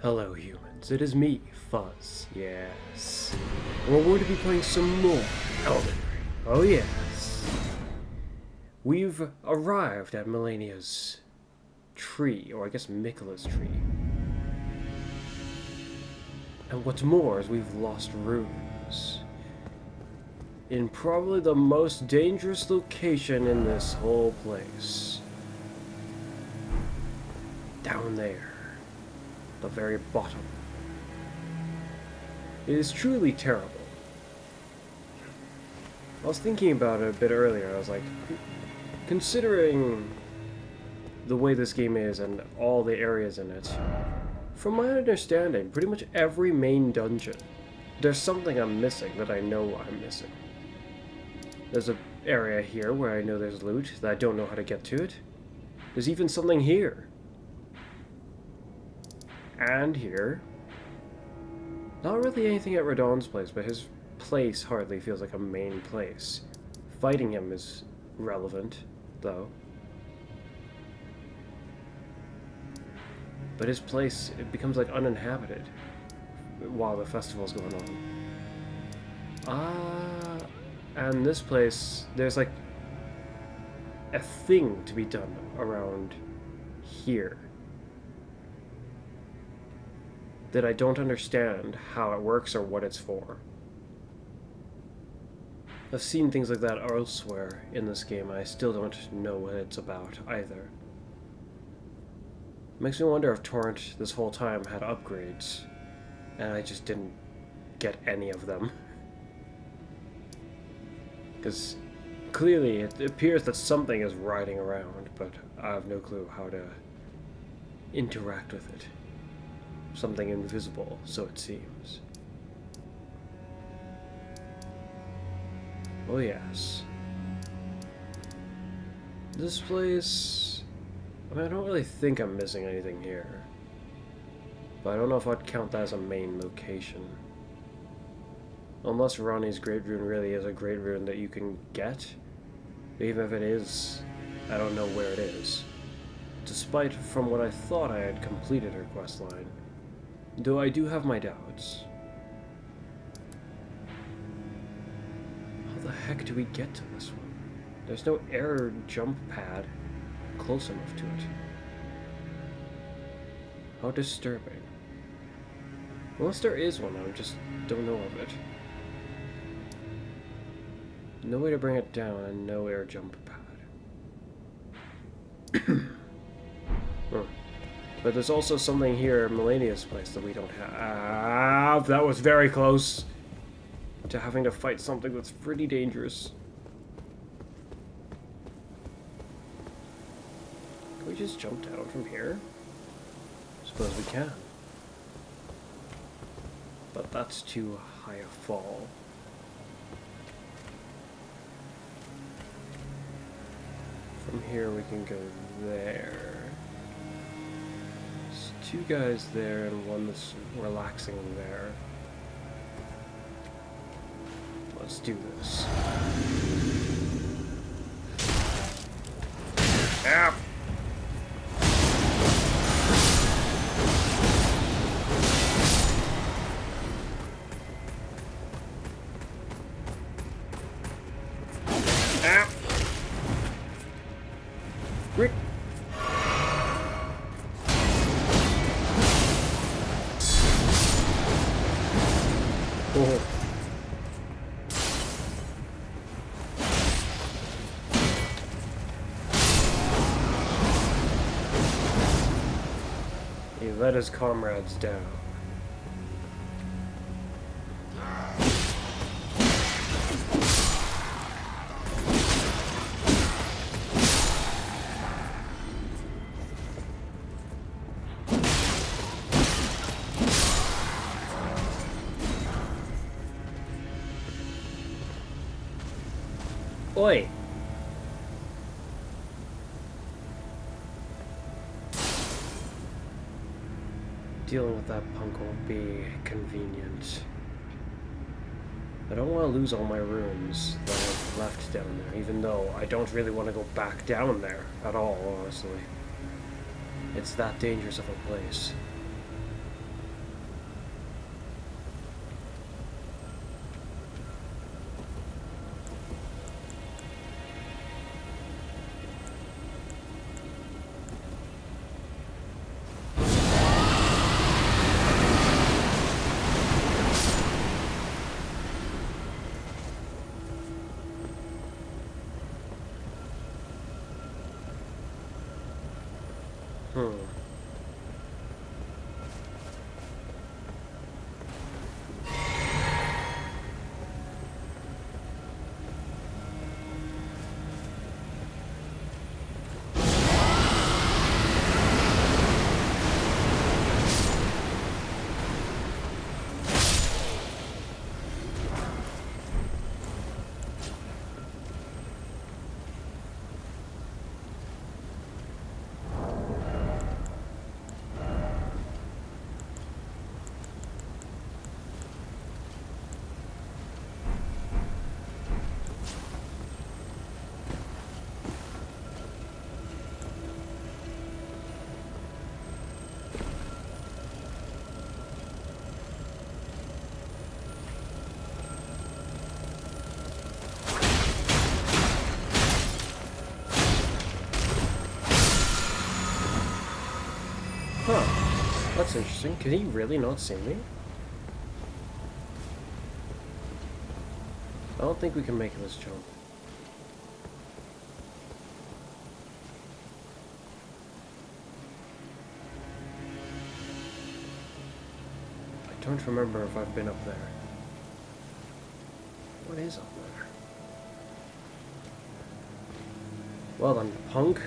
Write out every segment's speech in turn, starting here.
Hello humans, it is me, Fuzz, yes. And we're going to be playing some more Elden Ring. Oh yes. We've arrived at Melania's tree, or I guess Mikola's tree. And what's more is we've lost runes. In probably the most dangerous location in this whole place. Down there. The very bottom. It is truly terrible. I was thinking about it a bit earlier. I was like, considering the way this game is and all the areas in it, from my understanding, pretty much every main dungeon, there's something I'm missing that I know I'm missing. There's an area here where I know there's loot that I don't know how to get to it. There's even something here. And here. Not really anything at Radon's place, but his place hardly feels like a main place. Fighting him is relevant, though. But his place, it becomes like uninhabited while the festival's going on. And this place, there's like a thing to be done around here that I don't understand how it works or what it's for. I've seen things like that elsewhere in this game, and I still don't know what it's about either. Makes me wonder if Torrent this whole time had upgrades, and I just didn't get any of them. Because clearly it appears that something is riding around, but I have no clue how to interact with it. Something invisible, so it seems. Oh yes. This place... I mean, I don't really think I'm missing anything here. But I don't know if I'd count that as a main location. Unless Ronnie's Great Rune really is a Great Rune that you can get. Even if it is, I don't know where it is. Despite from what I thought I had completed her questline. Though I do have my doubts. How the heck do we get to this one? There's no air jump pad close enough to it. How disturbing. Unless there is one, I just don't know of it. No way to bring it down and no air jump pad. But there's also something here at Melania's place that we don't have. That was very close to having to fight something that's pretty dangerous. Can we just jump down from here? Suppose we can. But that's too high a fall. From here we can go there. There's two guys there and one that's relaxing there. Let's do this. Ah! Ah! Rick! Oh. He let his comrades down. Oi! Dealing with that punk won't be convenient. I don't want to lose all my runes that I've left down there, even though I don't really want to go back down there at all, honestly. It's that dangerous of a place. Huh. That's interesting. Can he really not see me? I don't think we can make this jump. I don't remember if I've been up there. What is up there? Well then, punk.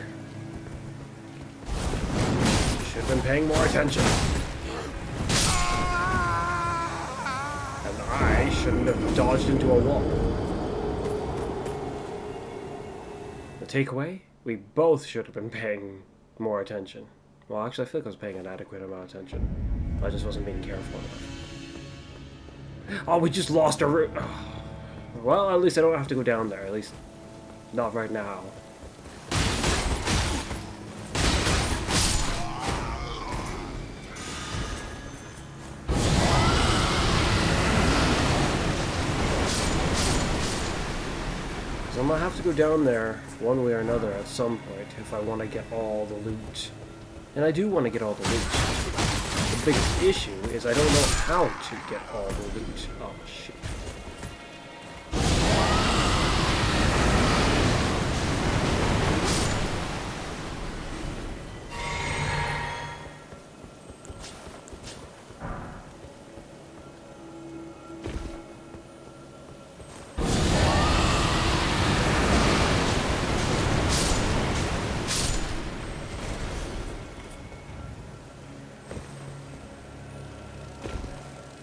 Should have been paying more attention. And I shouldn't have dodged into a wall. The takeaway? We both should have been paying more attention. Well, actually, I feel like I was paying an adequate amount of attention. I just wasn't being careful enough. Oh, we just lost a route. Well, at least I don't have to go down there. At least, not right now. I'm gonna have to go down there one way or another at some point if I want to get all the loot. And I do want to get all the loot. The biggest issue is I don't know how to get all the loot. Oh, shit.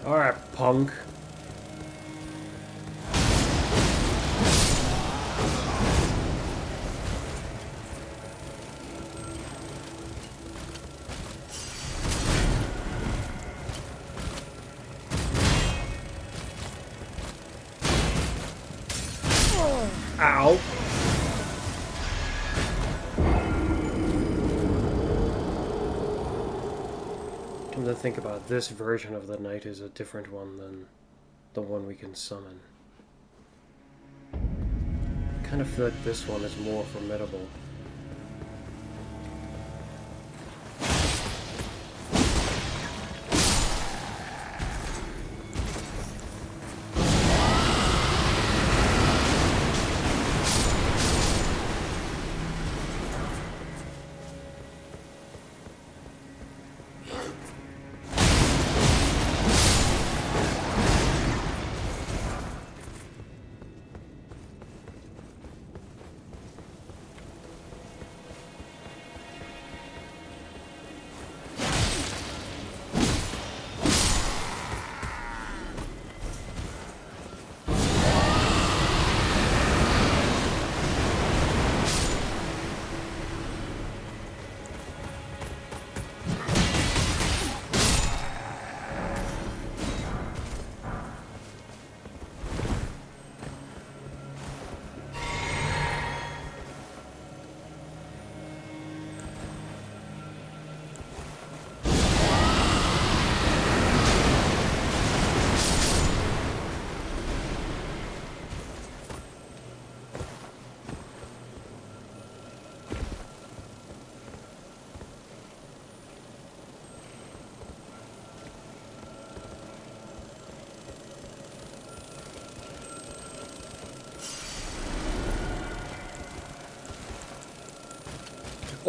Alright, punk. Ow. Come to think about it, this version of the knight is a different one than the one we can summon. I kind of feel like this one is more formidable.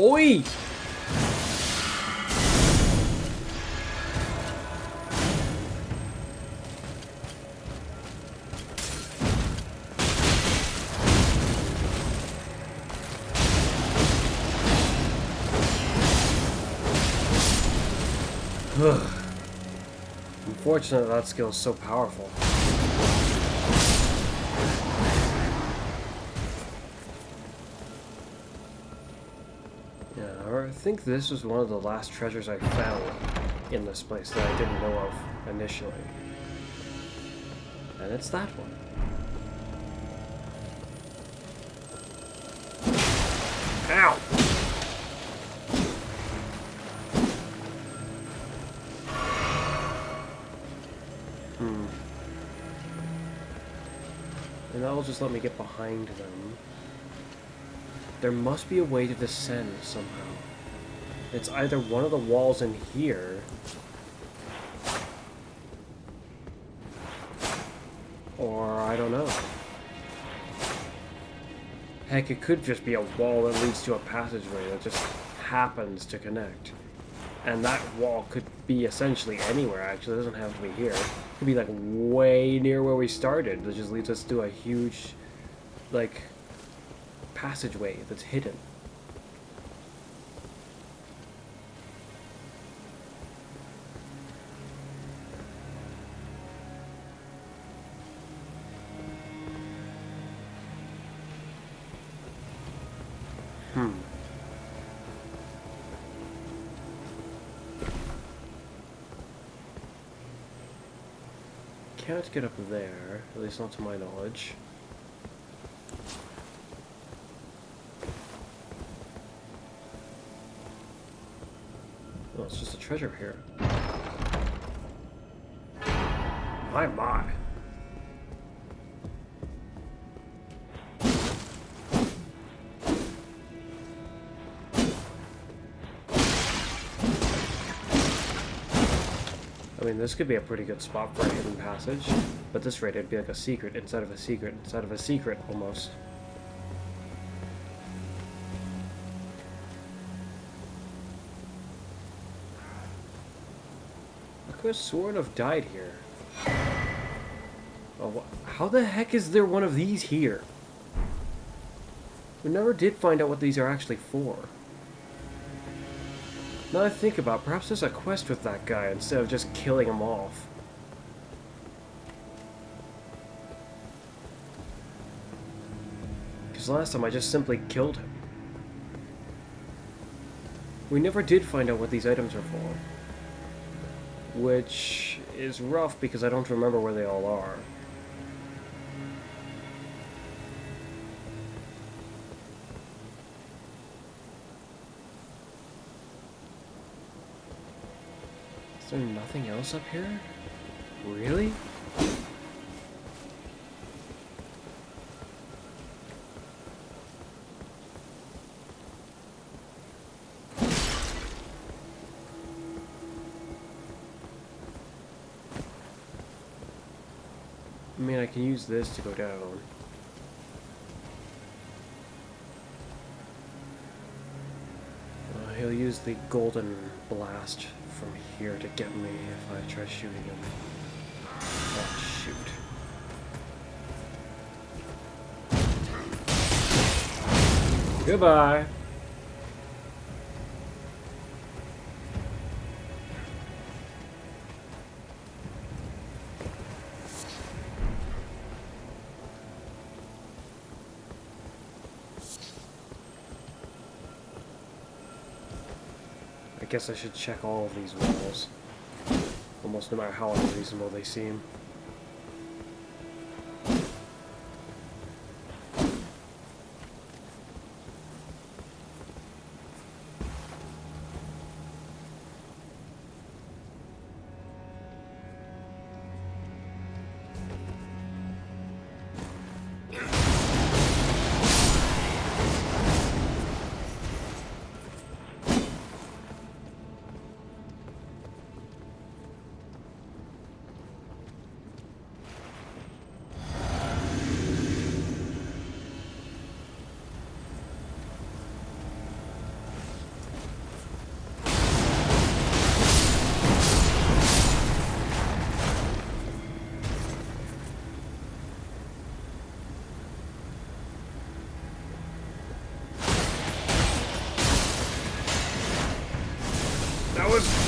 Oi! Unfortunately, that skill is so powerful. Yeah, I think this was one of the last treasures I found in this place that I didn't know of initially. And it's that one. Ow! And that'll just let me get behind them. There must be a way to descend somehow. It's either one of the walls in here, or I don't know. Heck, it could just be a wall that leads to a passageway that just happens to connect. And that wall could be essentially anywhere, actually. It doesn't have to be here. It could be, like, way near where we started. That just leads us to a huge, like, passageway that's hidden. Can't get up there, at least not to my knowledge. Oh, it's just a treasure here. My. I mean, this could be a pretty good spot for a hidden passage, but at this rate it'd be like a secret inside of a secret inside of a secret, almost. I could have sworn I've died here. Oh, how the heck is there one of these here? We never did find out what these are actually for. Now that I think about it, perhaps there's a quest with that guy instead of just killing him off. Because last time I just simply killed him. We never did find out what these items are for. Which is rough because I don't remember where they all are. Is there nothing else up here? Really? I mean, I can use this to go down. He'll use the golden blast from here to get me if I try shooting him. Oh, shoot. Goodbye. I guess I should check all of these walls, almost no matter how unreasonable they seem.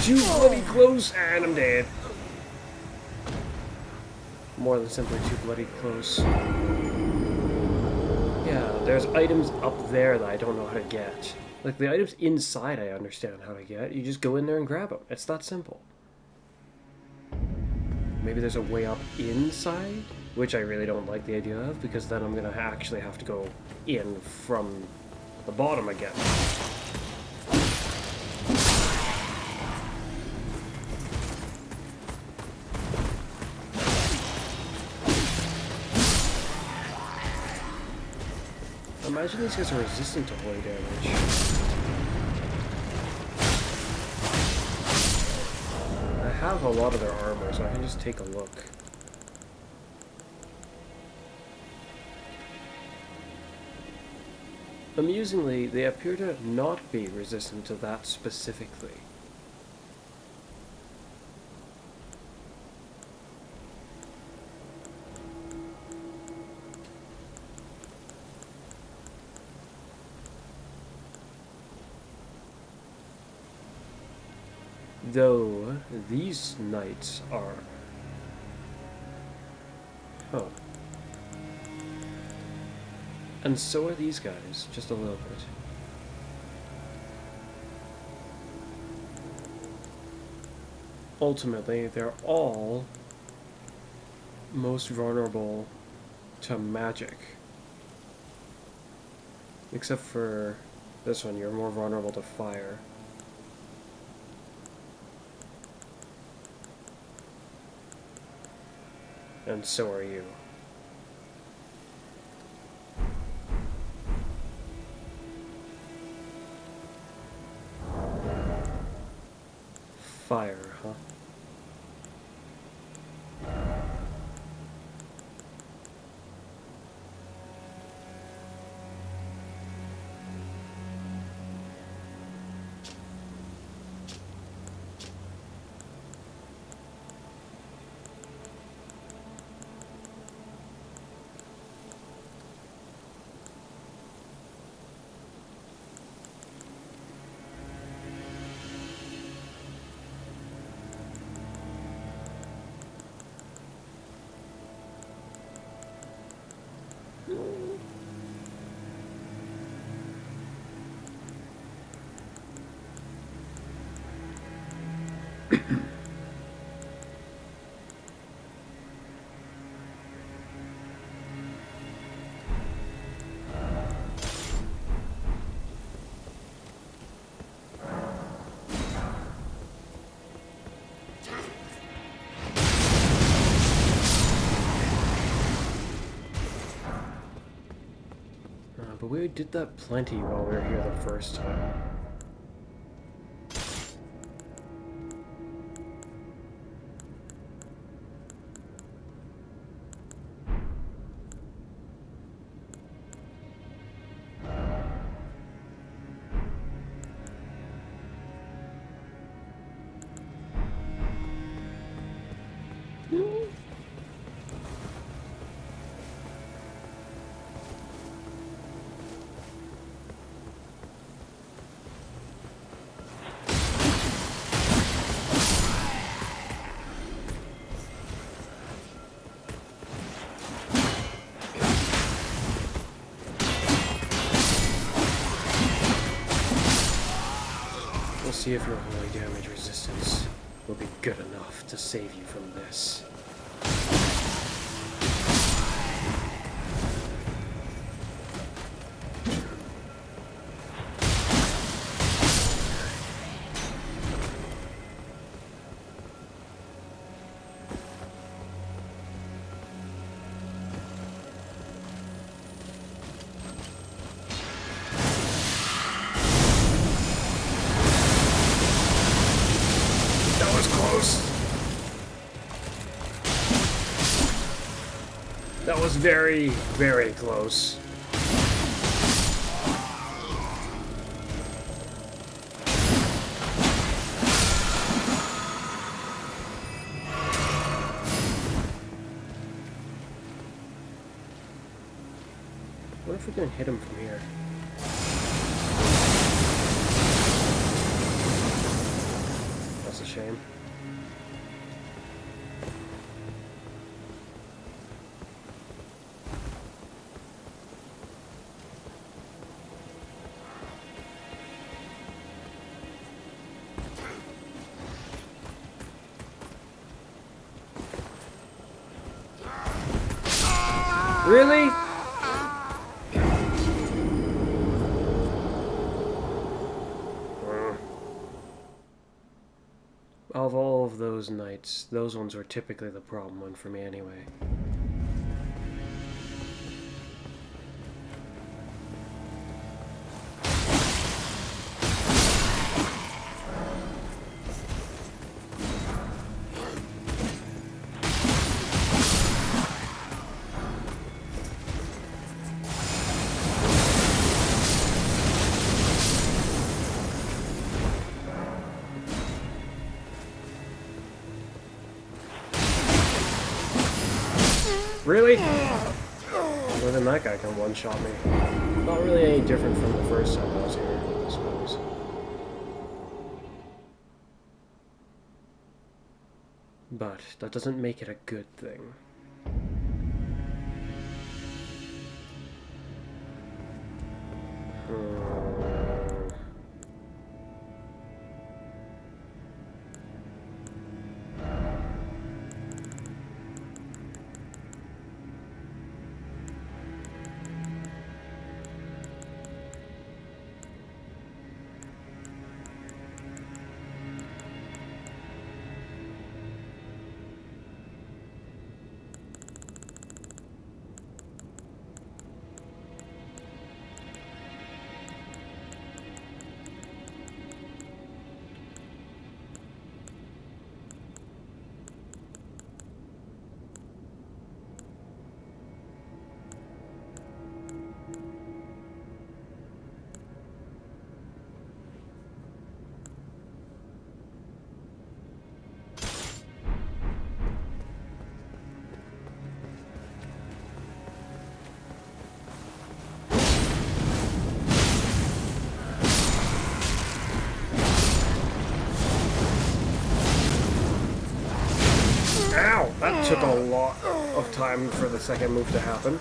too bloody close, and I'm dead. More than simply too bloody close. Yeah, there's items up there that I don't know how to get. Like, the items inside I understand how to get. You just go in there and grab them. It's that simple. Maybe there's a way up inside, which I really don't like the idea of, because then I'm gonna actually have to go in from the bottom again. Imagine these guys are resistant to holy damage. I have a lot of their armor, so I can just take a look. Amusingly, they appear to not be resistant to that specifically. Though these knights are... Huh. And so are these guys, just a little bit. Ultimately, they're all most vulnerable to magic. Except for this one, you're more vulnerable to fire. And so are you. Fire, huh? But we did that plenty while we were here the first time. See if your holy damage resistance will be good enough to save you from this. That was very, very close. What if we can hit him from here? That's shame. Really? Of all of those nights, those ones were typically the problem one for me anyway. Really? More than that guy can one-shot me. Not really any different from the first time I was here, I suppose. But that doesn't make it a good thing. Ow! That took a lot of time for the second move to happen.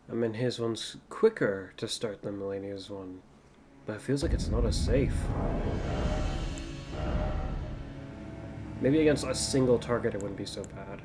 I mean, his one's quicker to start than Melania's one, but it feels like it's not as safe. Maybe against a single target it wouldn't be so bad.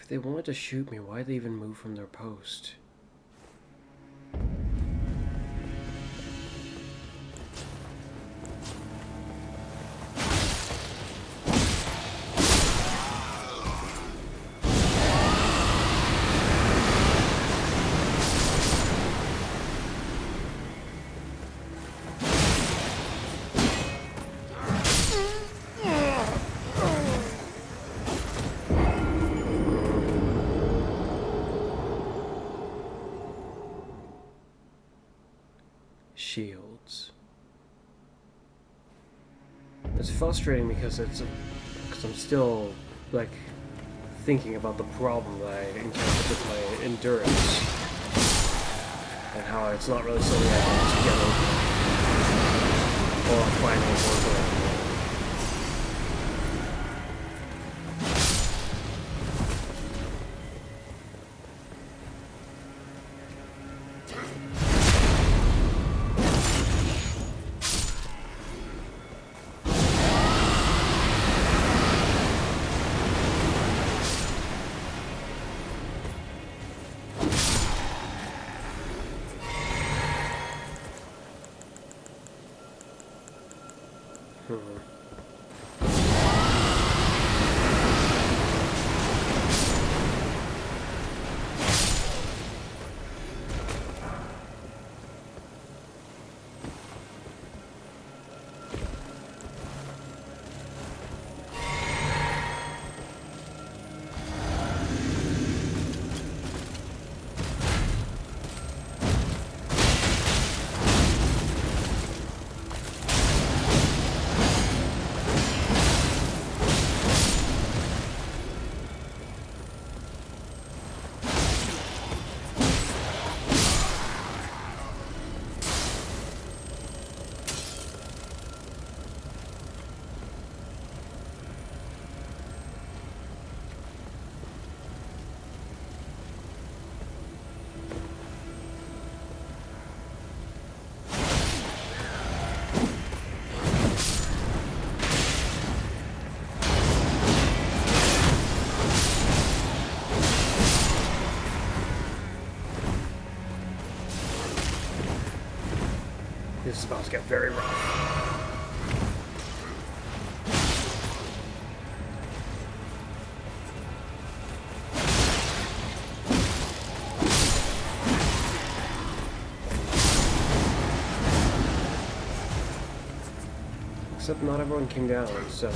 If they wanted to shoot me, why'd they even move from their post? Shields. It's frustrating because I'm still like thinking about the problem that I encountered with my endurance and how it's not really something I can just get over or finally work around. This is about to get very rough. Except not everyone came down, so...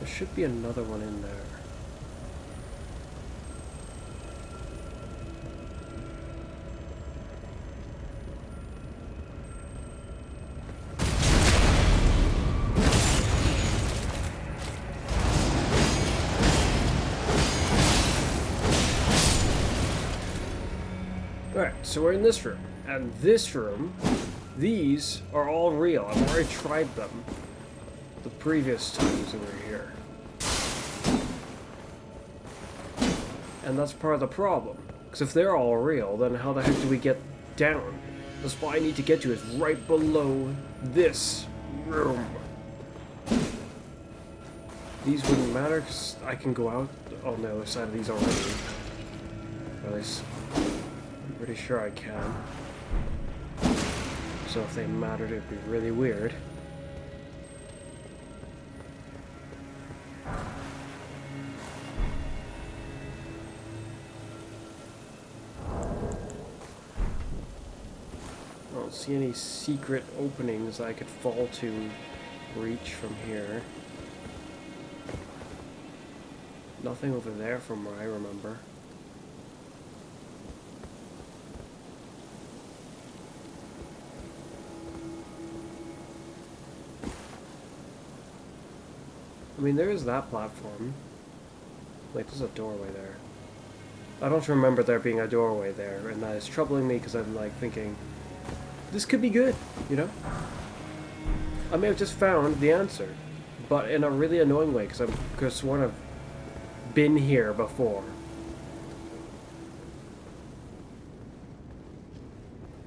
There should be another one in there. Alright, so we're in this room. And this room, these are all real. I've already tried them the previous times we were here. And that's part of the problem. Because if they're all real, then how the heck do we get down. The spot I need to get to is right below this room. These wouldn't matter because I can go out on the other side of these already. Or at least, I'm pretty sure I can. So if they mattered, it'd be really weird. I don't see any secret openings I could fall to reach from here. Nothing over there from where I remember. I mean, there is that platform. Wait, there's a doorway there. I don't remember there being a doorway there, and that is troubling me because I'm like thinking, this could be good, you know? I may have just found the answer, but in a really annoying way because I could have sworn I've been here before.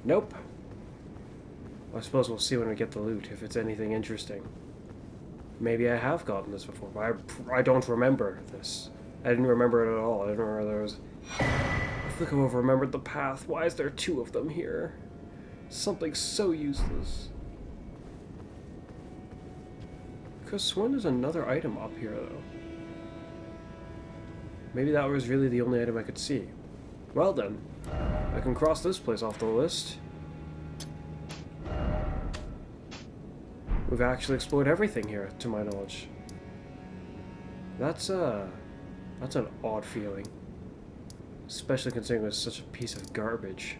Nope. I suppose we'll see when we get the loot if it's anything interesting. Maybe I have gotten this before, but I don't remember this. I didn't remember it at all. I didn't remember there was... I think I've remembered the path. Why is there two of them here? Something so useless. Because sworn there's another item up here, though. Maybe that was really the only item I could see. Well then, I can cross this place off the list. We've actually explored everything here, to my knowledge. That's an odd feeling. Especially considering it's such a piece of garbage.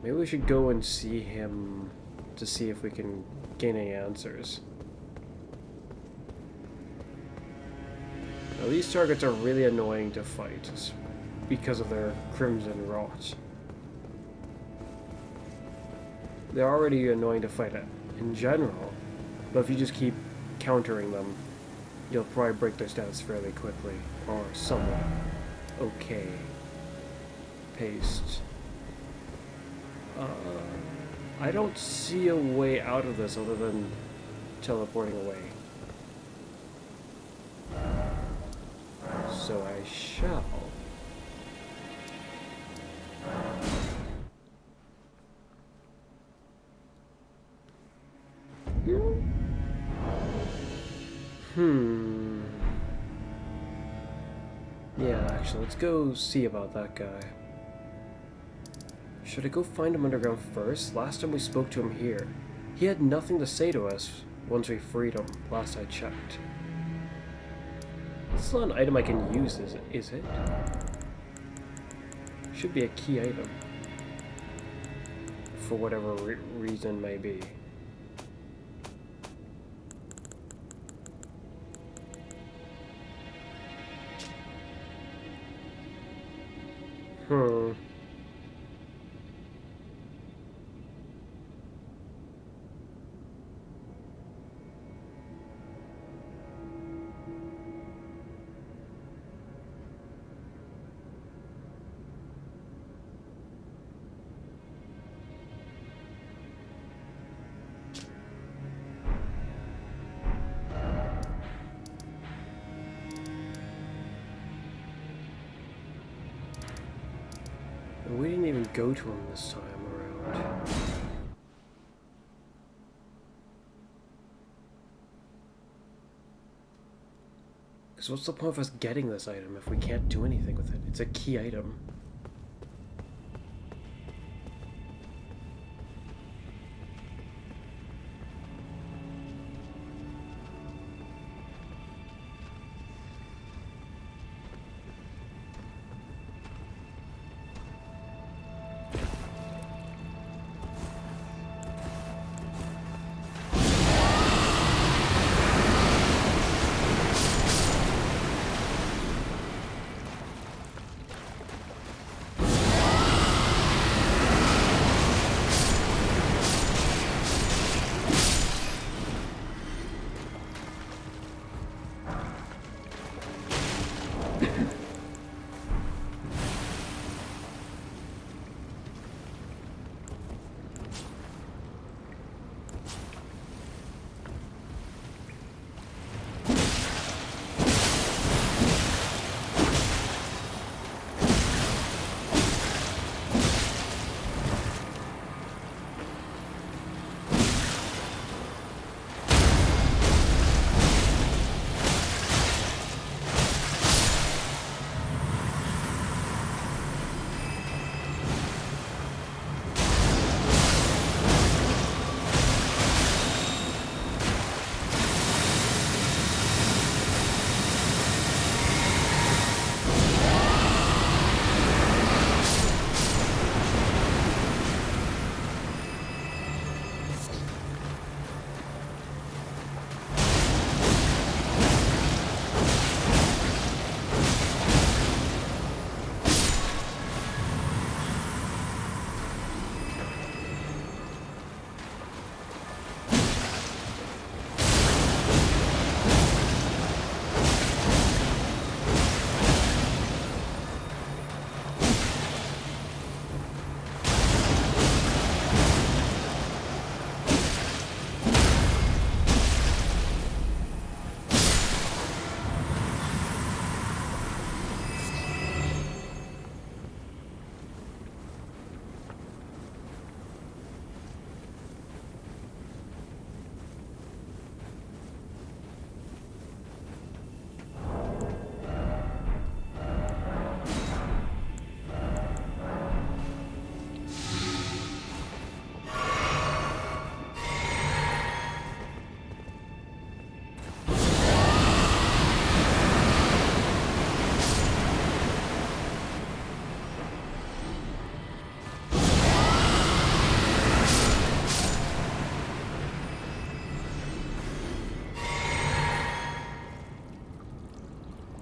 Maybe we should go and see him to see if we can gain any answers. Now, these targets are really annoying to fight because of their crimson rot. They're already annoying to fight in general, but if you just keep countering them, you'll probably break their stats fairly quickly, or somewhat okay paced. I don't see a way out of this other than teleporting away. So I shall. Yeah, actually, let's go see about that guy. Should I go find him underground first? Last time we spoke to him here, he had nothing to say to us once we freed him, last I checked. It's not an item I can use, is it? Should be a key item. For whatever reason may be. We didn't even go to him this time around. Because what's the point of us getting this item if we can't do anything with it? It's a key item.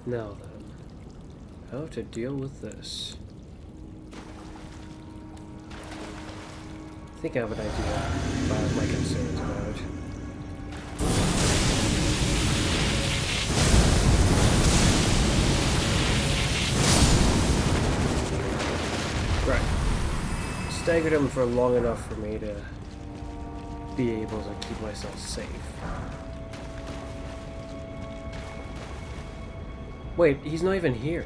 Now then, how to deal with this? I think I have an idea about my concerns about it. Right. Staggered him for long enough for me to be able to keep myself safe. Wait, he's not even here.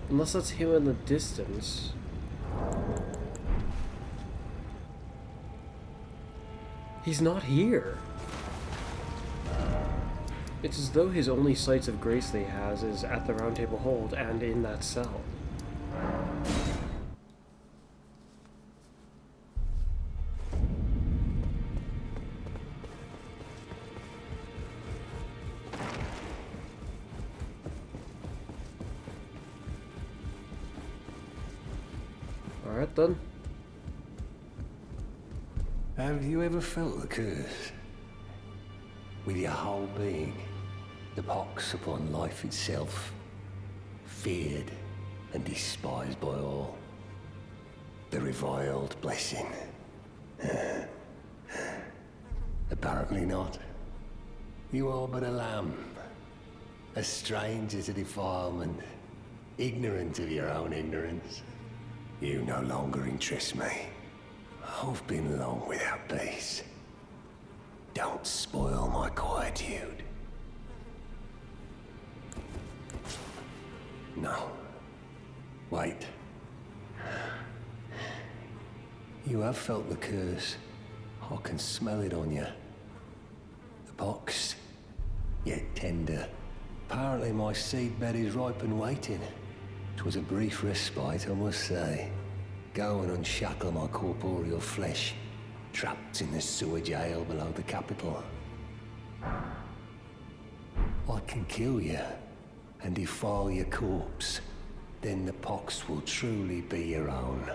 Unless that's him in the distance. He's not here. It's as though his only sights of grace that he has is at the Round Table Hold and in that cell. Alright then. Have you ever felt the curse? With your whole being, the pox upon life itself, feared and despised by all. The reviled blessing. Apparently not. You are but a lamb, a stranger to defilement, ignorant of your own ignorance. You no longer interest me. I've been long without peace. Don't spoil my quietude. No. Wait. You have felt the curse. I can smell it on you. The pox, yet tender. Apparently my seedbed is ripe and waiting. 'Twas a brief respite, I must say. Go and unshackle my corporeal flesh, trapped in the sewer jail below the capital. I can kill you and defile your corpse. Then the pox will truly be your own.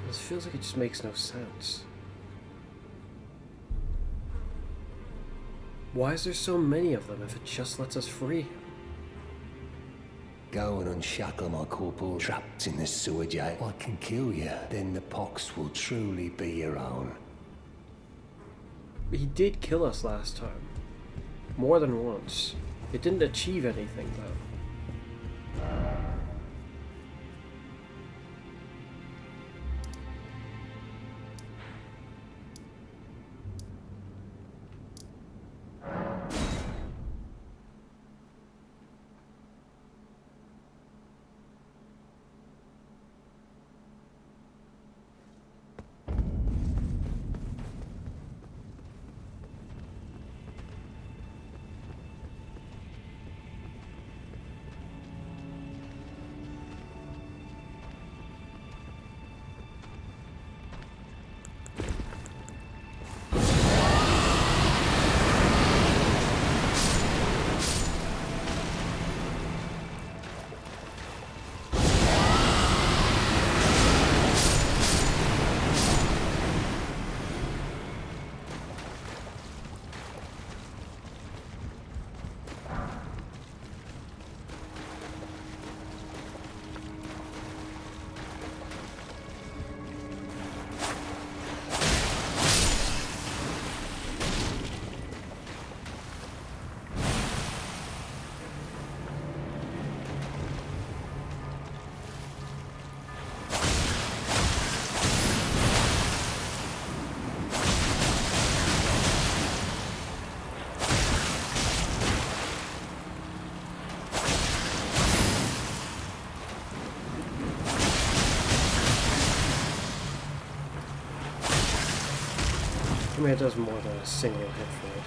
This feels like it just makes no sense. Why is there so many of them if it just lets us free? Go and unshackle my corporal, trapped in the sewer jail. I can kill you, then the pox will truly be your own. He did kill us last time. More than once. It didn't achieve anything, though. I mean, it does more than a single hit for it.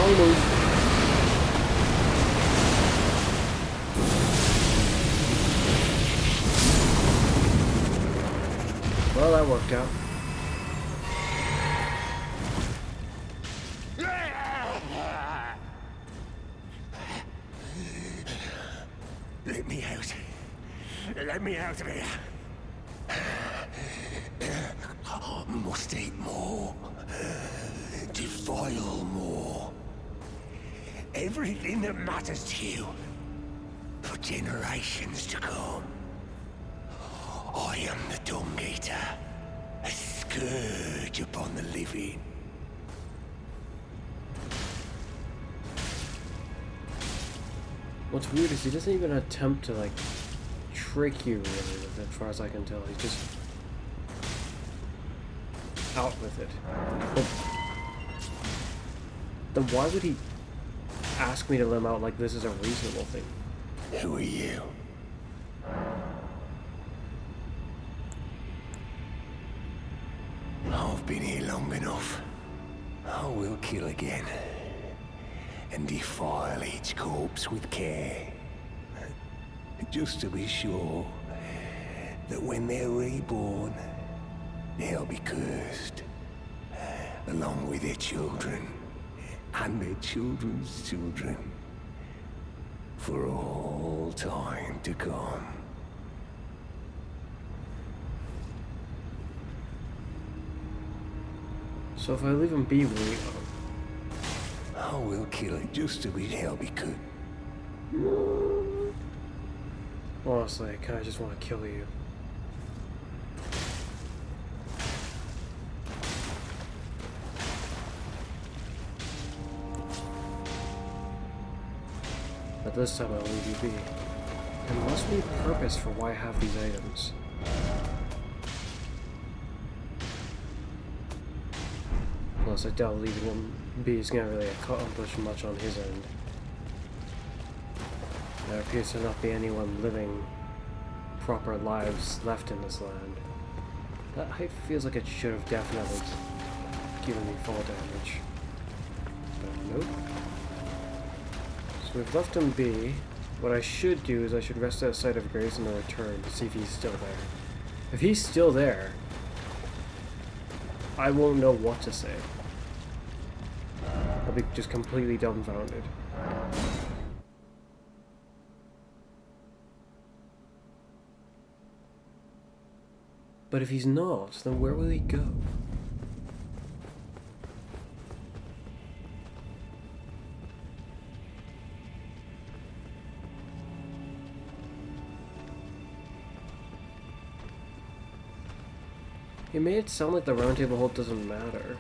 Wrong move. Well, that worked out. Let me out. Let me out of here. I must eat more. Defile more. Everything that matters to you. For generations to come. I am the Dung Eater. A scourge upon the living. What's weird is he doesn't even attempt to, like, trick you, really, with it, as far as I can tell. He's just out with it. But then why would he ask me to let him out like this is a reasonable thing? Who are you? I've been here long enough. I will kill again. And defile each corpse with care. Just to be sure that when they're reborn, they'll be cursed. Along with their children. And their children's children. For all time to come. So if I leave him be, will he... I will kill it just to be hell be good. Honestly, I kinda just want to kill you. But this time I'll leave you be. There must be a purpose for why I have these items. Plus, I doubt leaving him be is gonna really accomplish much on his end. There appears to not be anyone living proper lives left in this land. That height feels like it should have definitely given me fall damage. But nope. So we've left him be. What I should do is I should rest at a site of grace and then return to see if he's still there. If he's still there, I won't know what to say. I'll be just completely dumbfounded. But if he's not, then where will he go? He made it sound like the round table hold doesn't matter.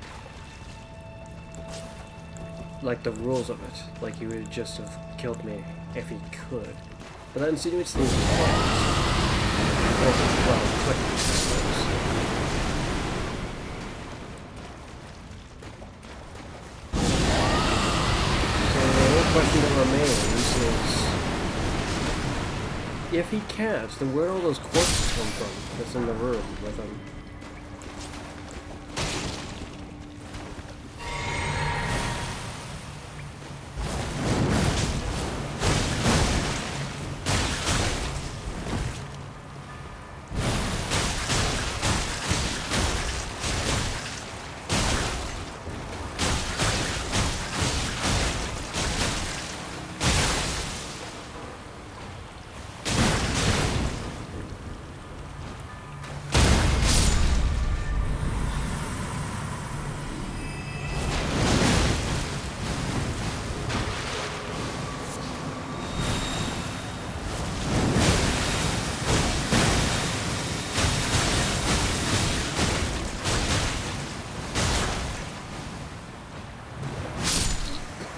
Like the rules of it. Like he would just have killed me if he could. But that insinuates the intent. Well, quick, I suppose. So the only question that remains is... if he can't, then where do all those corpses come from that's in the room with him?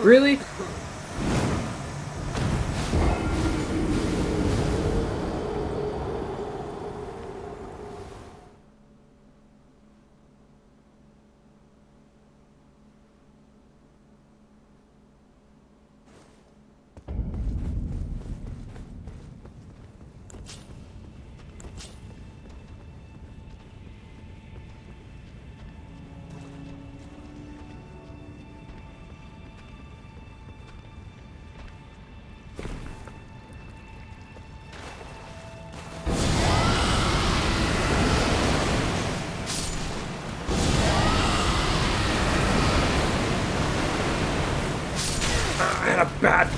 Really?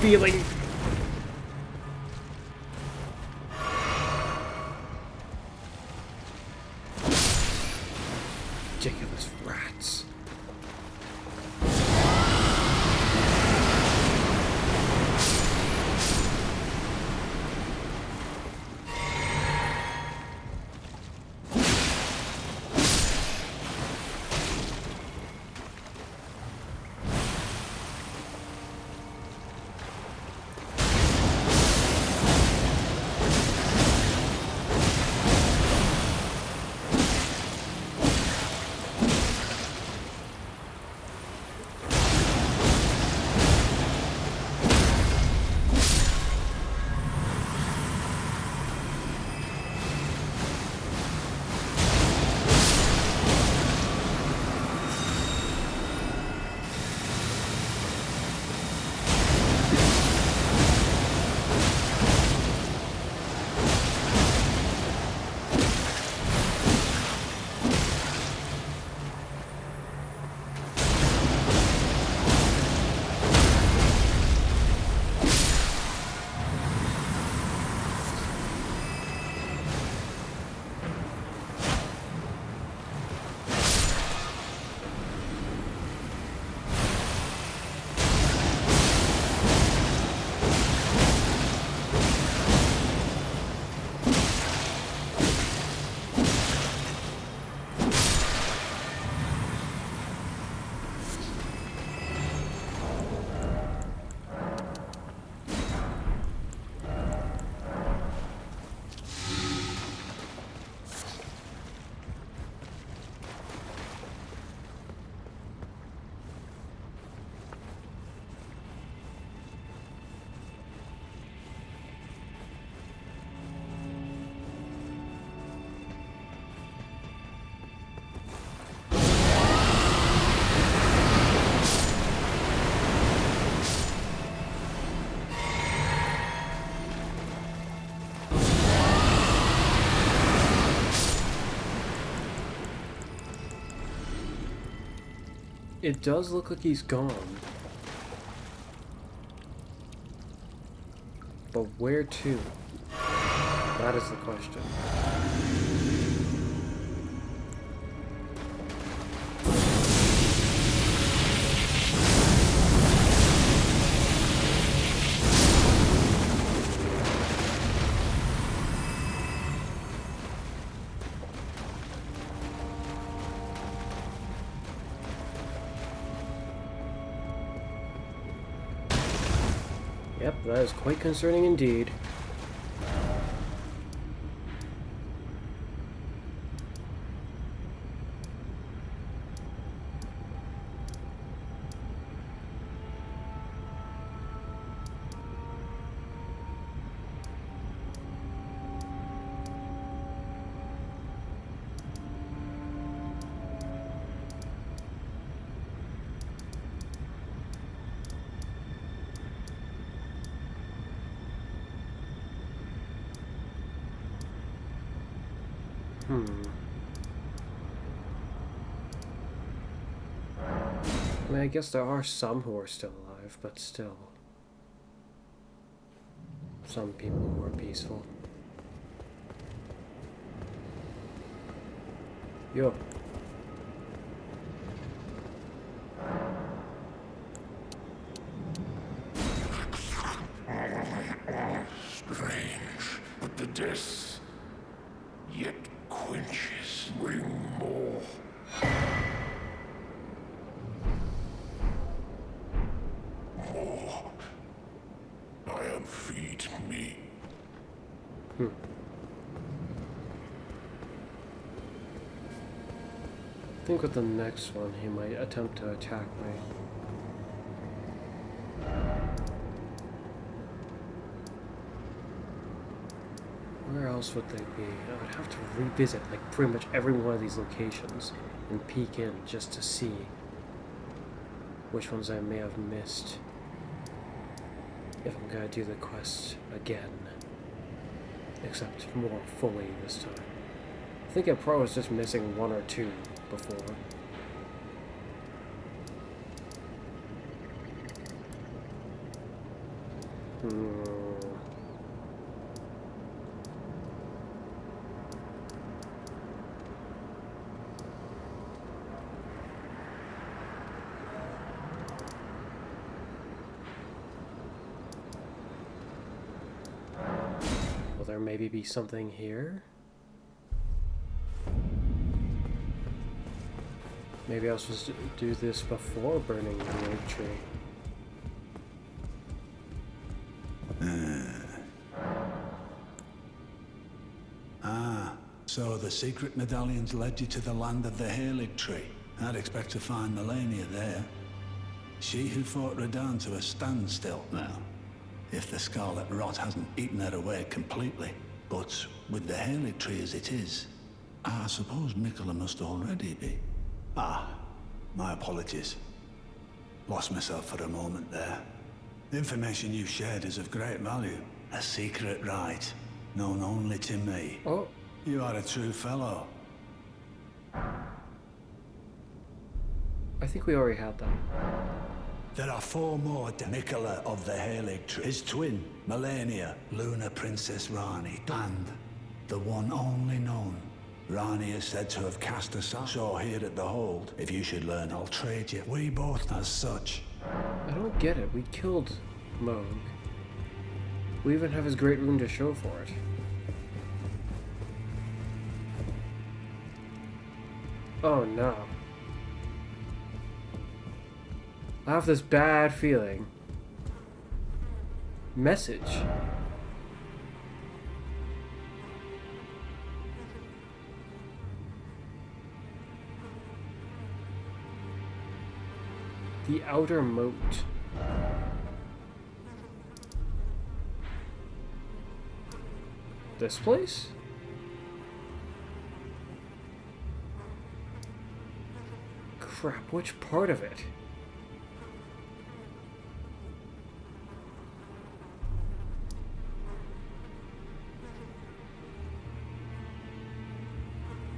feeling. Ridiculous rats. It does look like he's gone. But where to? That is the question. Yep, that is quite concerning indeed. I mean, I guess there are some who are still alive, but still. Some people who are peaceful. Yo. Strange, but the death yet quenches bring more. More. I am feed me. I think with the next one, he might attempt to attack me. Where else would they be? I would have to revisit like pretty much every one of these locations and peek in just to see which ones I may have missed if I'm gonna do the quest again, except more fully this time. I think I probably was just missing one or two before. Will there maybe be something here? Maybe I was supposed to do this before burning the oak tree. So the secret medallions led you to the land of the Halig tree. I'd expect to find Melania there. She who fought Radahn to a standstill now. If the scarlet rot hasn't eaten her away completely. But with the Halig tree as it is, I suppose Mikola must already be. Ah, my apologies. Lost myself for a moment there. The information you shared is of great value. A secret rite, known only to me. Oh. You are a true fellow. I think we already had that. There are 4 more Mikola of the Halig tree. His twin, Melania, Lunar Princess Rani, and the one only known. Rani is said to have cast aside. So here at the Hold, if you should learn, I'll trade you. We both as such. I don't get it. We killed Moog. We even have his great rune to show for it. Oh no. I have this bad feeling. Message. The outer moat. This place? Crap, which part of it?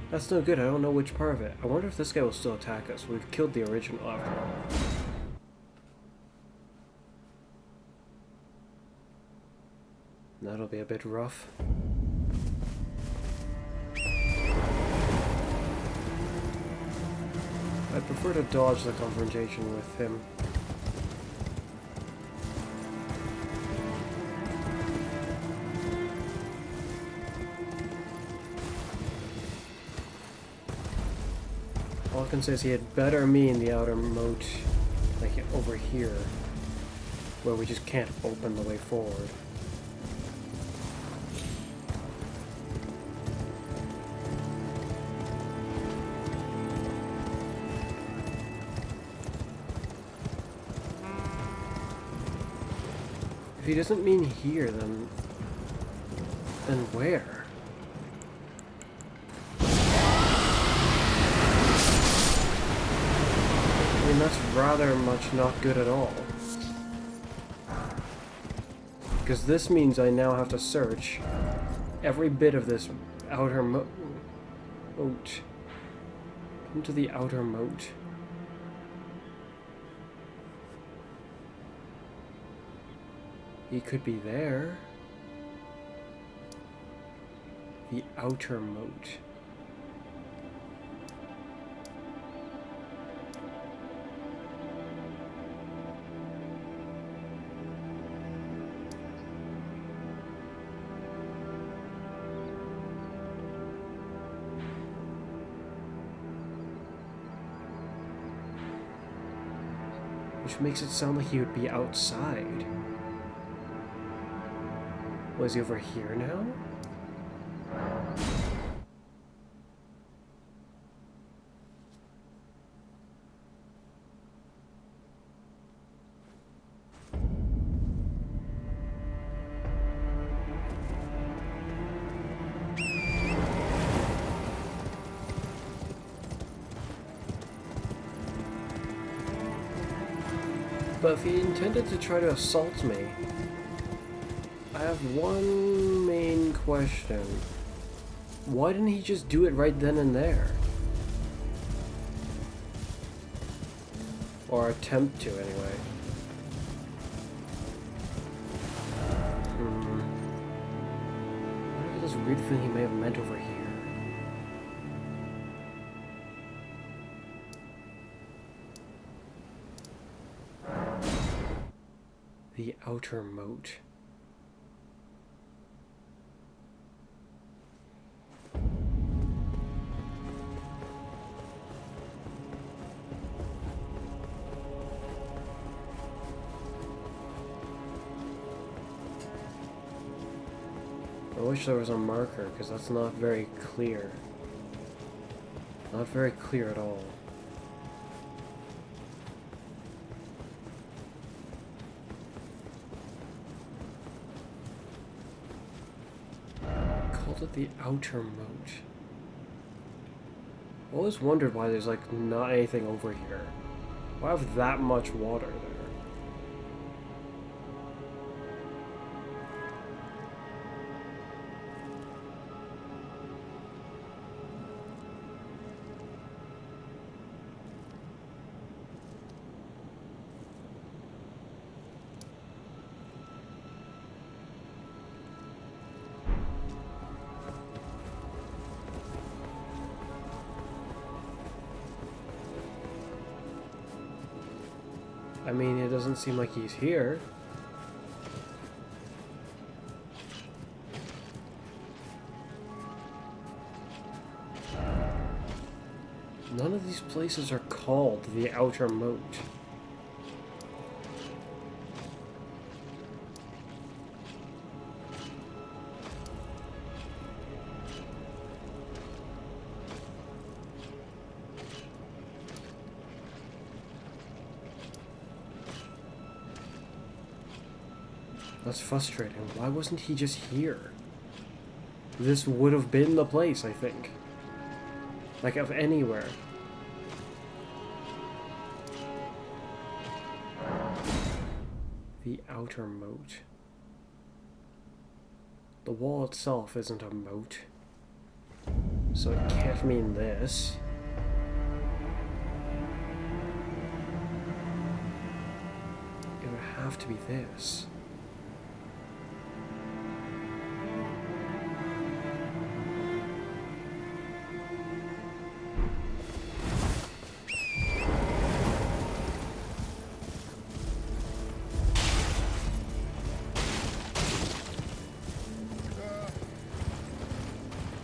That's no good, I don't know which part of it. I wonder if this guy will still attack us. We've killed the original after all. That'll be a bit rough. I prefer to dodge the confrontation with him. All I can say is he had better me in the outer moat, like over here, where we just can't open the way forward. If he doesn't mean here, then where? I mean, that's rather much not good at all. Because this means I now have to search every bit of this outer moat. Come to the outer moat. He could be there. The outer moat. Which makes it sound like he would be outside. Was he over here now? But if he intended to try to assault me, I have one main question. Why didn't he just do it right then and there? Or attempt to, anyway. this weird feeling he may have meant over here. The outer moat. I wish there was a marker, because that's not very clear. Not very clear at all. Called it the outer moat. I always wondered why there's like not anything over here. Why have that much water there? I mean, it doesn't seem like he's here. None of these places are called the outer moat. That's frustrating. Why wasn't he just here? This would have been the place, I think. Like, of anywhere. The outer moat. The wall itself isn't a moat. So it can't mean this. It would have to be this.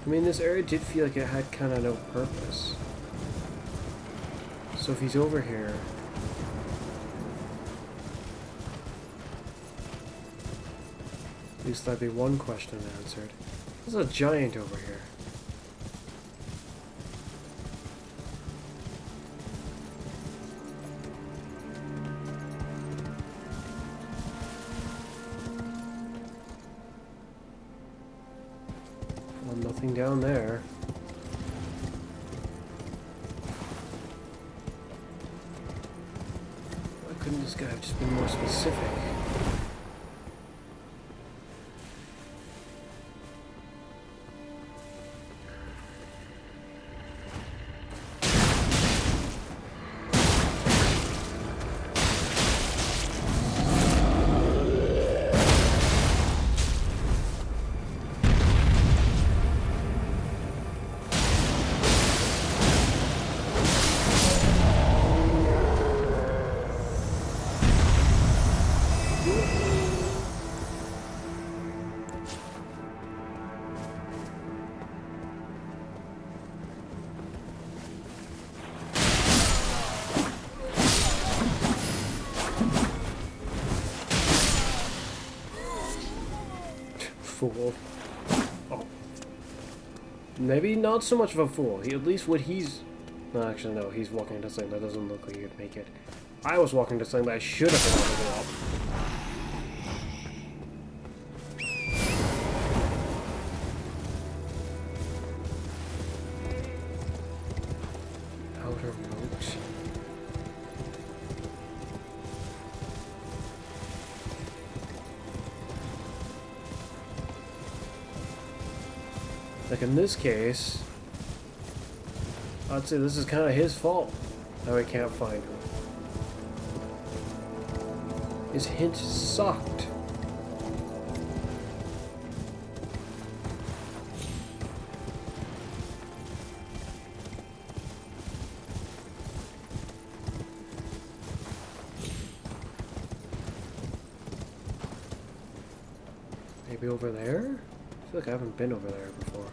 I mean, this area did feel like it had kind of no purpose. So if he's over here... At least that'd be one question answered. There's a giant over here. Well, nothing down there. Why couldn't this guy have just been more specific? Fool. Oh. Maybe not so much of a fool. He, at least what he's... No, actually, no. He's walking into something that doesn't look like he'd make it. I was walking into something that I should have been able to go up. Outer moat. Like in this case, I'd say this is kind of his fault that we can't find him. His hint sucked. Maybe over there? I feel like I haven't been over there before.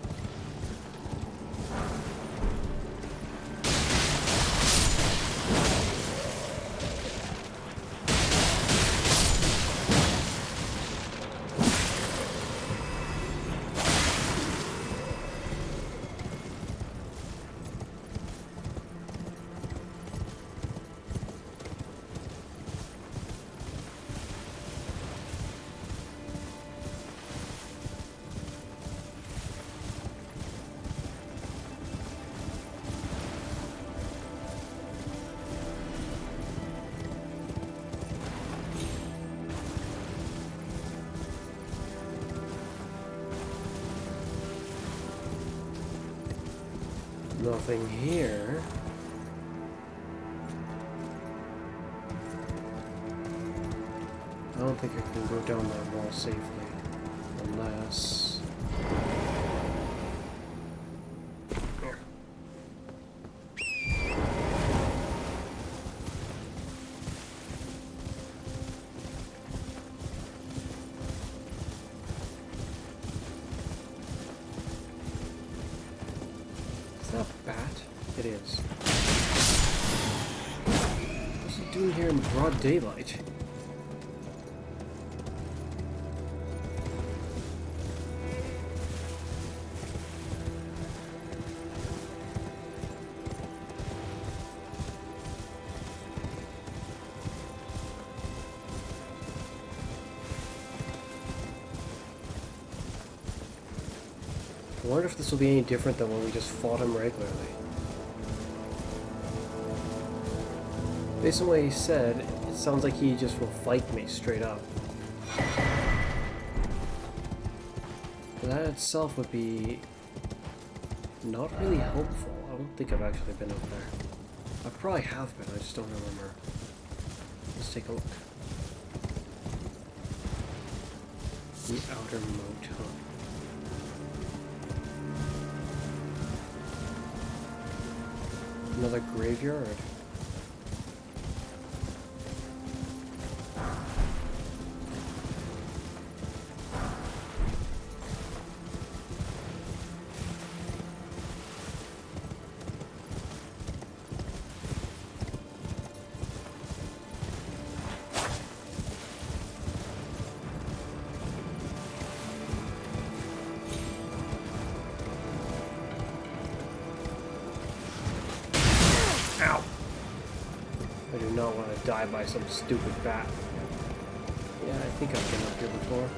Nothing here. I don't think I can go down that wall safely. Unless... Here. Is that a bat? It is. What's it doing here in broad daylight? I wonder if this will be any different than when we just fought him regularly. Based on what he said, it sounds like he just will fight me straight up. But that itself would be not really helpful. I don't think I've actually been up there. I probably have been, I just don't remember. Let's take a look. The outer moat, huh? Another graveyard. Ow! I do not want to die by some stupid bat. Yeah, I think I've been up here before.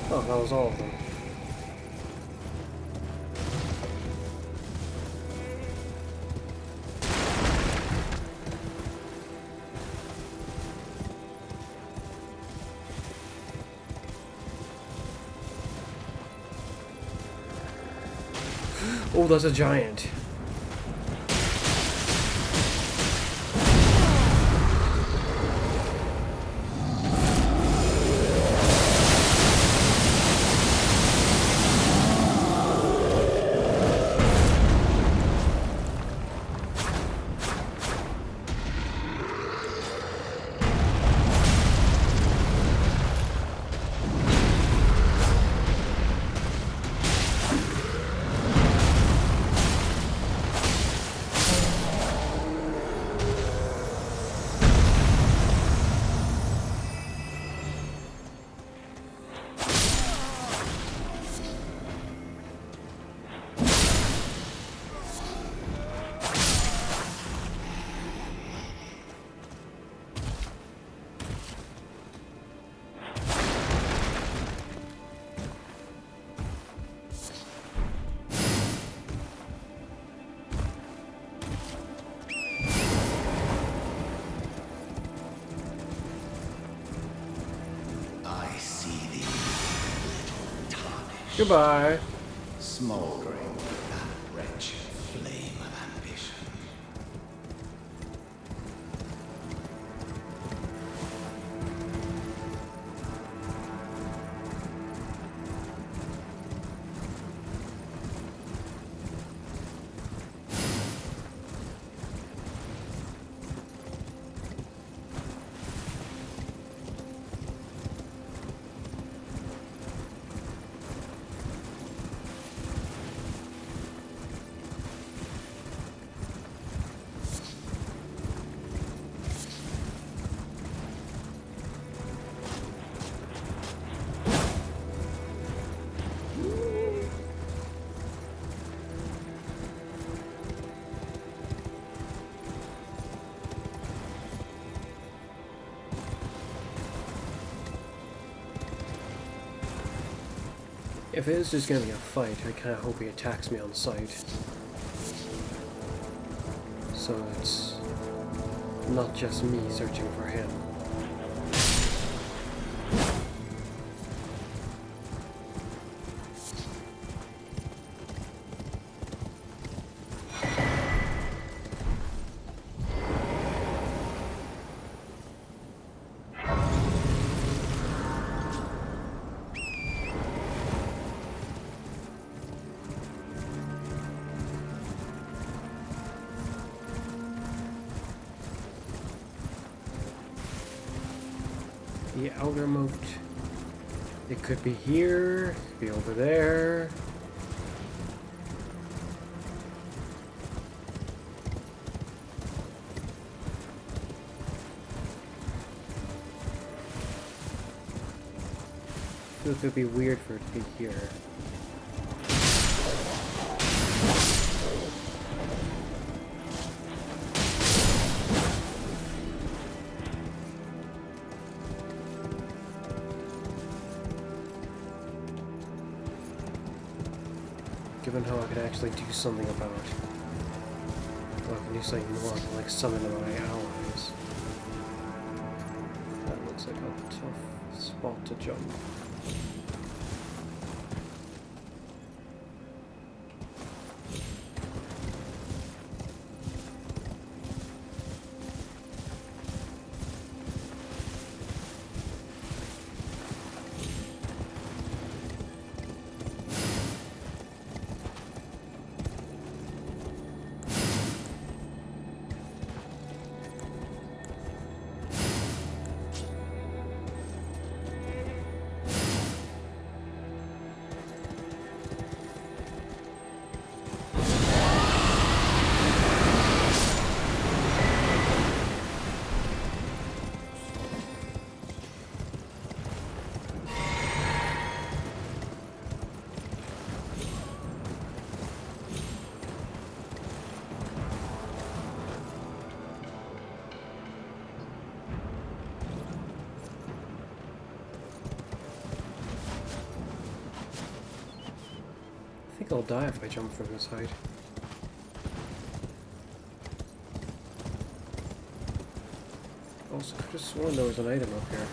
Oh, that was all of them. Oh, that's a giant. Goodbye. Smouldering with that wretched flame of ambition. If it is just gonna be a fight, I kinda hope he attacks me on sight. So it's not just me searching for him. The outer moat. It could be here, it could be over there. I feel like it would be weird for it to be here. Given how I could actually do something about it. Well, I can do something more than like summon my allies. That looks like a tough spot to jump. I think I'll die if I jump from this height. Also, I could have sworn there was an item up here.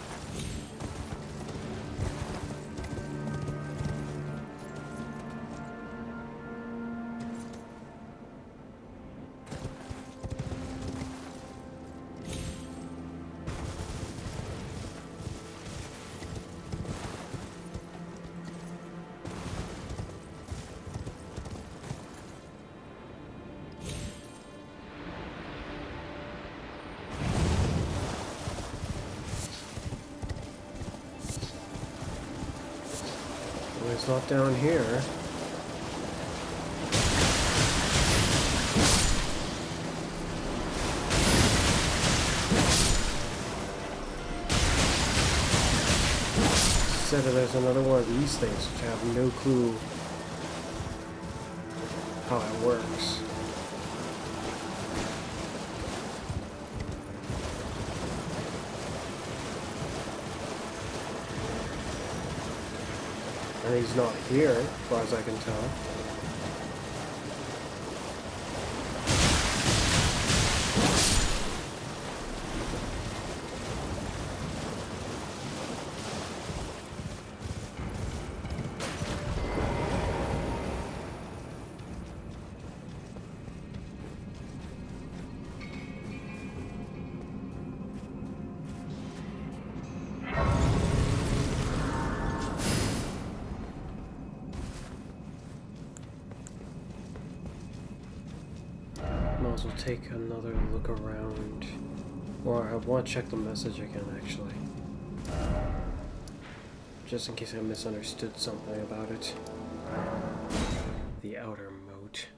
Well, it's not down here. Said that there's another one of these things, which I have no clue how it works. And he's not here, as far as I can tell. might as well take another look around. Or I want to check the message again, actually. Just in case I misunderstood something about it. The outer moat.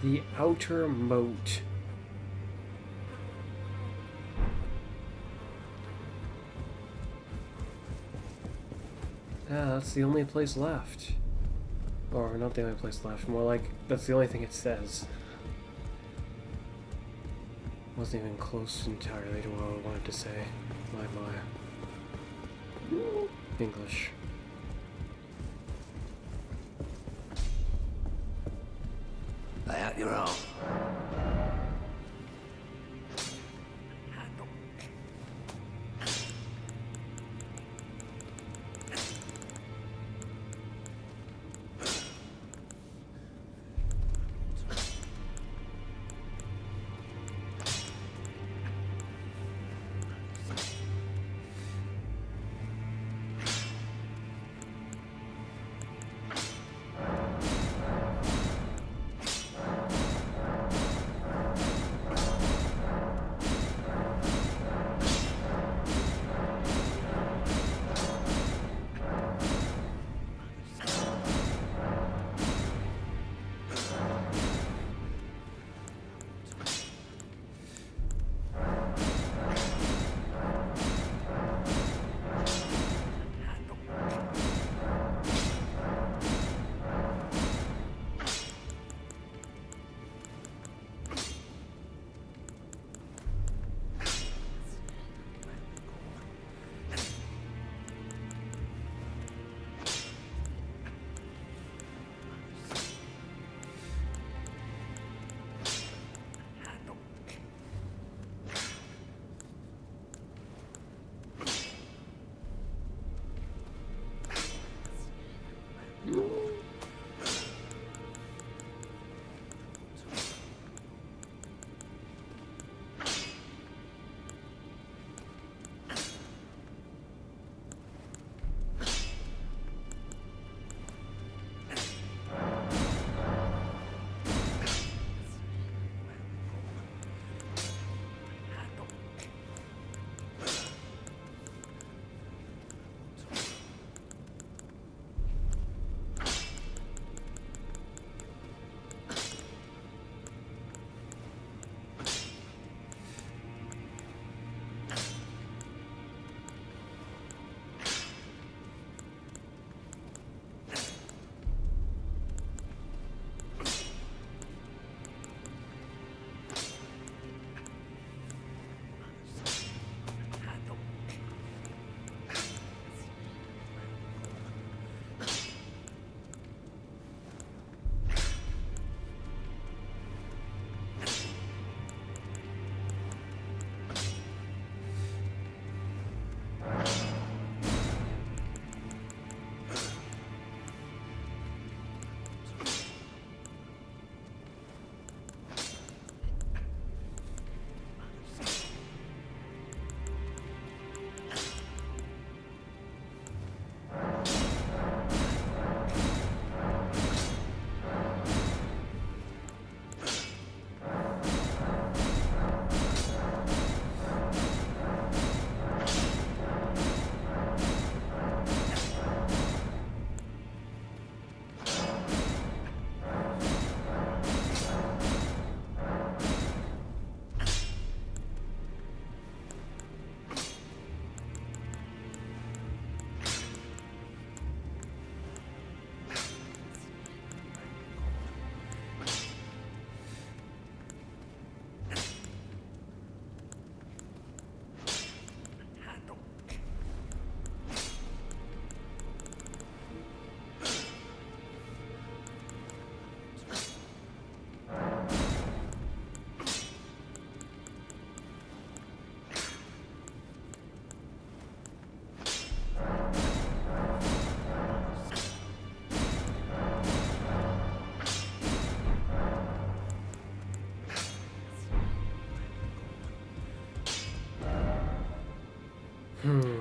The outer moat. Yeah, that's the only place left. Or not the only place left, more like that's the only thing it says. Wasn't even close entirely to what I wanted to say. My. English. Lay out your arm. Hmm.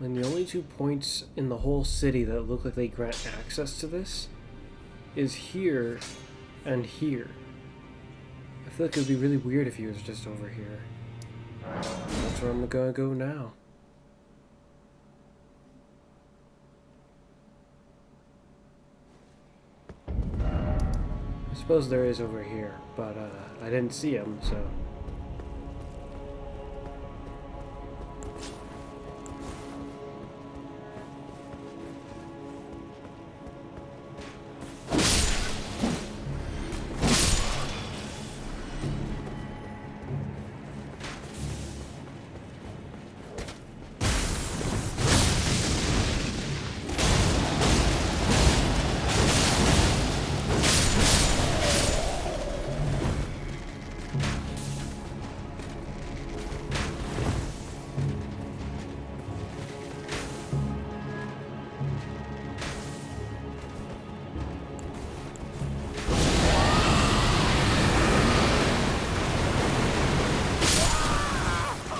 And the only 2 points in the whole city that look like they grant access to this is here and here. I feel like it would be really weird if he was just over here. That's where I'm gonna go now. I suppose there is over here, but I didn't see him, so...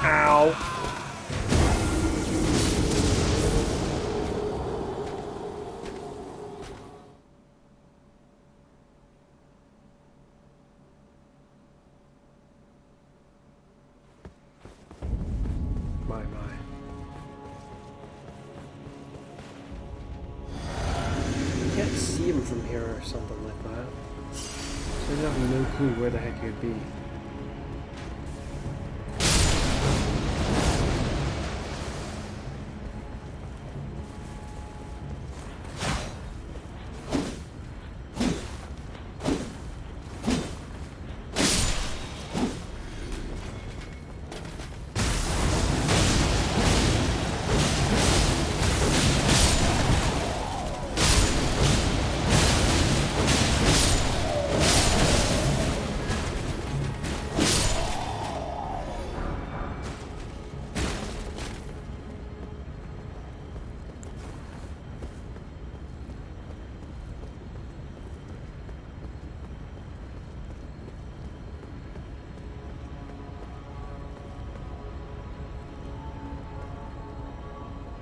Ow! My. You can't see him from here or something like that. So I have no clue where the heck he'd be.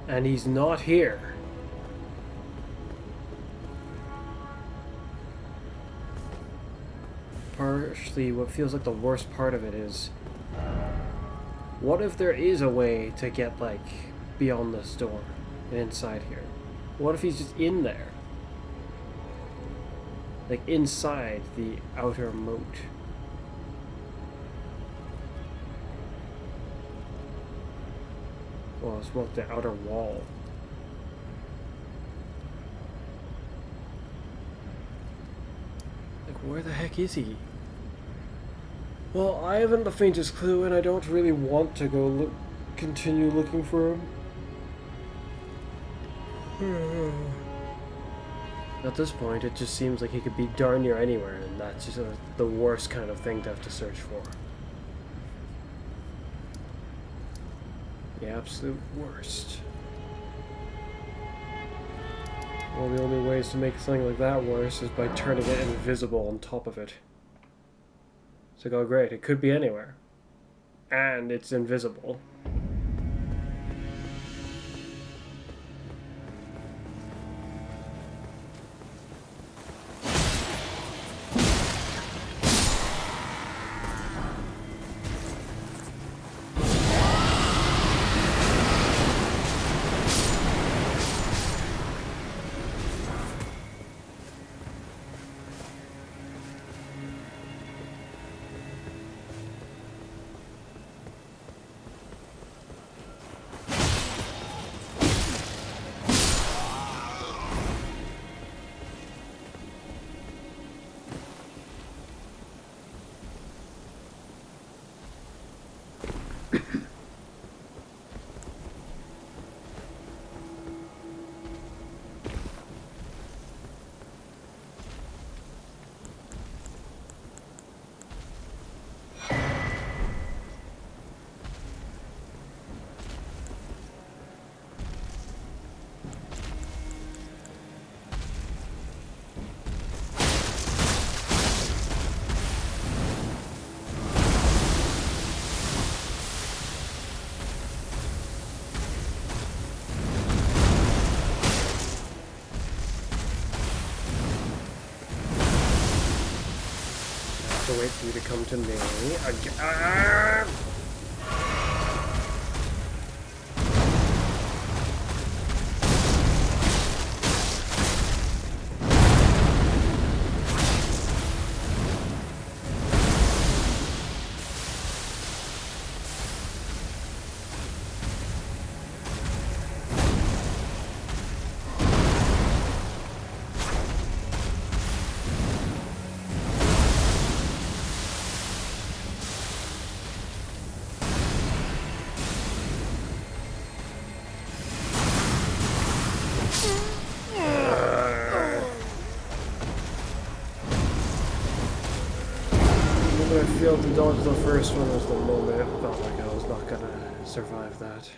And he's not here. Partially, what feels like the worst part of it is, what if there is a way to get, like, beyond this door and inside here? What if he's just in there? Like, inside the outer moat. Well, it's about the outer wall. Like, where the heck is he? Well, I haven't the faintest clue, and I don't really want to go continue looking for him. At this point, it just seems like he could be darn near anywhere, and that's just the worst kind of thing to have to search for. The absolute worst. Well, the only ways to make something like that worse is by turning it invisible on top of it. It's like, oh great, it could be anywhere. And it's invisible. to wait for you to come to me. Again. I failed to dodge the first one was the moment it felt like I was not gonna survive that.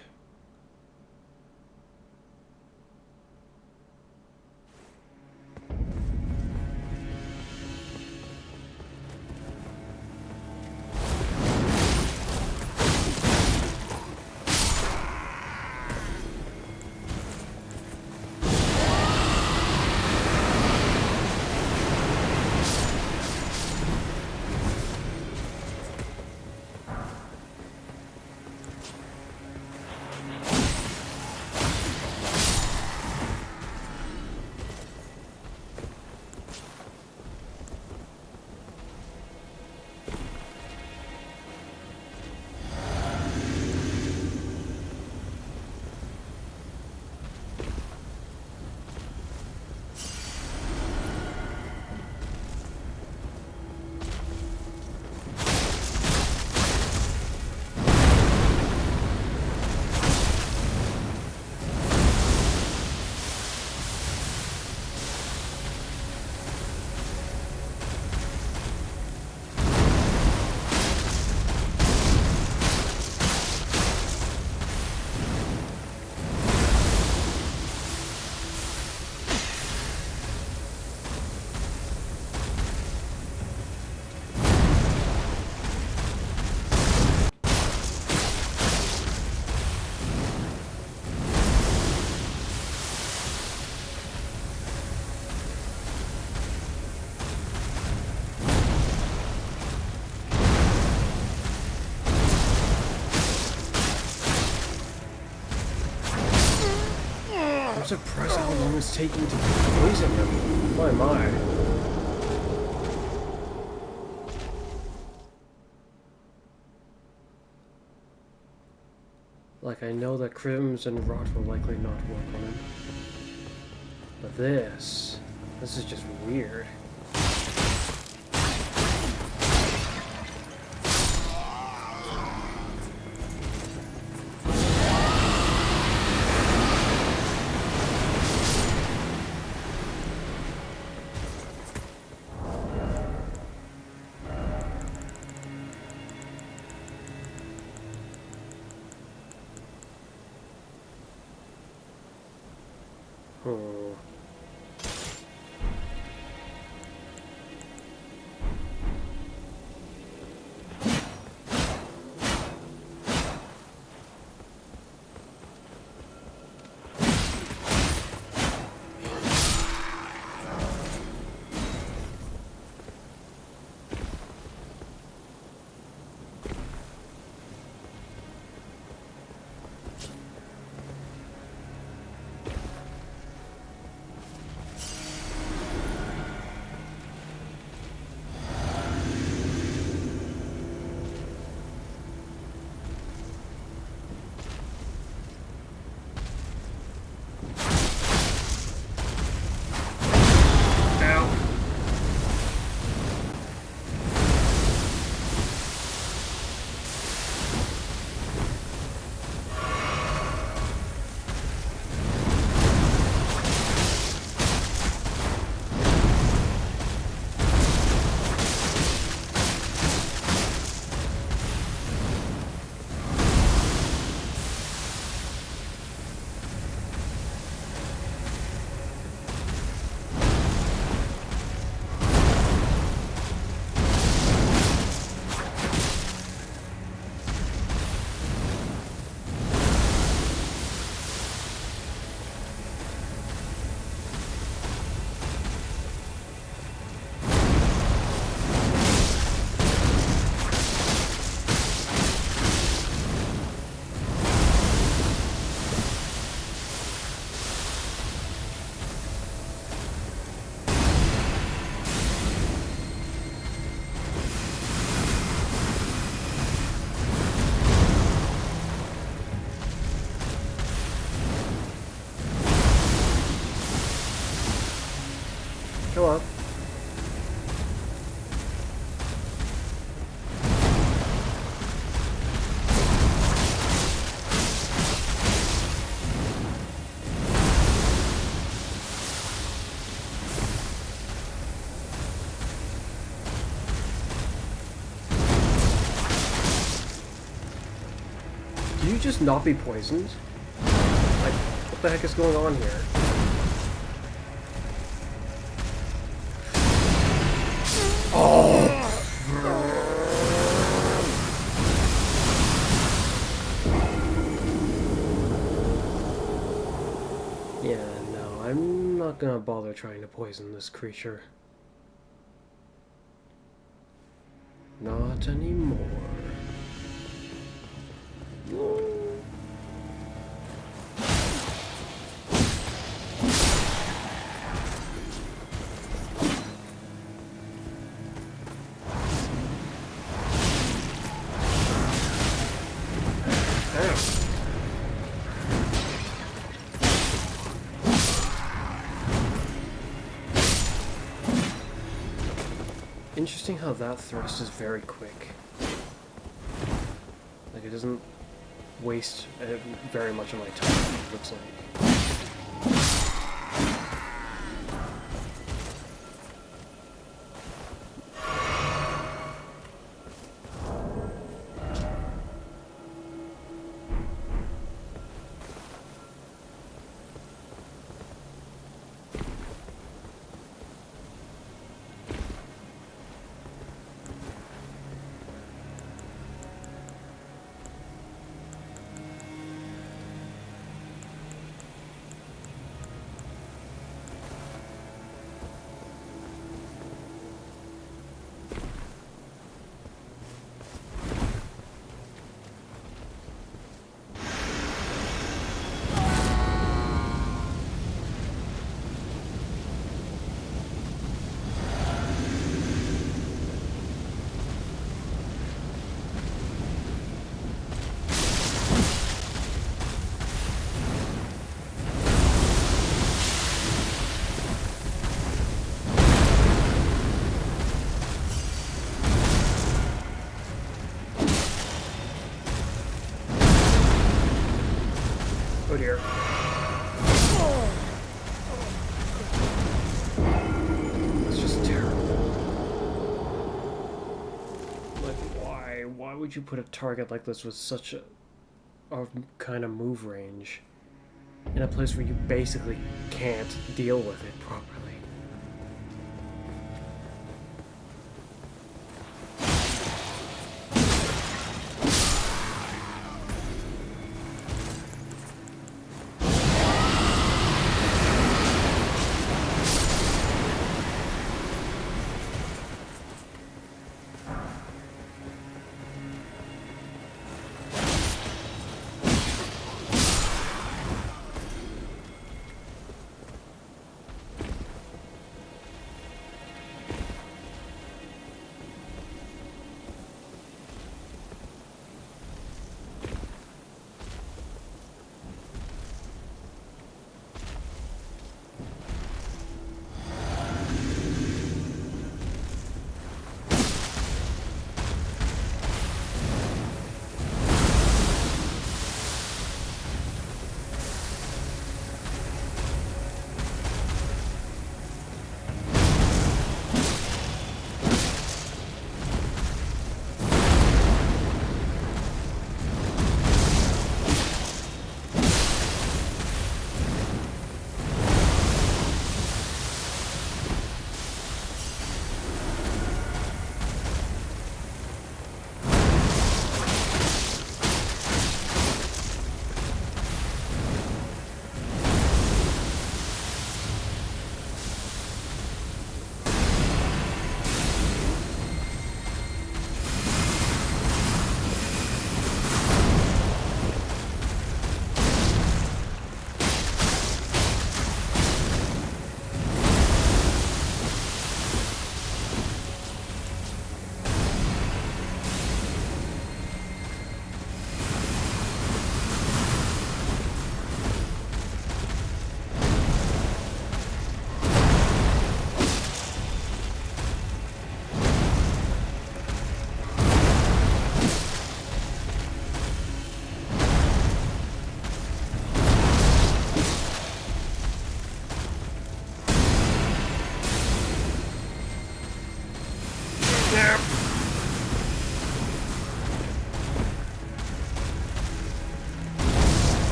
I'm surprised how long it's taking to poison him. My. Like, I know that Crimson Rot will likely not work on him. But this is just weird. Oh. you just not be poisoned? Like, what the heck is going on here? Oh! Yeah, no, I'm not gonna bother trying to poison this creature. Not anymore. Interesting how that thrust is very quick. Like, it doesn't waste very much of my time, it looks like. Oh dear. That's just terrible. Like, why? Why would you put a target like this with such a kind of move range in a place where you basically can't deal with it properly?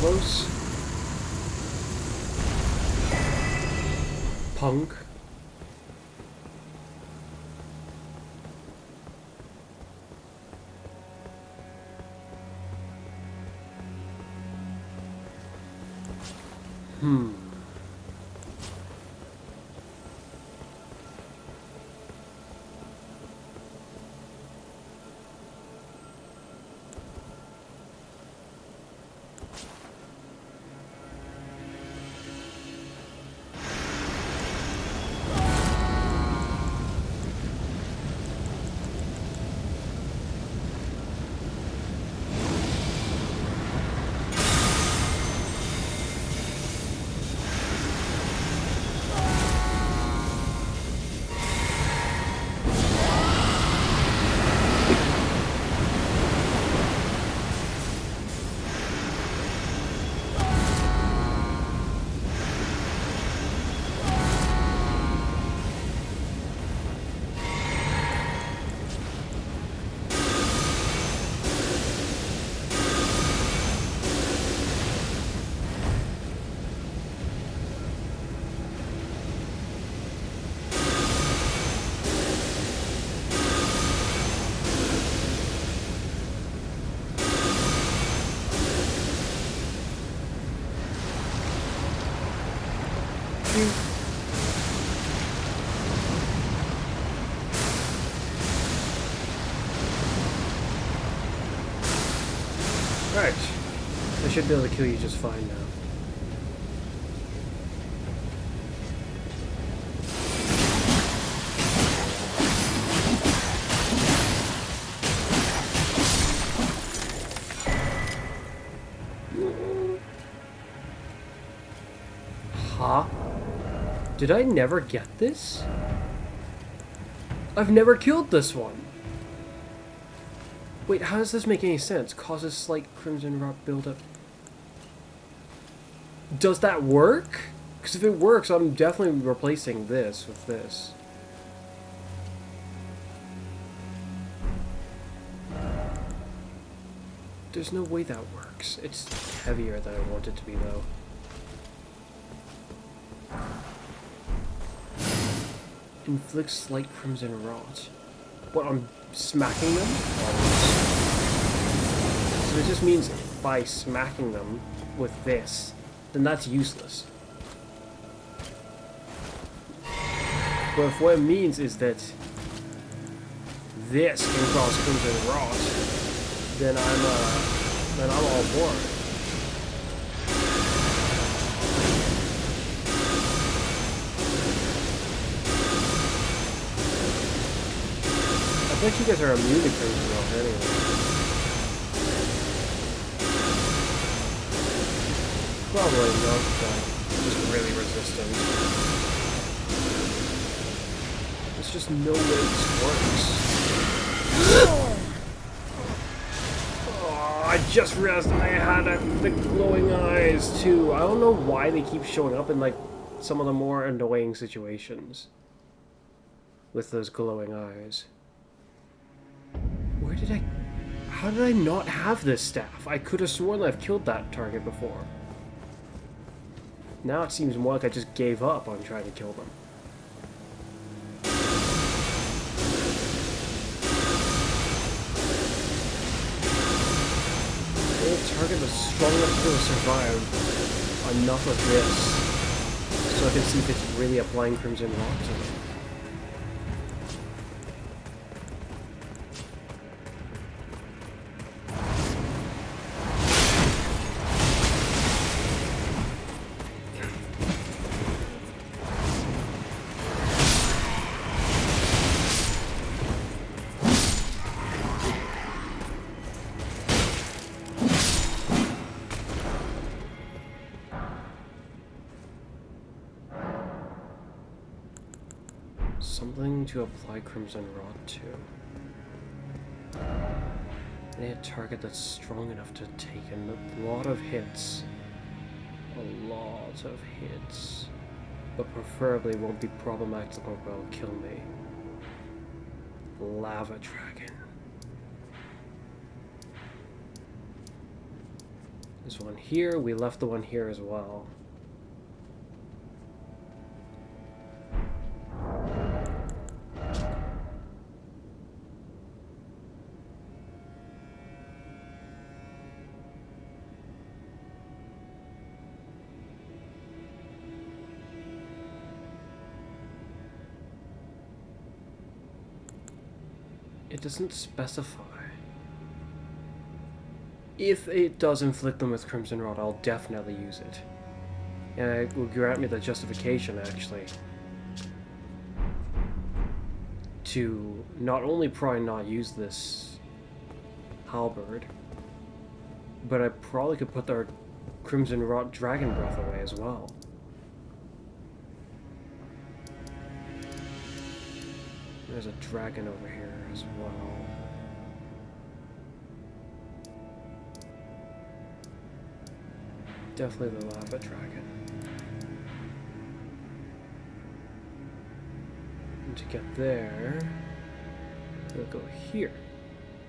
close. Punk. Right. I should be able to kill you just fine now. Huh? Did I never get this? I've never killed this one. Wait, how does this make any sense? Causes slight crimson rot buildup. Does that work? Because if it works, I'm definitely replacing this with this. There's no way that works. It's heavier than I want it to be, though. Inflicts slight crimson rot. What, I'm smacking them? So it just means by smacking them with this, then that's useless. But if what it means is that this can cause crimson rot, then I'm all for it. I bet you guys are immune to crimson rot anyway. Probably not, but just really resistant. There's just no way this works. Oh, I just realized I had the glowing eyes too. I don't know why they keep showing up in like some of the more annoying situations with those glowing eyes. How did I not have this staff? I could have sworn I've killed that target before. Now it seems more like I just gave up on trying to kill them. A target that's strong enough to survive enough of this so I can see if it's really applying crimson rot to them. Something to apply crimson rot to. A target that's strong enough to take a lot of hits. A lot of hits. But preferably won't be problematic or will kill me. Lava Dragon. There's one here. We left the one here as well. It doesn't specify. If it does inflict them with Crimson Rot, I'll definitely use it. And it will grant me the justification, actually, to not only probably not use this halberd, but I probably could put our Crimson Rot Dragon Breath away as well. There's a dragon over here as well. Definitely the lava dragon. And to get there, we'll go here.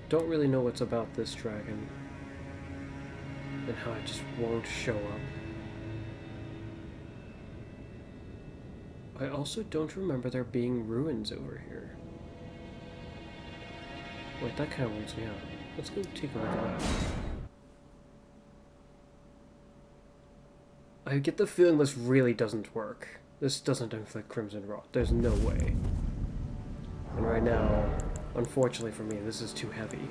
Don't really know what's about this dragon and how it just won't show up. I also don't remember there being ruins over here. Wait, that kind of weirds me out. Let's go take a look at that. I get the feeling this really doesn't work. This doesn't inflict Crimson Rot. There's no way. And right now, unfortunately for me, this is too heavy.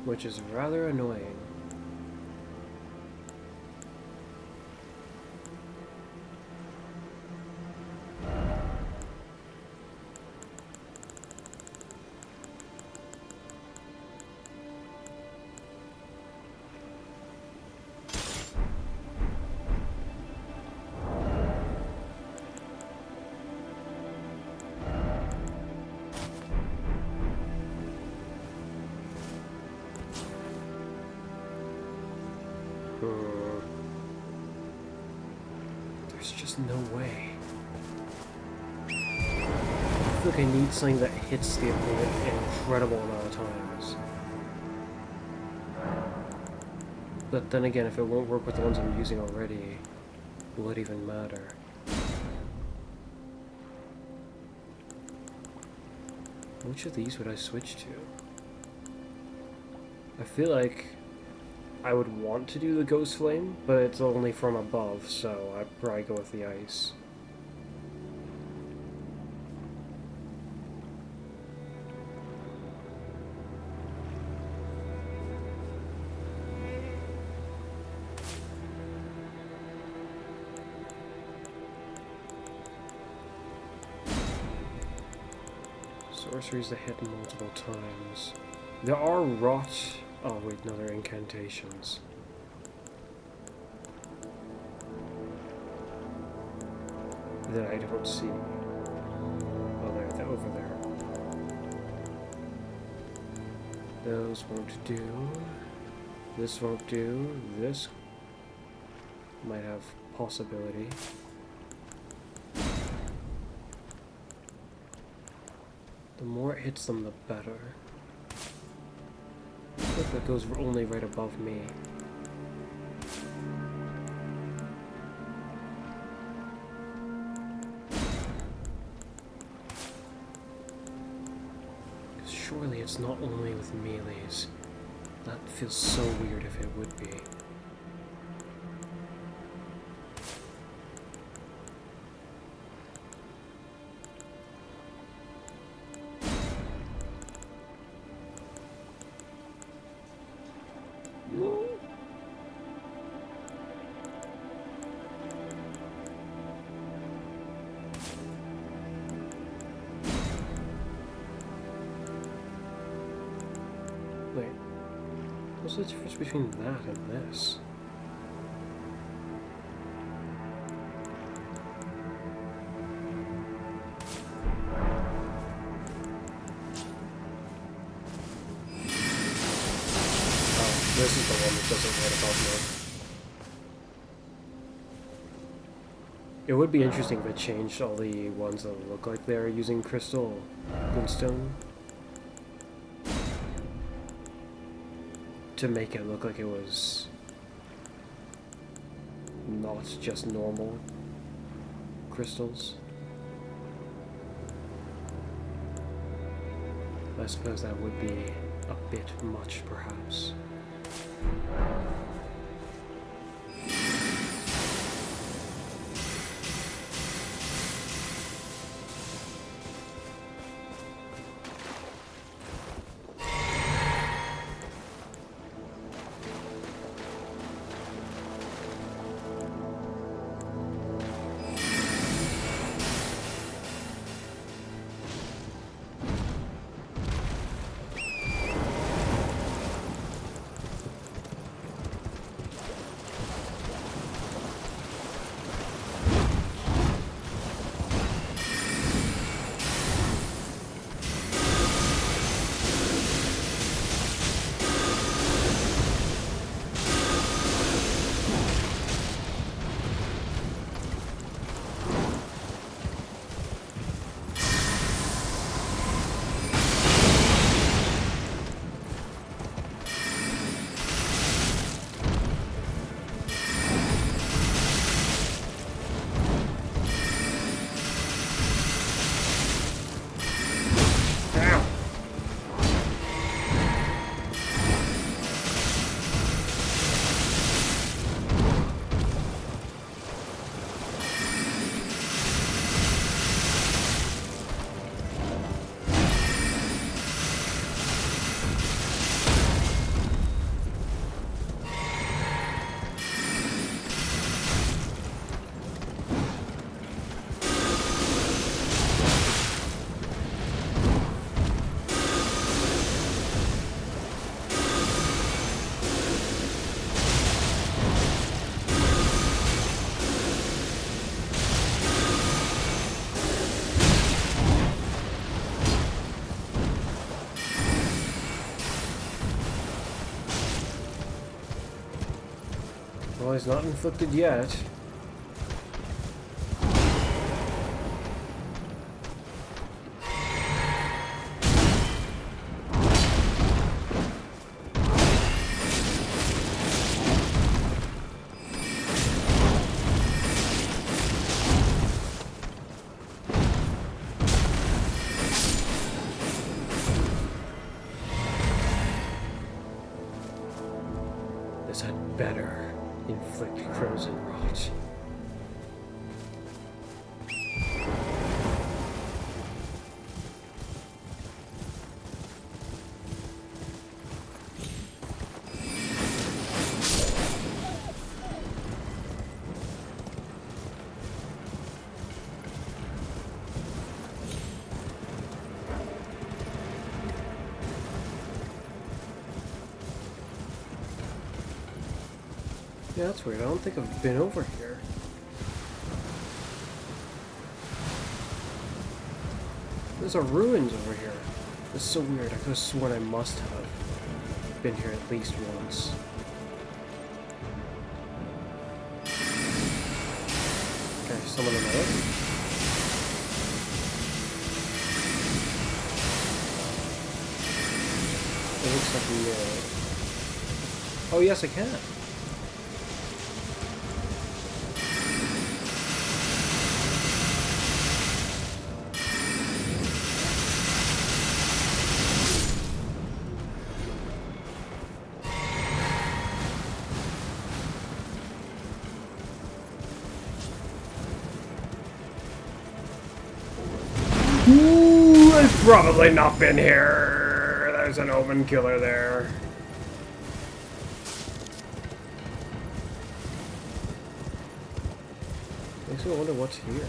Which is rather annoying. There's just no way. I feel like I need something that hits the opponent an incredible amount of times. But then again, if it won't work with the ones I'm using already, will it even matter? Which of these would I switch to? I feel like I would want to do the Ghost Flame, but it's only from above, so I'd probably go with the ice. Sorceries that hit multiple times. There are rot. Oh wait, no, they're incantations. That I don't see. Oh, they're over there. Those won't do. This won't do. This might have possibility. The more it hits them, the better. I think that goes only right above me. Surely it's not only with melees. That feels so weird if it would be. Wait, what's the difference between that and this? Oh, this is the one that doesn't right above me. It would be interesting if it changed all the ones that look like they're using crystal glintstone to make it look like it was not just normal crystals. I suppose that would be a bit much, perhaps. Well, he's not inflicted yet. This had better inflict frozen rot. Yeah, that's weird. I don't think I've been over here. There's a ruins over here. That's so weird. I could have sworn I must have been here at least once. Okay, someone in there. It looks like we... Oh yes, I can. Ooh, I've probably not been here. There's an omen killer there. Makes me wonder what's here.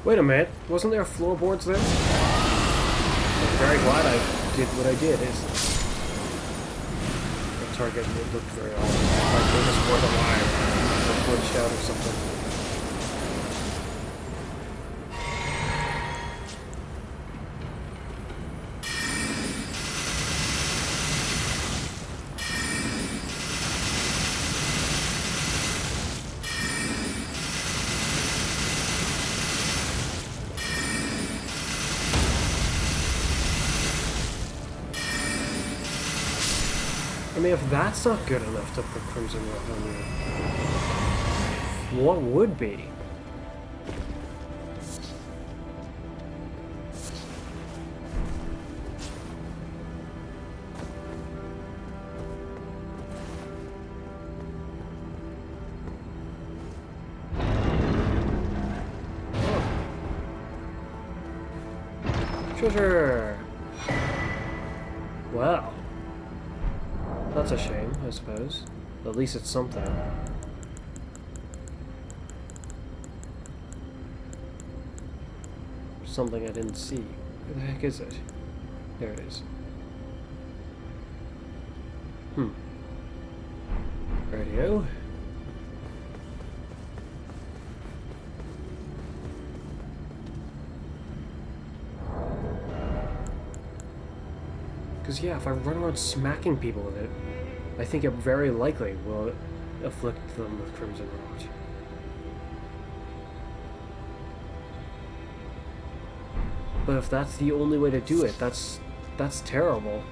Wait a minute, wasn't there floorboards there? I'm very glad I did what I did. The target looked very odd. Like they just weren't alive or glitched out or something. I mean, if that's not good enough to put Crimson Rot on you, what would be? Oh. Treasure! Wow. That's a shame, I suppose. At least it's something. Something I didn't see. Where the heck is it? There it is. Radio. Because yeah, if I run around smacking people with it, I think it very likely will afflict them with Crimson Rot. But if that's the only way to do it, that's terrible.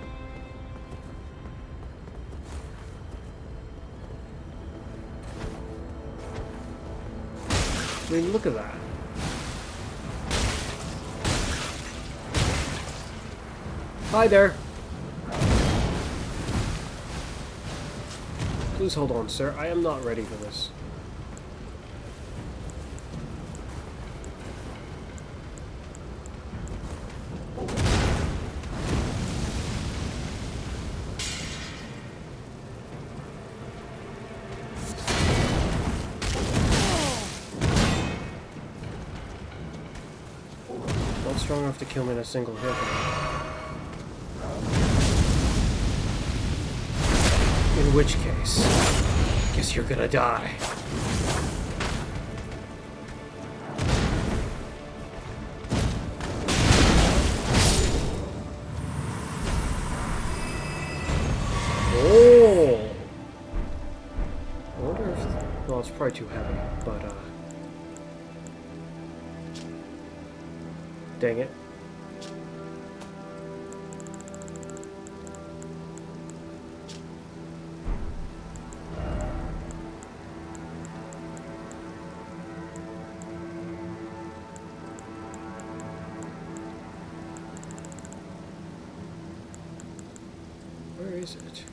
I mean, look at that. Hi there. Please hold on, sir. I am not ready for this. Not strong enough to kill me in a single hit. In which case, guess you're gonna die. Oh! I wonder if... Well, it's probably too heavy, but, dang it. Where is it?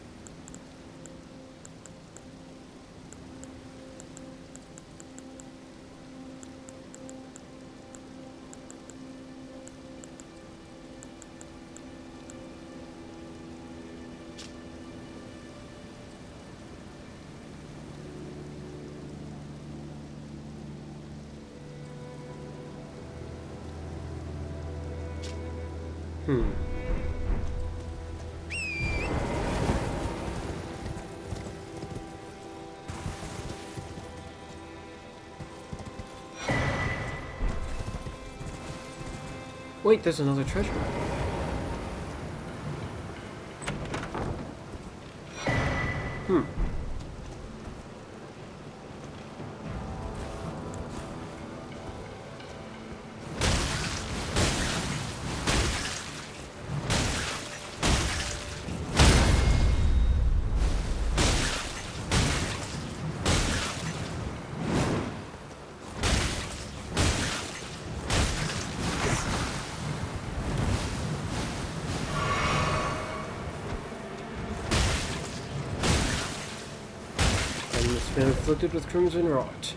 Wait, there's another treasure. Been afflicted with Crimson Rot.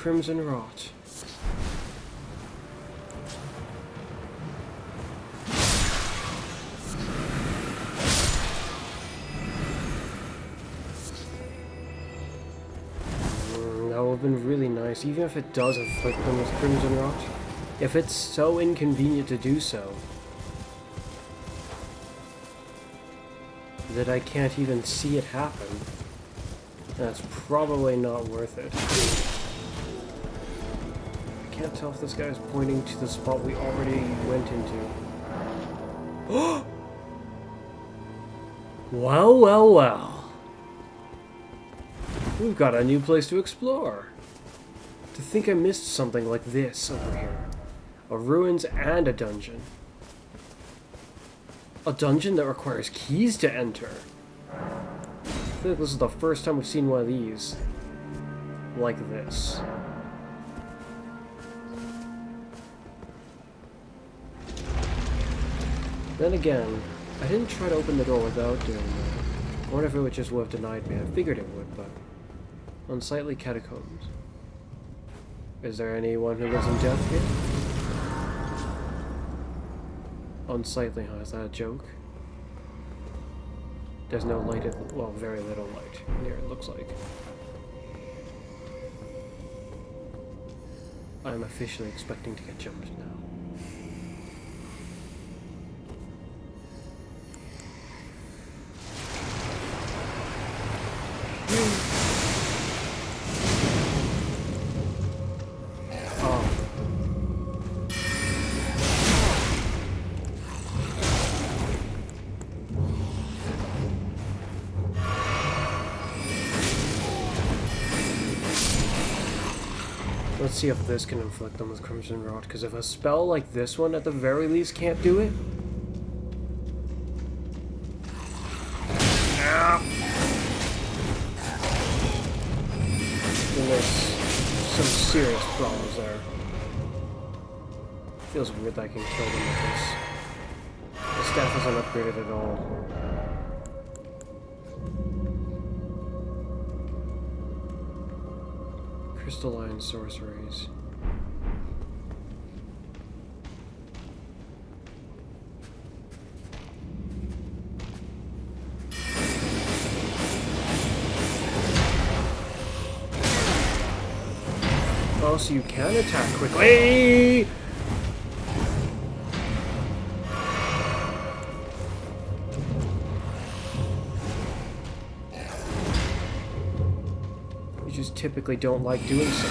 crimson rot. That would have been really nice, even if it does afflict them with crimson rot. If it's so inconvenient to do so, that I can't even see it happen, that's probably not worth it. I can't tell if this guy's pointing to the spot we already went into. Well, well, well. We've got a new place to explore. To think I missed something like this over here. A ruins and a dungeon. A dungeon that requires keys to enter. I feel like this is the first time we've seen one of these. Like this. Then again, I didn't try to open the door without doing that. I wonder if it would just would have denied me. I figured it would, but... Unsightly catacombs. Is there anyone who lives in death here? Unsightly, huh? Is that a joke? There's no light, well, very little light here, it looks like. I'm officially expecting to get jumped now. Let's see if this can inflict them with Crimson Rot, because if a spell like this one at the very least can't do it... then there's some serious problems there. Feels weird that I can kill them with this. The staff isn't upgraded at all. Crystalline sorceries. Oh, so you can attack quickly! You just typically don't like doing so.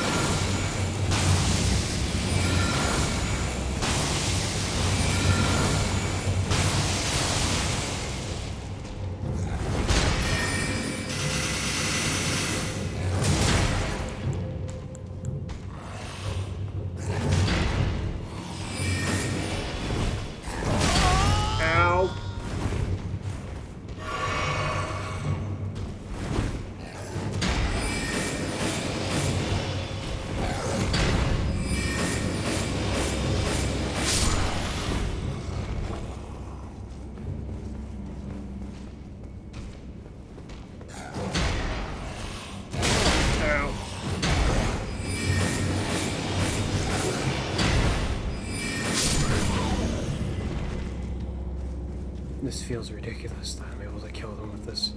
This feels ridiculous that I'm able to kill them with this.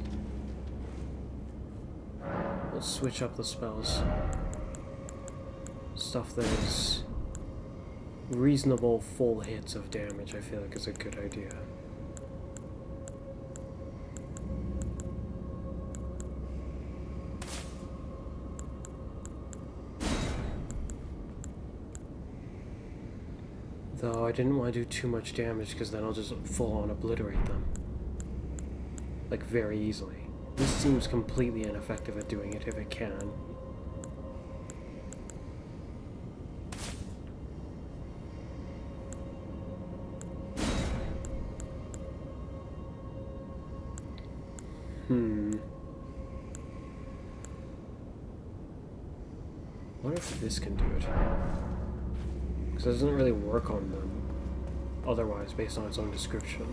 Let's switch up the spells. Stuff that is reasonable full hits of damage, I feel like is a good idea. Though I didn't want to do too much damage because then I'll just full-on obliterate them. Like, very easily. This seems completely ineffective at doing it if it can. What if this can do it? Because it doesn't really work on them otherwise, based on its own description.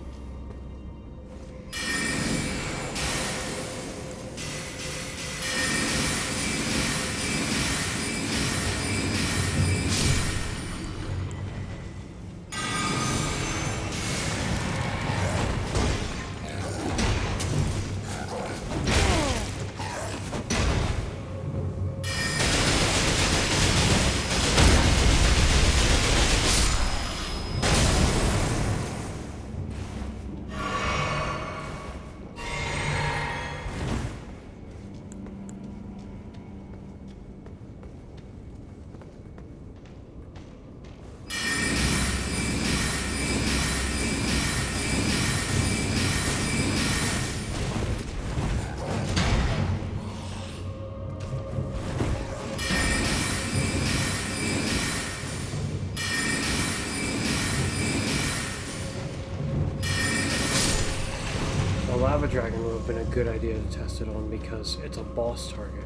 lava dragon would have been a good idea to test it on because it's a boss target.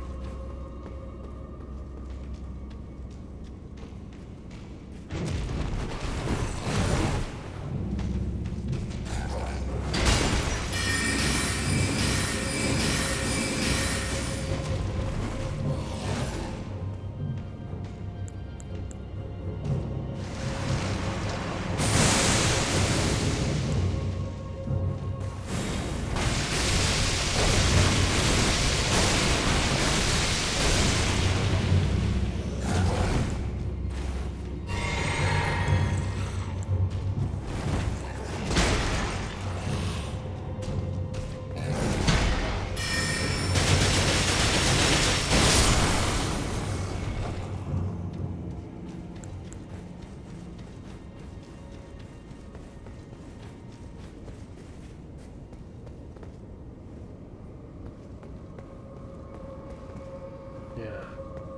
Yeah,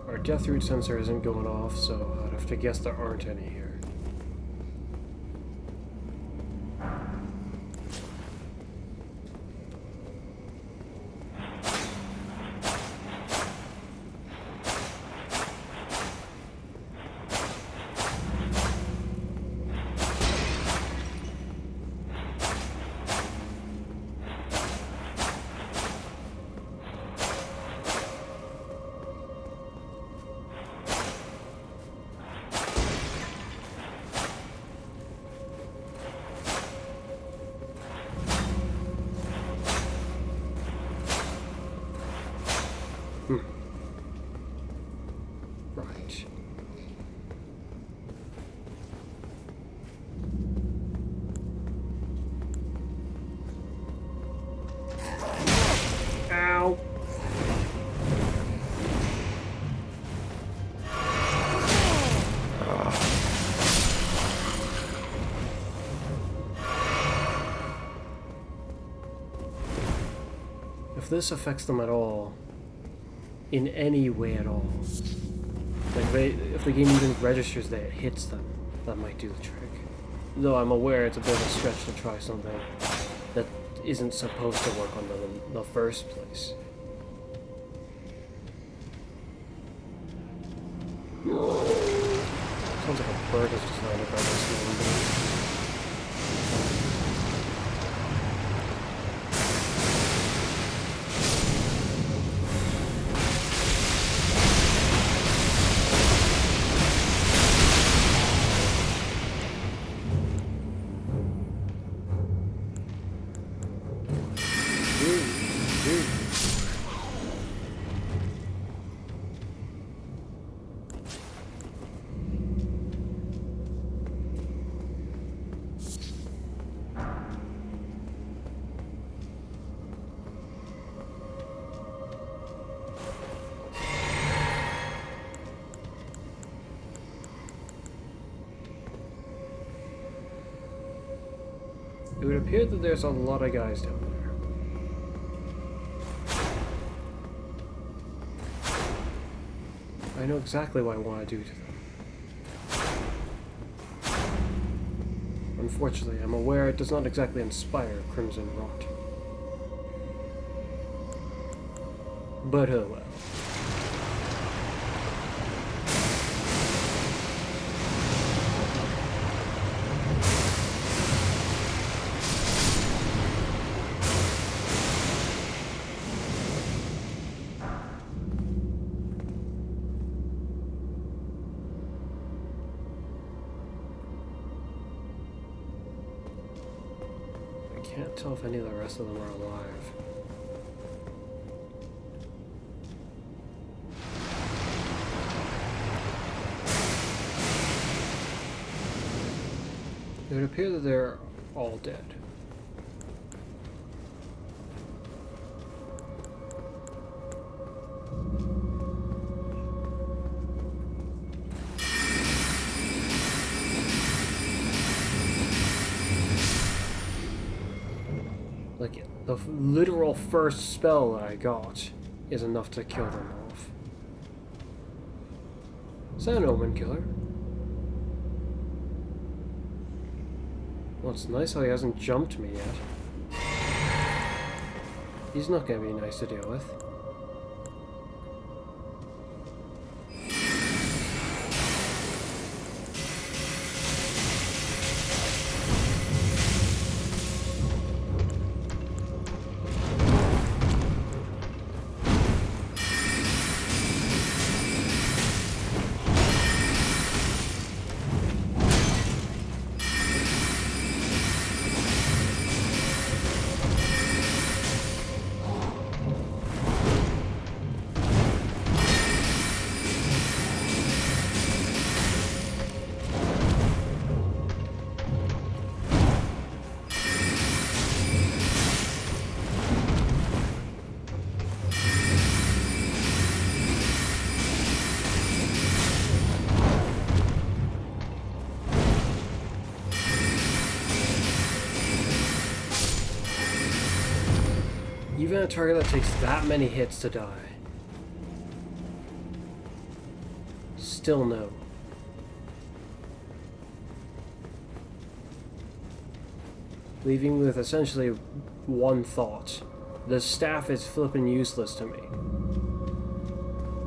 our death root sensor isn't going off, so I'd have to guess there aren't any here. Right. Ow! If this affects them at all, in any way at all, like if the game even registers that it hits them, that might do the trick. Though I'm aware it's a bit of a stretch to try something that isn't supposed to work on them in the first place. Sounds like a bird has just landed by this window. It would appear that there's a lot of guys down there. I know exactly what I want to do to them. Unfortunately, I'm aware it does not exactly inspire Crimson Rot. But oh well. I can't tell if any of the rest of them are alive. It would appear that they're all dead. Like, the literal first spell that I got is enough to kill them off. Is that an omen killer? Well, it's nice how he hasn't jumped me yet. He's not going to be nice to deal with. Even a target that takes that many hits to die. Still no. Leaving with essentially one thought. The staff is flippin' useless to me.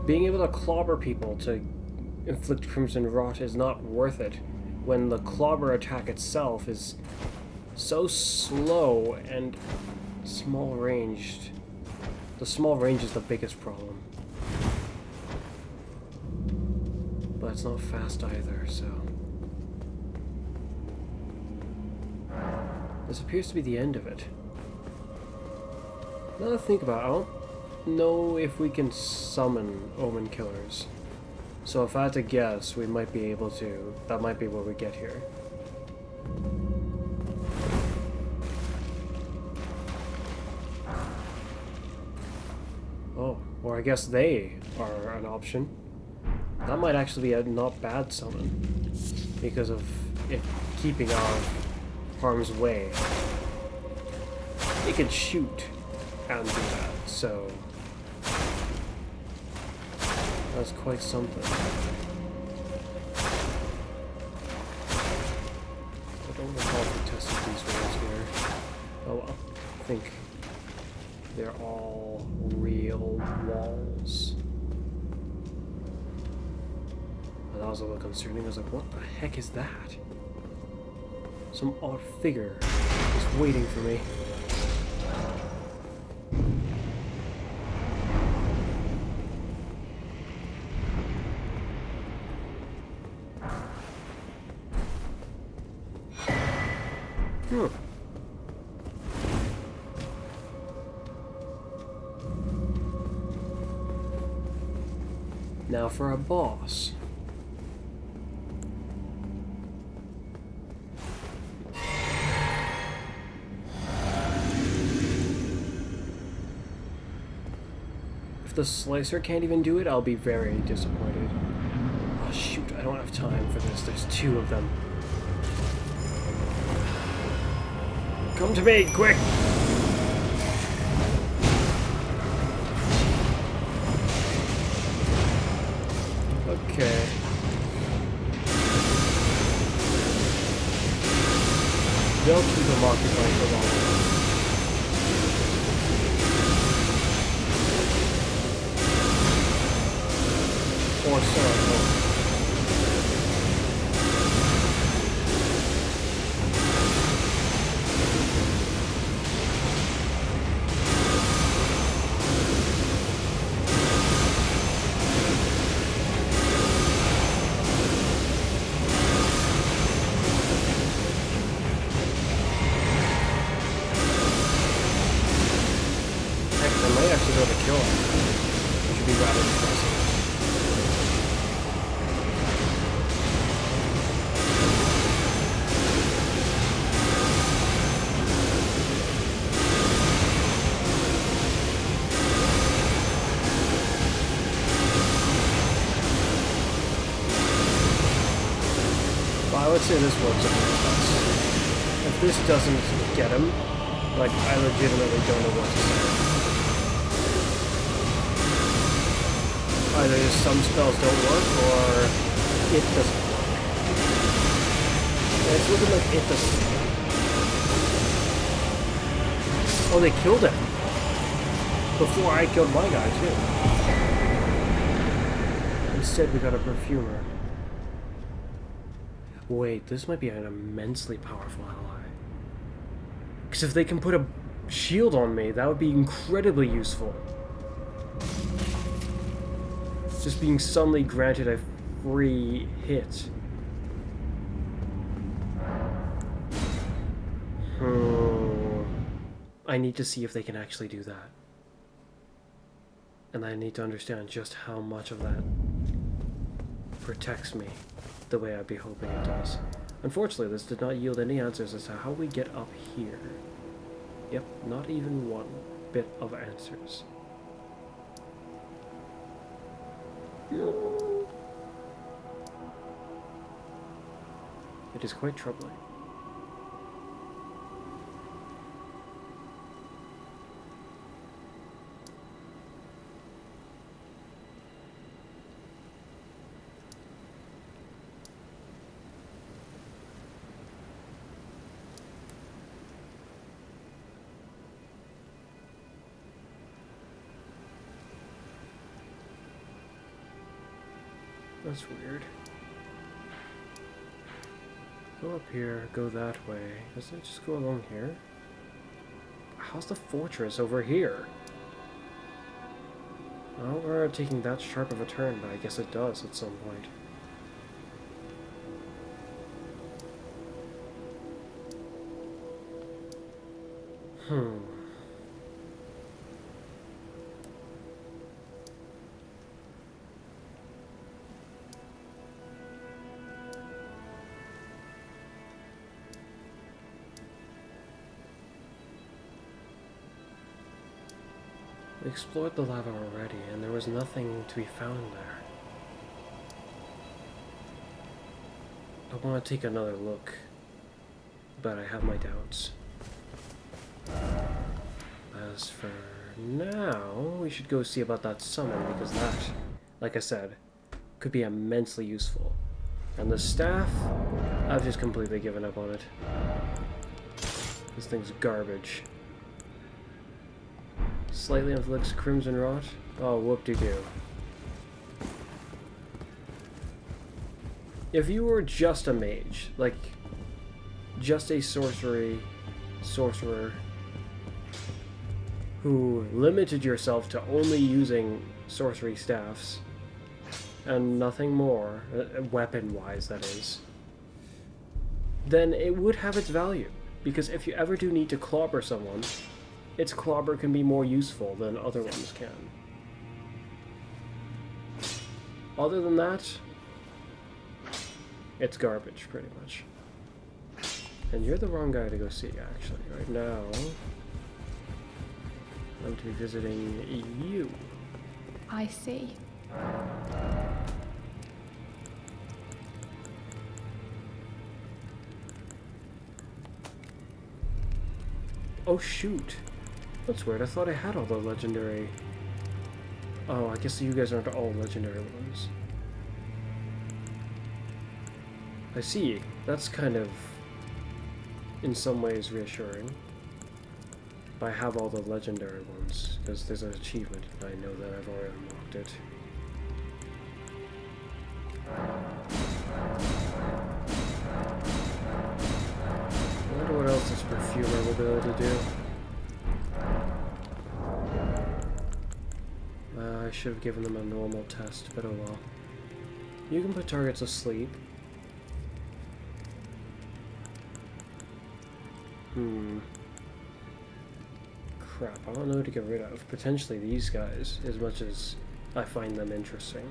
Being able to clobber people to inflict Crimson Rot is not worth it when the clobber attack itself is so slow and small ranged. The small range is the biggest problem. But it's not fast either, so... This appears to be the end of it. Now that I think about it, I don't know if we can summon Omen Killers. So if I had to guess, we might be able to. That might be what we get here. Oh, or I guess they are an option. That might actually be a not bad summon, because of it keeping out of harm's way. It can shoot and do that, so that's quite something. I don't recall if we tested these walls here. Oh well, I think they're all real walls. And that was a little concerning. I was like, what the heck is that? Some odd figure is waiting for me. Now for a boss. If the slicer can't even do it, I'll be very disappointed. Oh shoot, I don't have time for this. There's two of them. Come to me, quick! Okay. They'll keep them occupied for long. Or so. I would say this works on the best. If this doesn't get him, like, I legitimately don't know what to say. Either some spells don't work, or it doesn't work. And it's looking like it doesn't work. Oh, they killed him! Before I killed my guy, too. Instead, we got a perfumer. Wait, this might be an immensely powerful ally. Because if they can put a shield on me, that would be incredibly useful. Just being suddenly granted a free hit. I need to see if they can actually do that. And I need to understand just how much of that protects me the way I'd be hoping it does. Unfortunately, this did not yield any answers as to how we get up here. Yep, not even one bit of answers. It is quite troubling. That's weird. Go up here, go that way. Doesn't it just go along here? How's the fortress over here? I don't remember it taking that sharp of a turn, but I guess it does at some point. We explored the lava already, and there was nothing to be found there. I want to take another look, but I have my doubts. As for now, we should go see about that summon, because that, like I said, could be immensely useful. And the staff, I've just completely given up on it. This thing's garbage. Slightly inflicts Crimson Rot. Oh, whoop-de-doo. If you were just a mage, like, just a sorcerer, who limited yourself to only using sorcery staffs, and nothing more, weapon-wise that is, then it would have its value. Because if you ever do need to clobber someone, its clobber can be more useful than other ones can. Other than that, it's garbage, pretty much. And you're the wrong guy to go see, actually. Right now, I'm to be visiting you. I see. Oh, shoot. That's weird. I thought I had all the legendary... Oh, I guess you guys aren't all legendary ones. I see. That's kind of, in some ways, reassuring. But I have all the legendary ones, because there's an achievement, and I know that I've already unlocked it. I wonder what else this perfumer will be able to do. I should have given them a normal test, but oh well. You can put targets asleep. Crap, I don't know who to get rid of. Potentially these guys, as much as I find them interesting.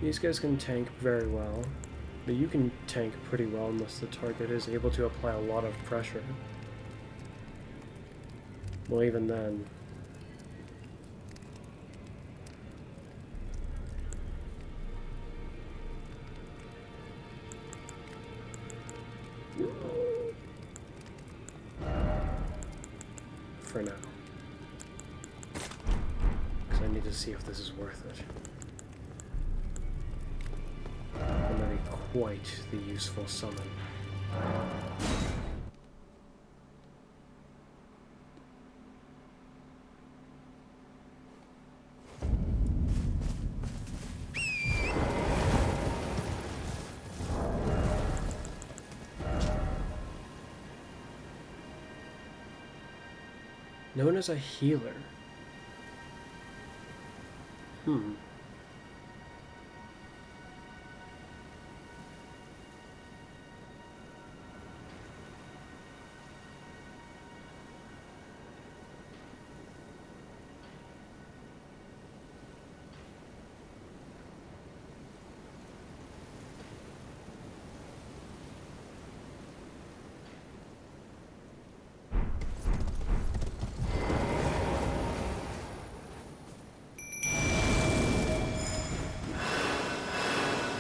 These guys can tank very well, but you can tank pretty well unless the target is able to apply a lot of pressure. Well, even then... For now. Because I need to see if this is worth it. That might be quite the useful summon. Known as a healer.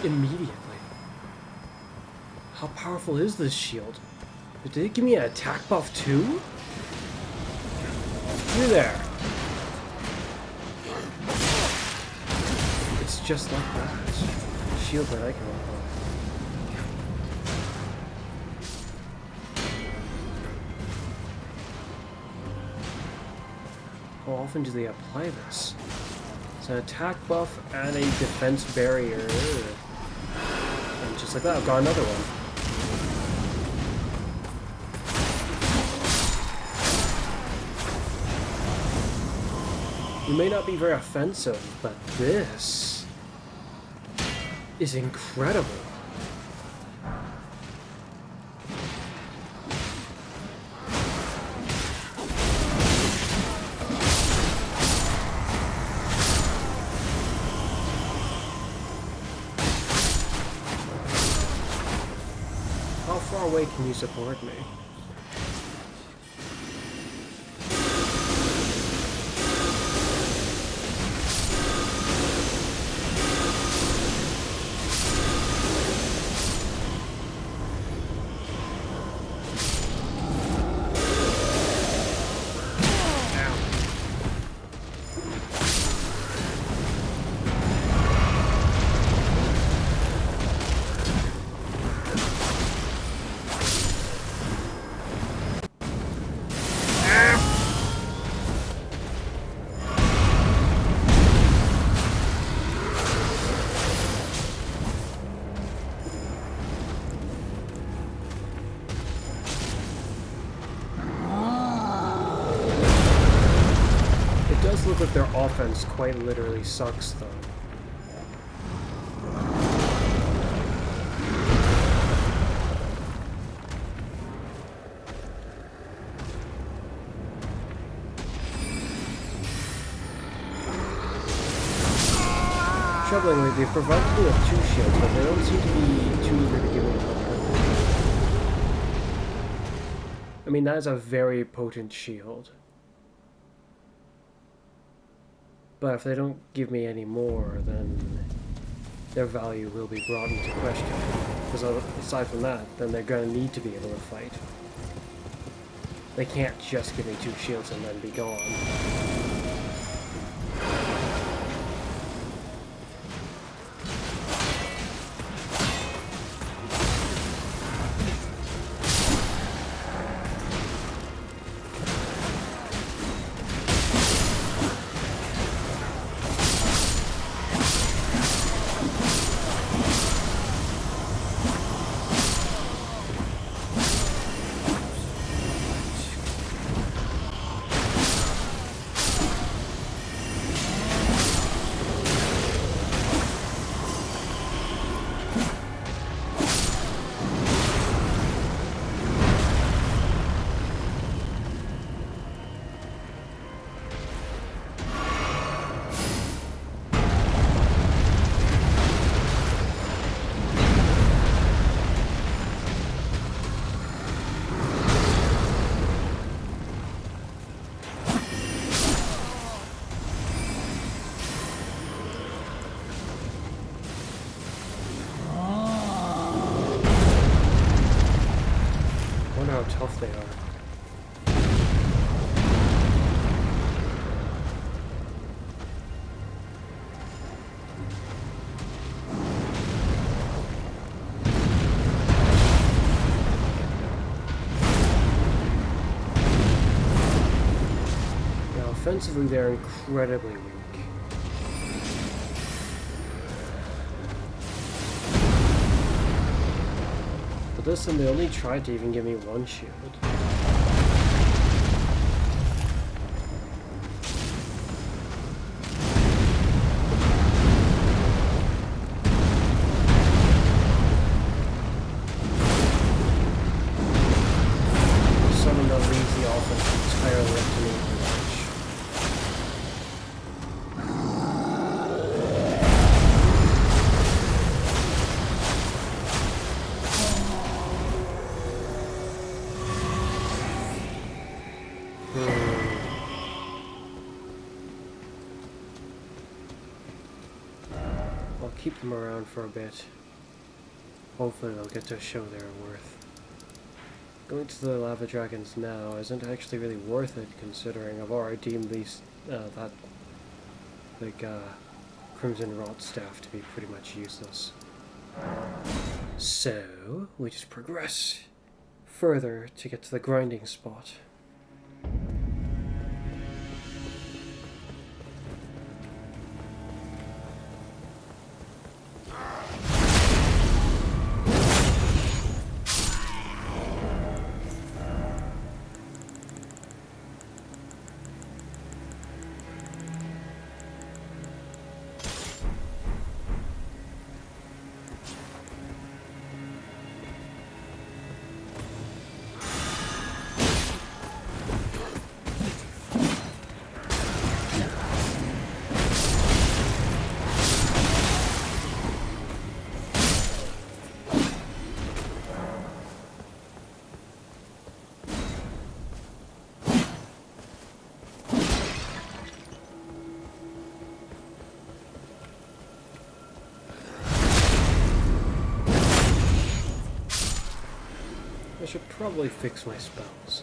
Immediately. How powerful is this shield? Did it give me an attack buff too? You there. It's just like that. Shield that I can apply. How often do they apply this? It's an attack buff and a defense barrier. And just like that, I've got another one. It may not be very offensive, but this is incredible. How far away can you support me? Look like their offense quite literally sucks, though. Troublingly, they've provided me with 2 shields, but they don't seem to be too eager to give me another. I mean, that is a very potent shield. But if they don't give me any more, then their value will be brought into question. Because aside from that, then they're going to need to be able to fight. They can't just give me 2 shields and then be gone. How tough they are. Now, offensively, they're incredibly weak. This time they only tried to even give me 1 shield. keep them around for a bit. Hopefully they'll get to show their worth. Going to the lava dragons now isn't actually really worth it, considering I've already deemed these that like crimson rot staff to be pretty much useless. So we just progress further to get to the grinding spot. I should probably fix my spells.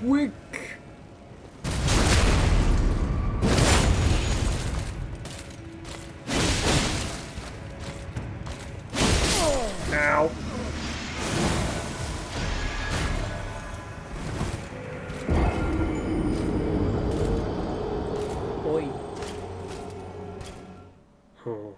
Quick! Ow! Oi! Oh.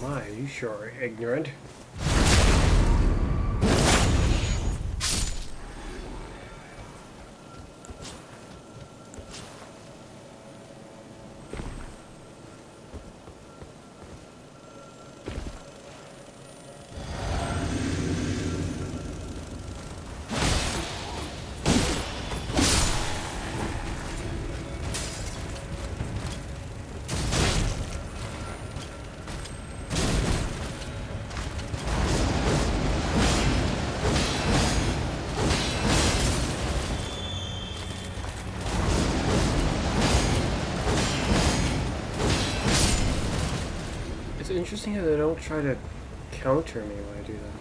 My, you sure are ignorant. It's interesting how they don't try to counter me when I do that.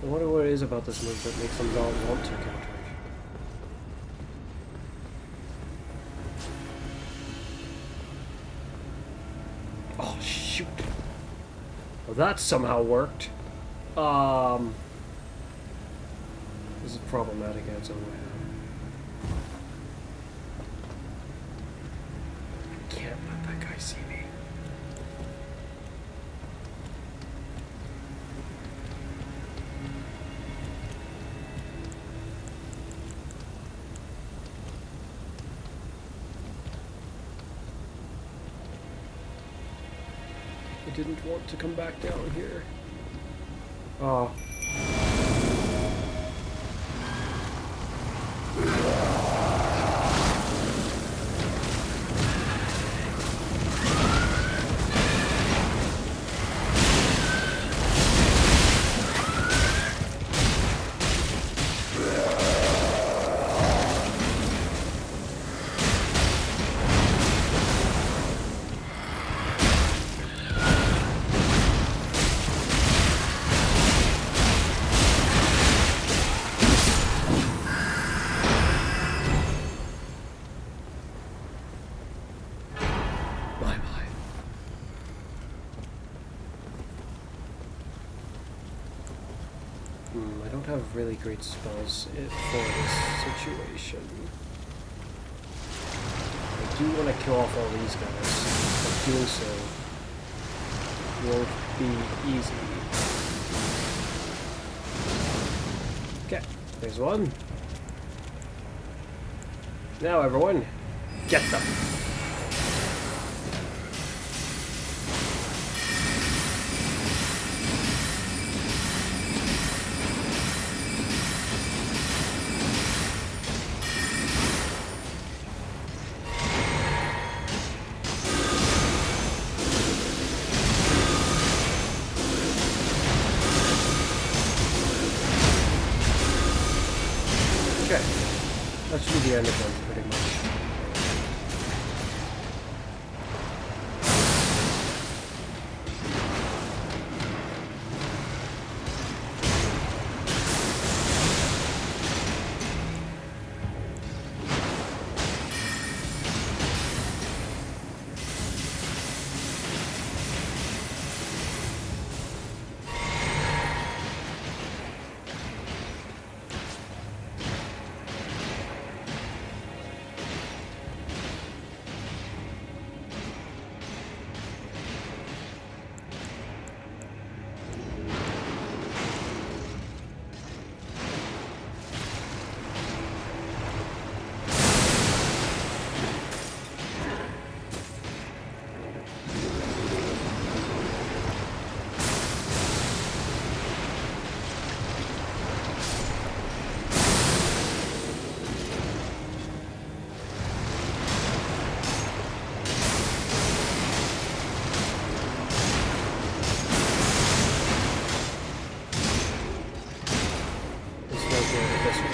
I wonder what it is about this move that makes them not want to counter it. Oh shoot! Well, that somehow worked. This is problematic in its own way. Can't let that guy see me. didn't want to come back down here. Oh. I don't have really great spells for this situation. I do want to kill off all these guys, but doing so won't be easy. Okay, there's one. Now everyone, get them! That should be the end of them, pretty much.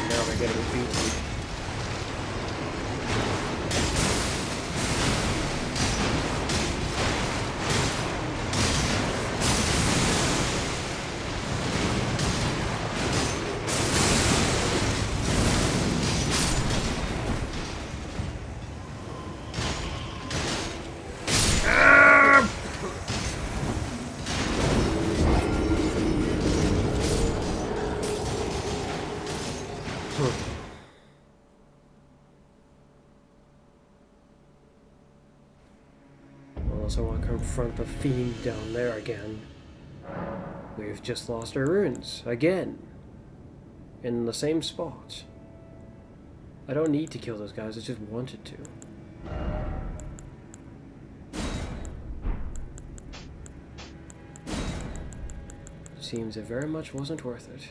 Now they're getting beaten. Also want to confront the fiend down there again. We've just lost our ruins again. In the same spot. I don't need to kill those guys, I just wanted to. Seems it very much wasn't worth it.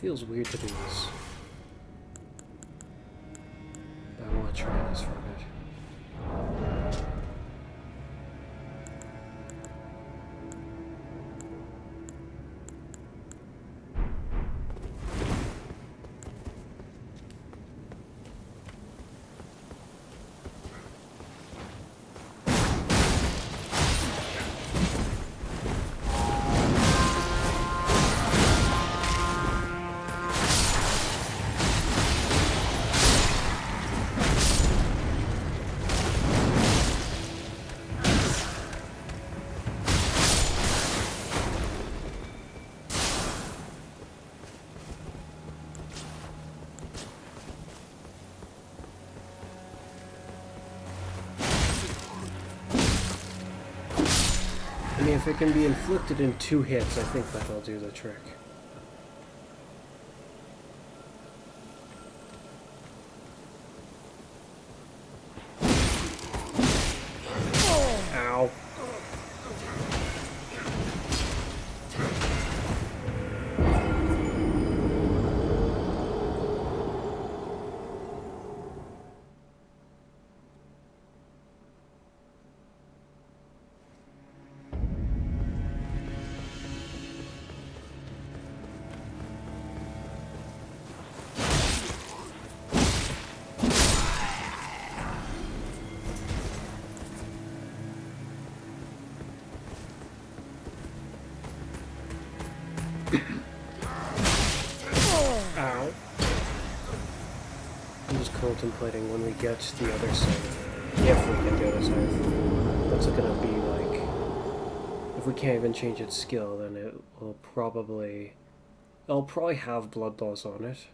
Feels weird to do this. But I want to try this for a bit. I mean, if it can be inflicted in 2 hits, I think that'll do the trick. Ow. Ow. I'm just contemplating when we get to the other side. If we get the other side. What's it gonna be like? If we can't even change its skill, then it'll probably have blood loss on it.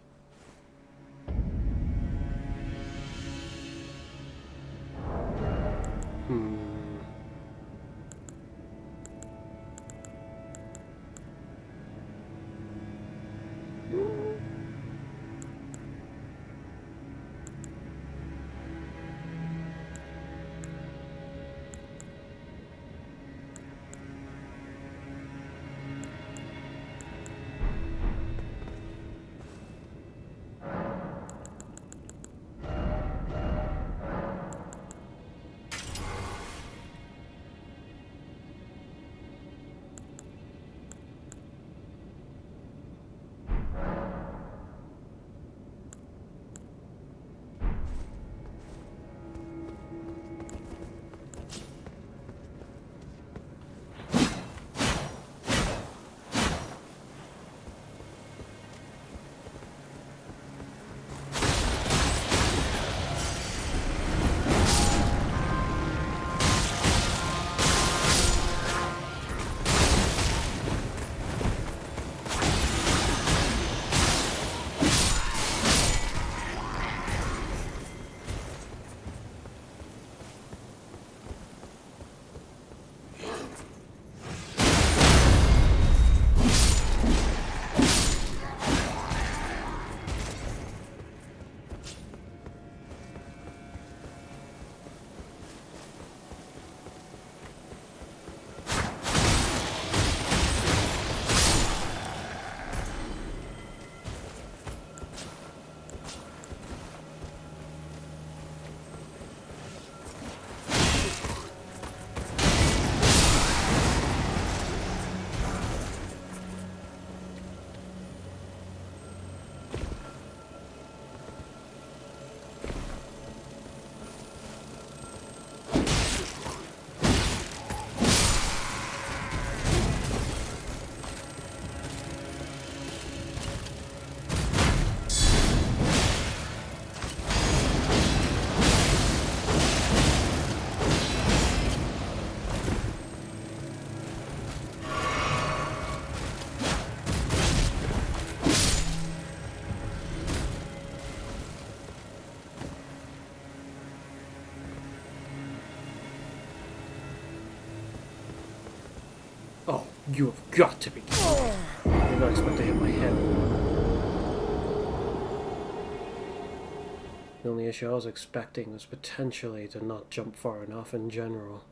Oh, you have got to be kidding me. I did not expect to hit my head. The only issue I was expecting was potentially to not jump far enough in general.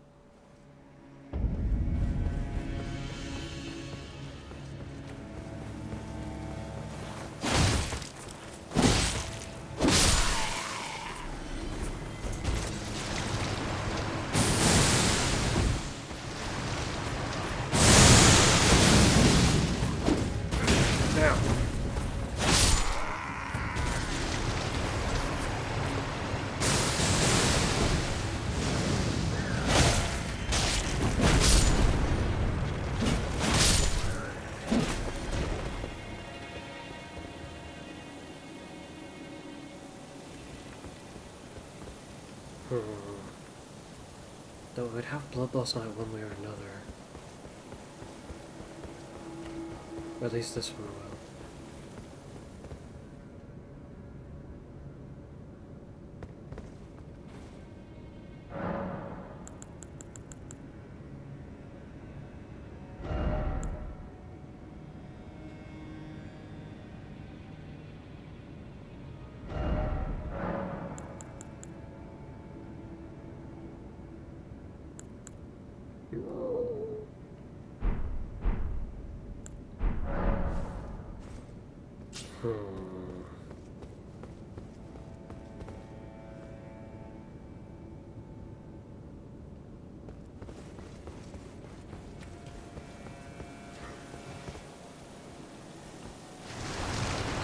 Though it would have bloodlust on it one way or another. Or at least this one will.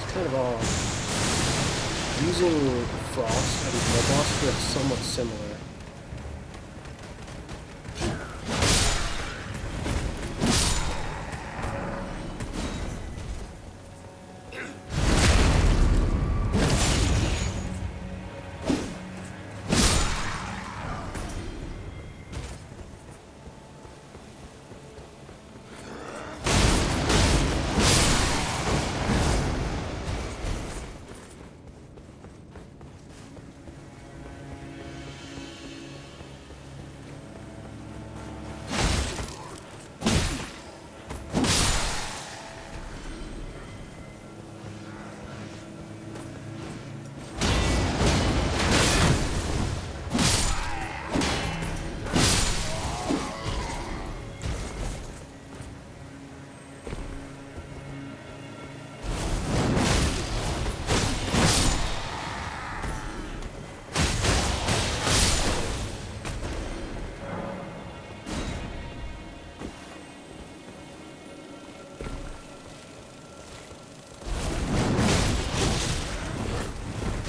Kind of all using frost and bloodlust feel somewhat similar.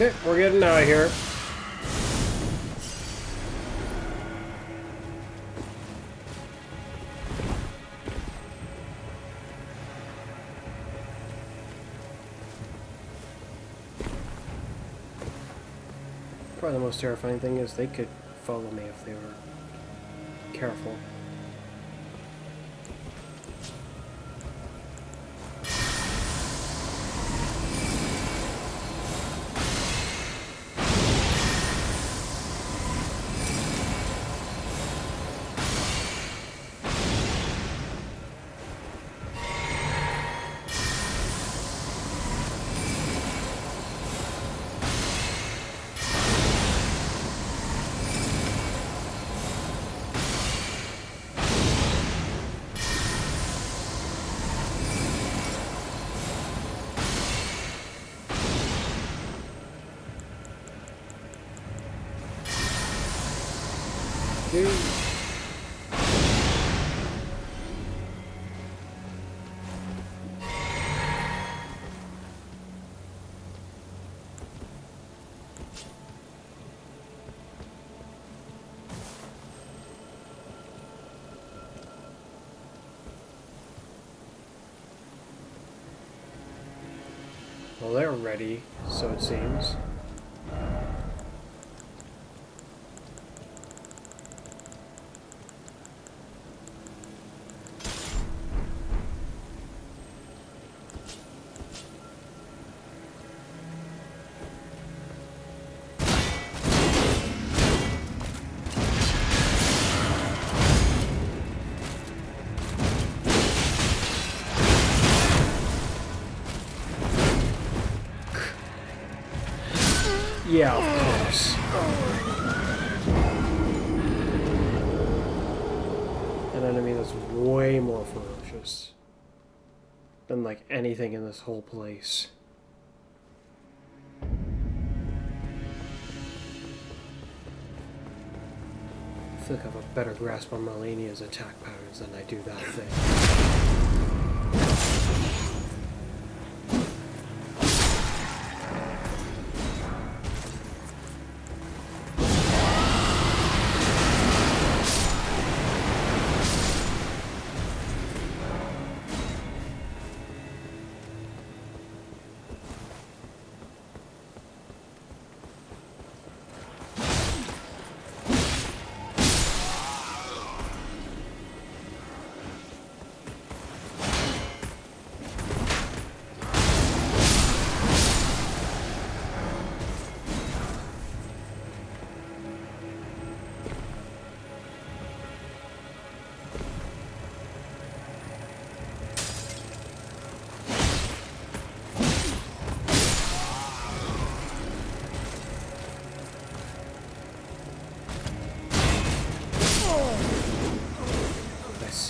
Okay, we're getting out of here. Probably the most terrifying thing is they could follow me if they were careful. Well, they're ready, so it seems. Yeah, of course. An enemy that's way more ferocious than, like, anything in this whole place. I feel like I have a better grasp on Malenia's attack patterns than I do that thing.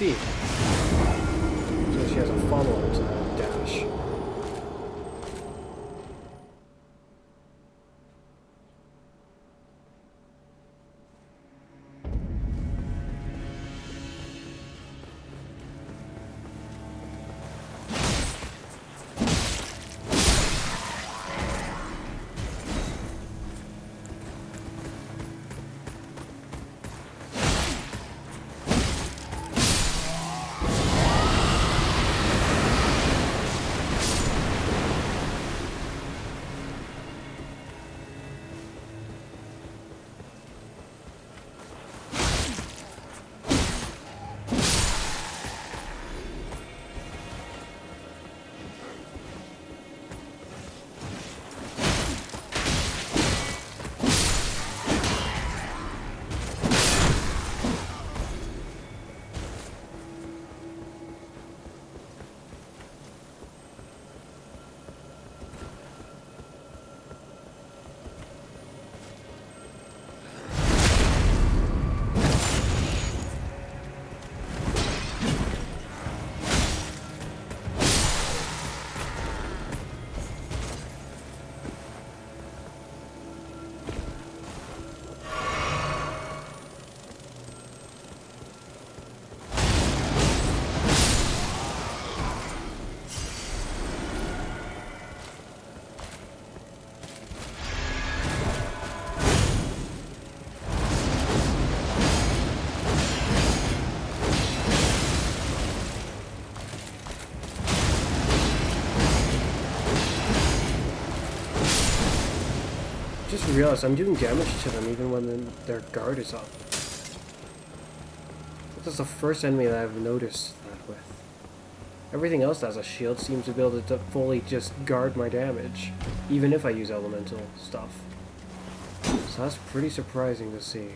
see. So she has a follow-up to that dash. Just realized I'm doing damage to them even when their guard is up. That's the first enemy that I've noticed that with. Everything else that has a shield seems to be able to fully just guard my damage, even if I use elemental stuff. So that's pretty surprising to see.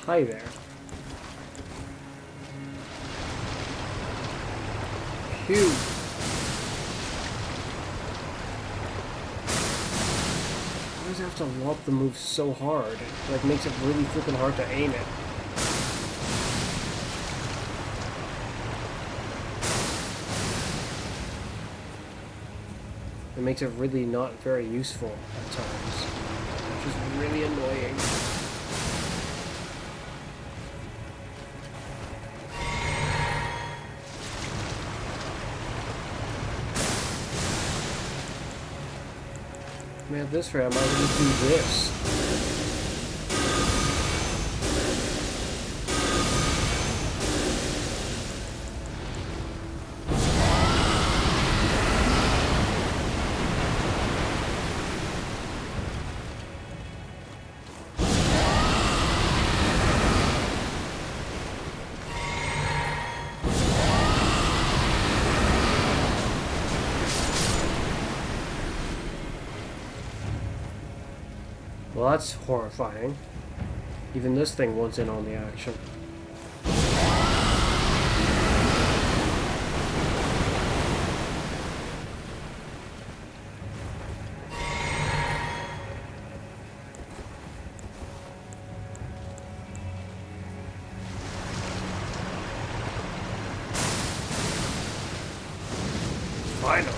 Hi there. Phew. Why does it have to lump the move so hard? It like makes it really freaking hard to aim it. It makes it really not very useful at times, which is really annoying. Man, this rate I might as well just do this. Well, that's horrifying. Even this thing wants in on the action. Finally.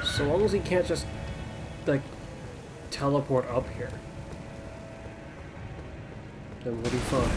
So long as he can't just, like, teleport up here, then we'll be fine.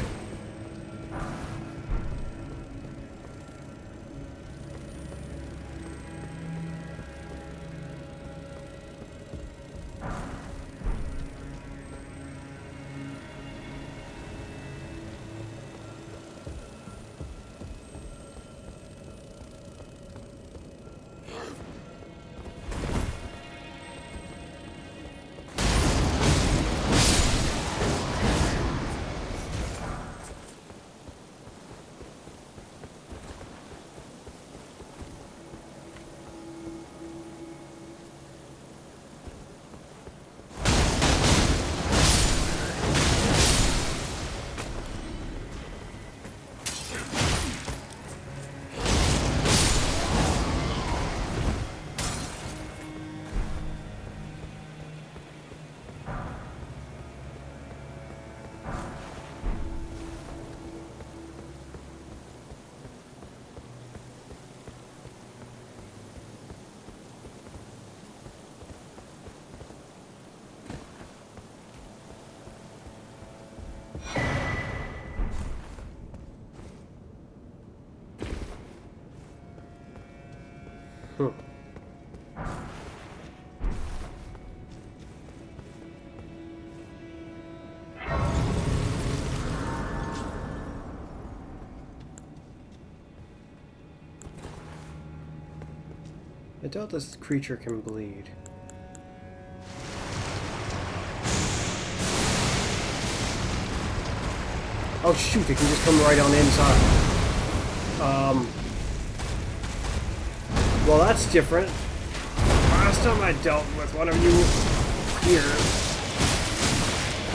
I doubt this creature can bleed. Oh shoot, it can just come right on the inside. Well that's different. Last time I dealt with one of you here,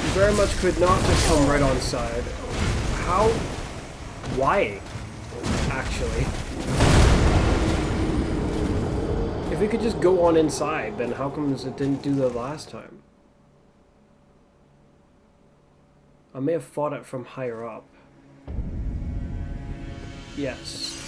you very much could not just come right on side. How? Why? Actually. If it could just go on inside, then how come it didn't do that last time? I may have fought it from higher up. Yes.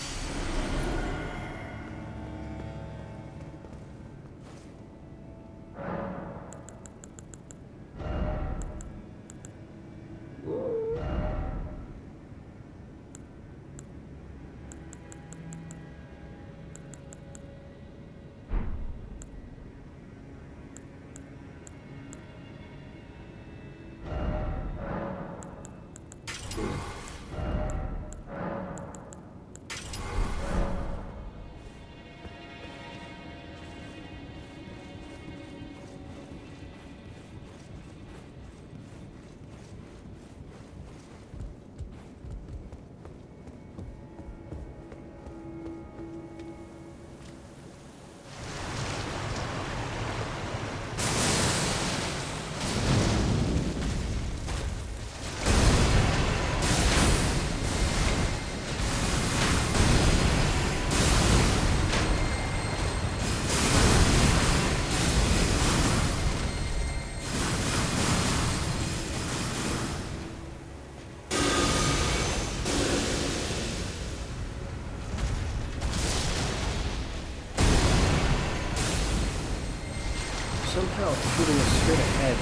Somehow shooting it straight ahead,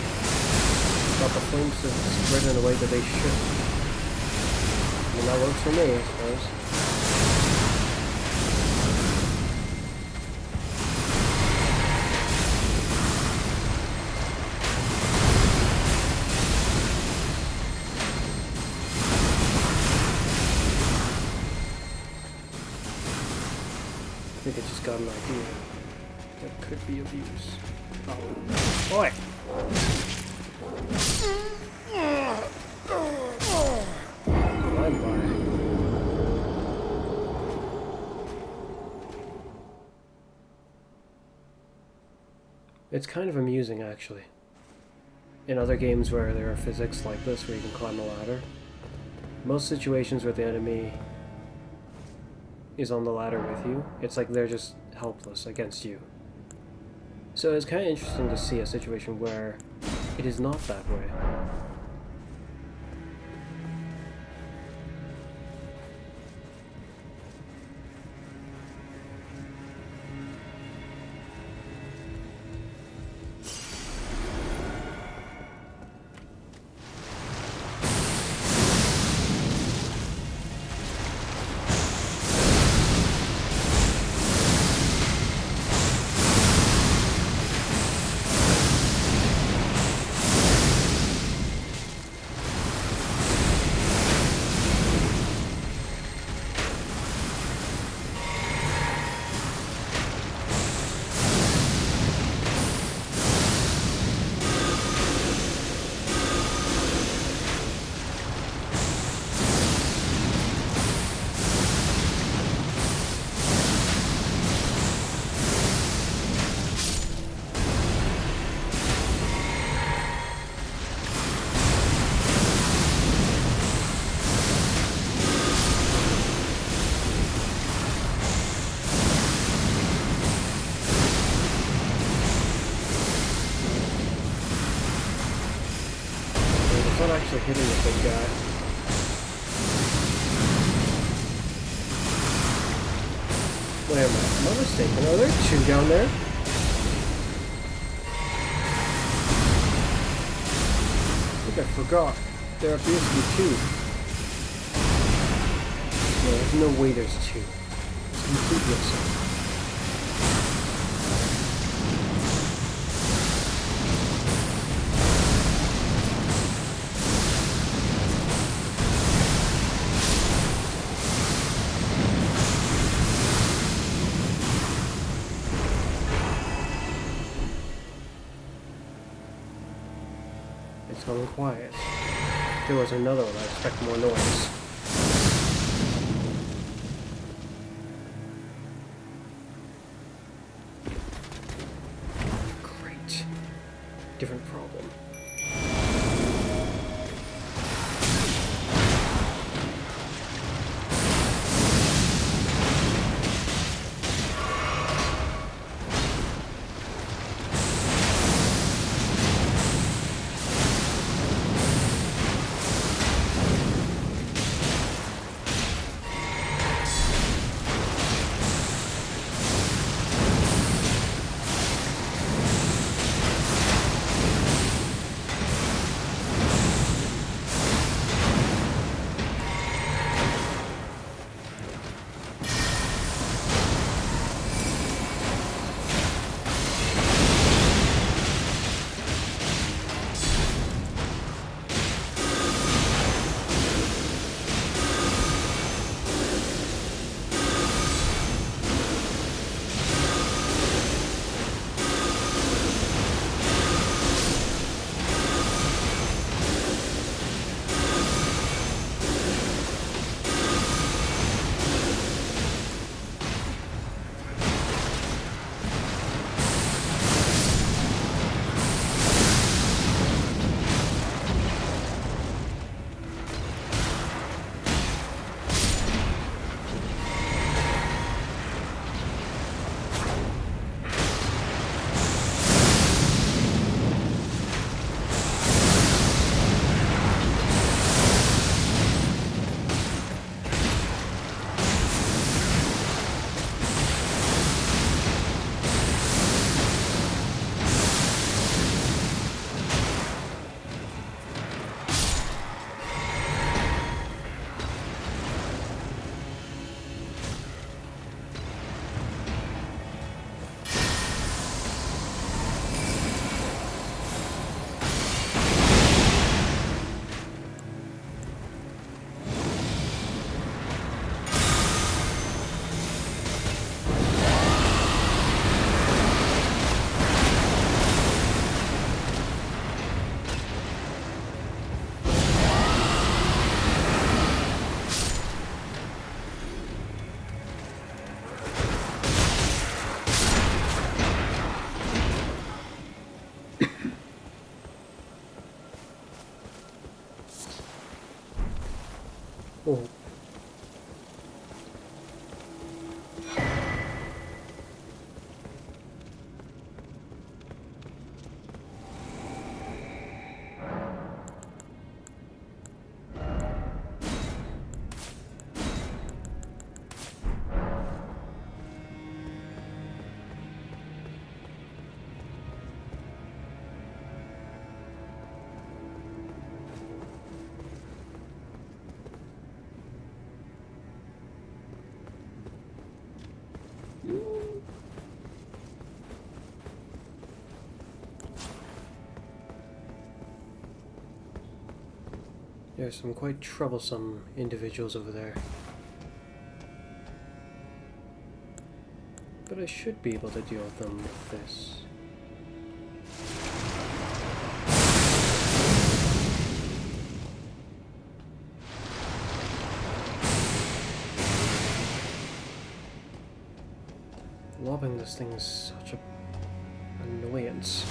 but the flames to spread in a way that they should. I mean, that works for me, I suppose. I think I just got an idea that could be of use. Oh, boy! Bye-bye. It's kind of amusing, actually. In other games where there are physics like this, where you can climb a ladder, most situations where the enemy is on the ladder with you, it's like they're just helpless against you. So it's kind of interesting to see a situation where it is not that way. Not actually hitting the big guy. Wait a minute, am I mistaken? Are there two down there? I think I forgot. There appears to be two. No, there's no way there's two. It's completely absurd. It's gone quiet. If there was another one, I'd expect more noise. Great. Different problem. Oh. There's some quite troublesome individuals over there. But I should be able to deal with them with this. Lobbing this thing is such a annoyance.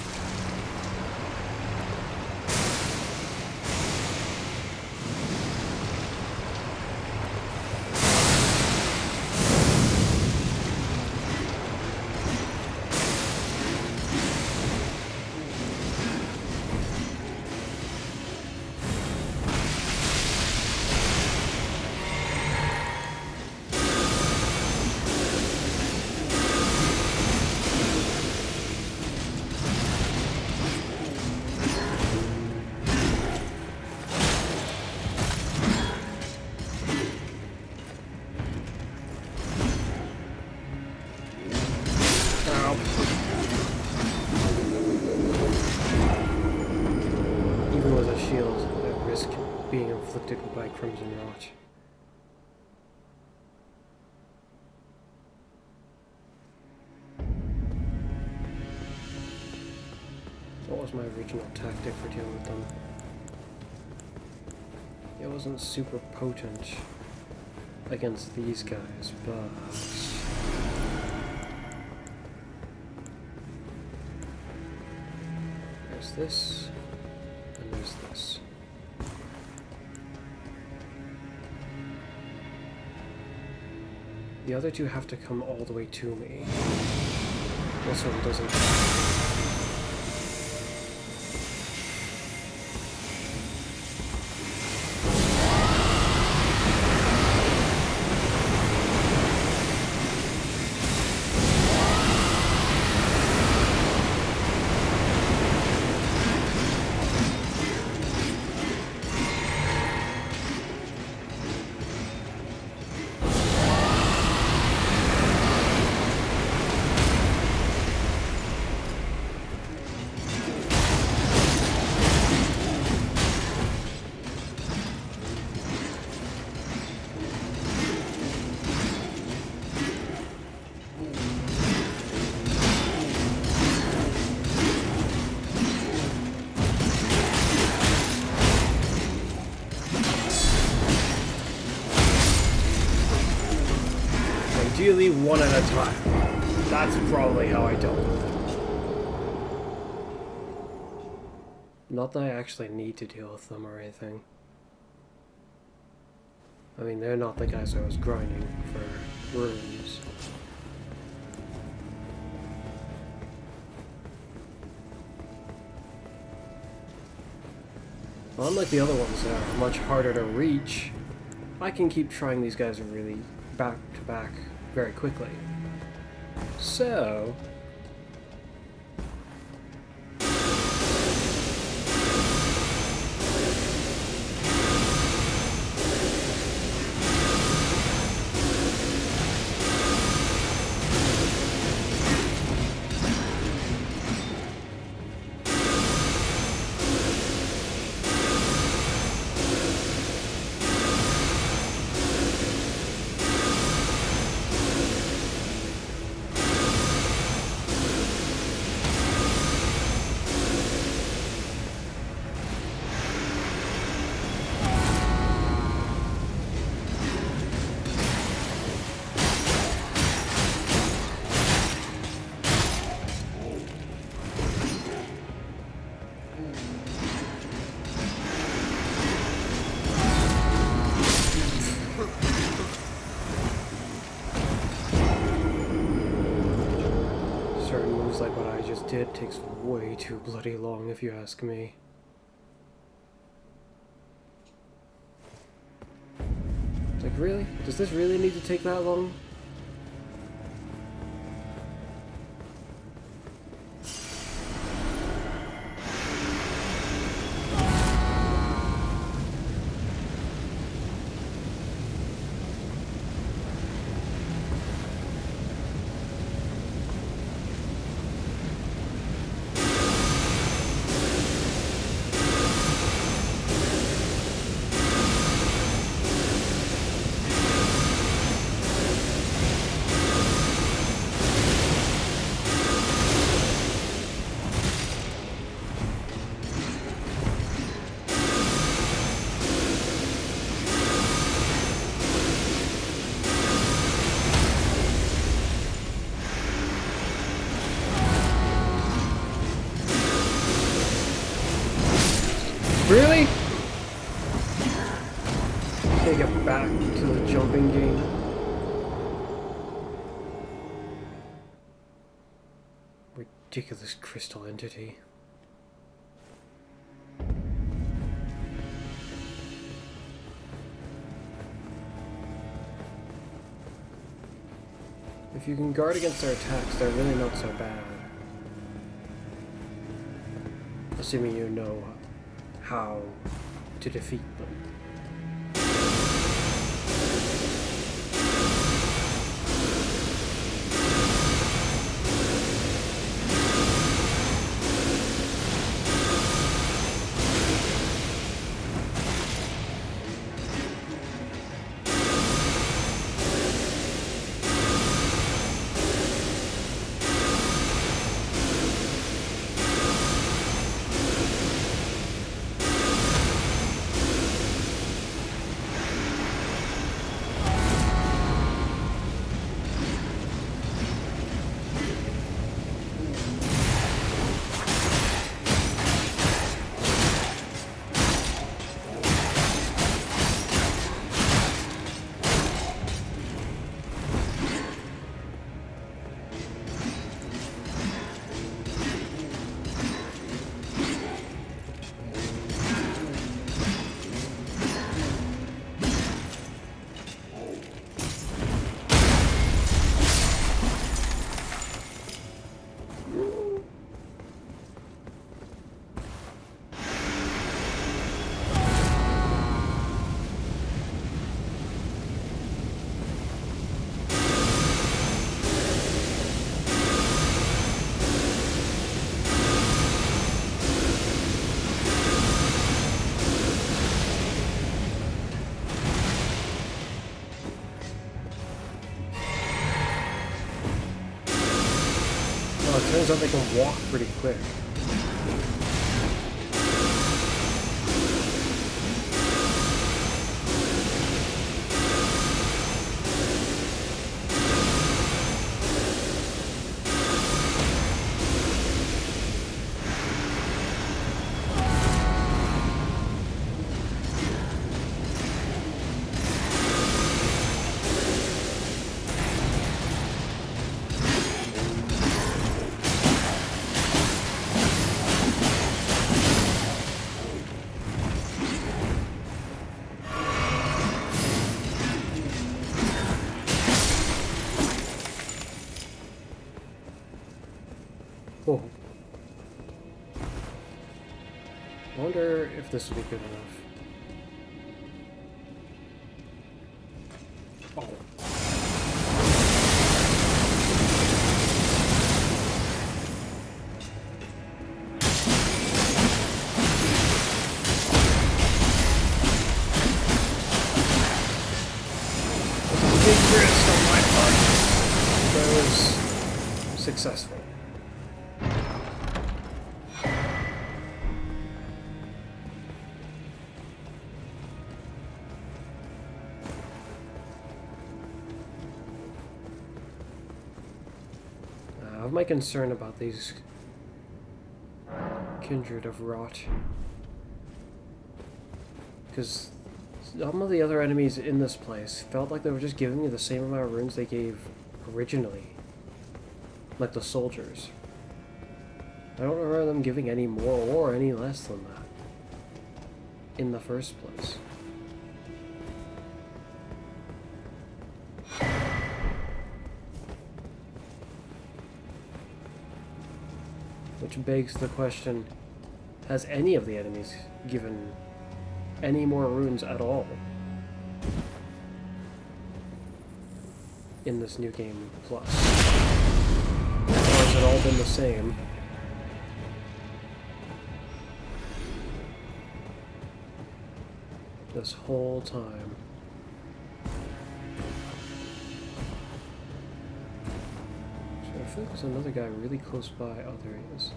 Being inflicted by Crimson Rot. What was my original tactic for dealing with them? It wasn't super potent against these guys, but... There's this, and there's this. The other two have to come all the way to me. This one doesn't. Ideally, one at a time. That's probably how I dealt with them. Not that I actually need to deal with them or anything. I mean, they're not the guys I was grinding for runes. Unlike the other ones that are much harder to reach, I can keep trying these guys really back to back very quickly. So... like what I just did takes way too bloody long, if you ask me. It's like, really? Does this really need to take that long? Really? Take it back to the jumping game. Ridiculous crystal entity. If you can guard against their attacks, they're really not so bad. Assuming you know how to defeat them. turns out they can walk pretty quick. Whoa. I wonder if this will be good enough. Oh. That's a big risk on my part. That was successful. I have my concern about these kindred of rot, because some of the other enemies in this place felt like they were just giving me the same amount of runes they gave originally, like the soldiers. I don't remember them giving any more or any less than that in the first place. Which begs the question, has any of the enemies given any more runes at all in this new game plus? Or has it all been the same? This whole time. I feel like there's another guy really close by. Oh, there he is.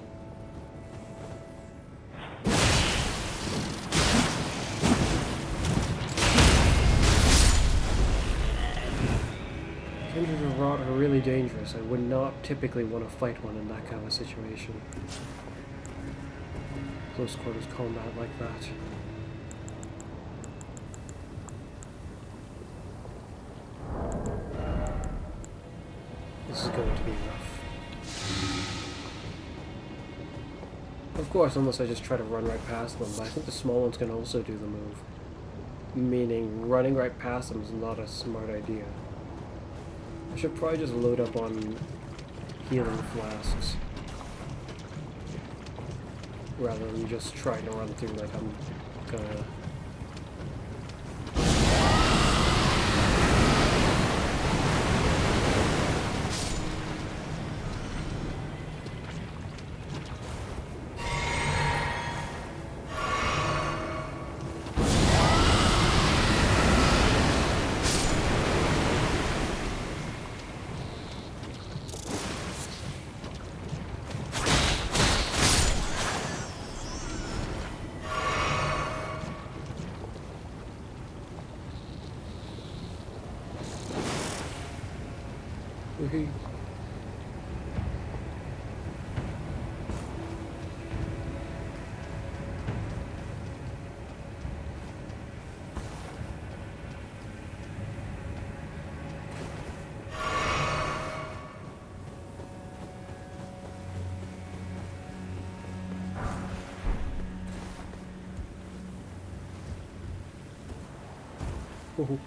Kindred of Rot are really dangerous. I would not typically want to fight one in that kind of situation. Close quarters combat like that. This is going to be rough. Of course, unless I just try to run right past them, but I think the small ones can also do the move. Meaning, running right past them is not a smart idea. I should probably just load up on healing flasks, rather than just trying to run through like I'm gonna. Woohoo. Woohoo.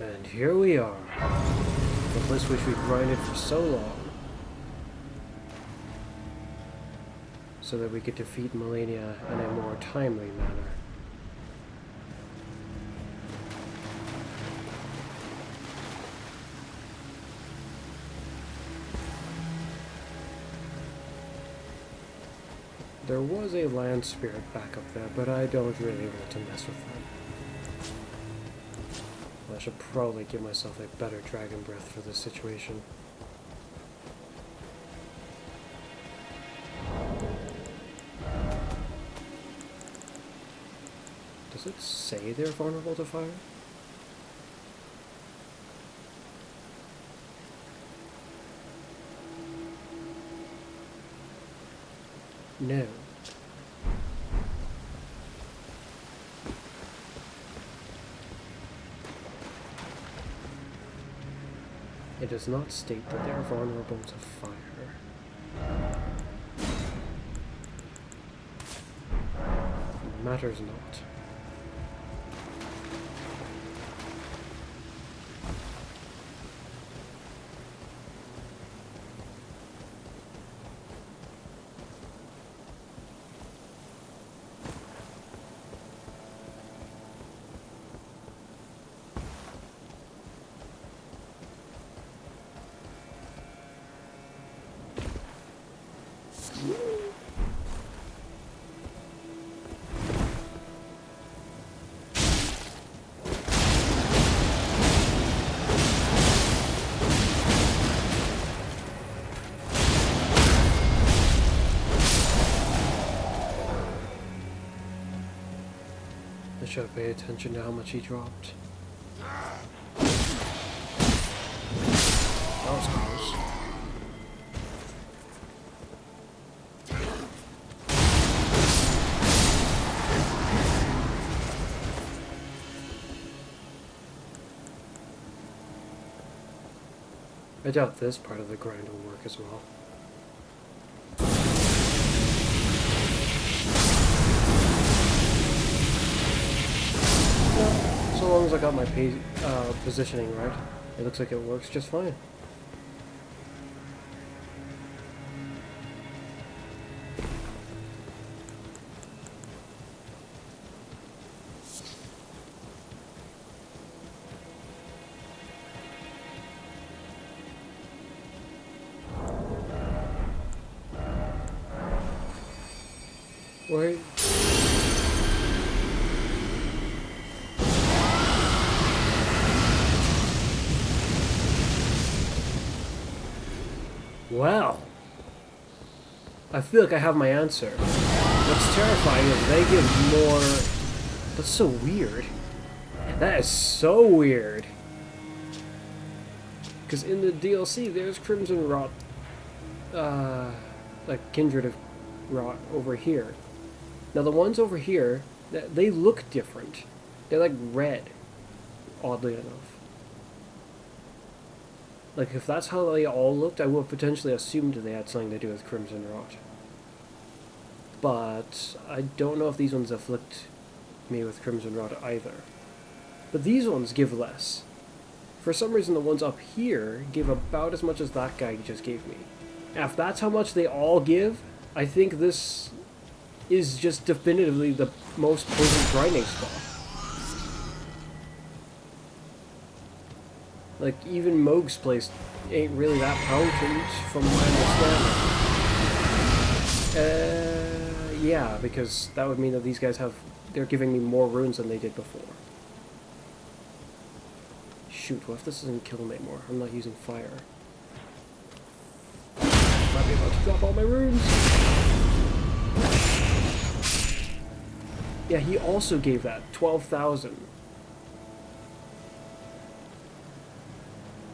And here we are, the place which we grinded for so long, so that we could defeat Melania in a more timely manner. There was a land spirit back up there, but I don't really want to mess with them. I should probably give myself a better dragon breath for this situation. Does it say they're vulnerable to fire? No. It does not state that they are vulnerable to fire. Matters not. I should have paid attention to how much he dropped. That was close. I doubt this part of the grind will work as well. So long as I got my positioning right, it looks like it works just fine. Wait. Well, I feel like I have my answer. What's terrifying is they give more... That's so weird. That is so weird. Because in the DLC, there's Crimson Rot, like Kindred of Rot over here. Now the ones over here, they look different. They're like red, oddly enough. Like, if that's how they all looked, I would have potentially assumed they had something to do with Crimson Rot. But I don't know if these ones afflict me with Crimson Rot either. But these ones give less. For some reason, the ones up here give about as much as that guy just gave me. And if that's how much they all give, I think this is just definitively the most potent grinding spot. Like, even Moog's place ain't really that potent from my understanding. Yeah, because that would mean that these guys they're giving me more runes than they did before. Shoot, what if this doesn't kill them anymore? I'm not using fire. Might be about to drop all my runes. Yeah, he also gave that 12,000.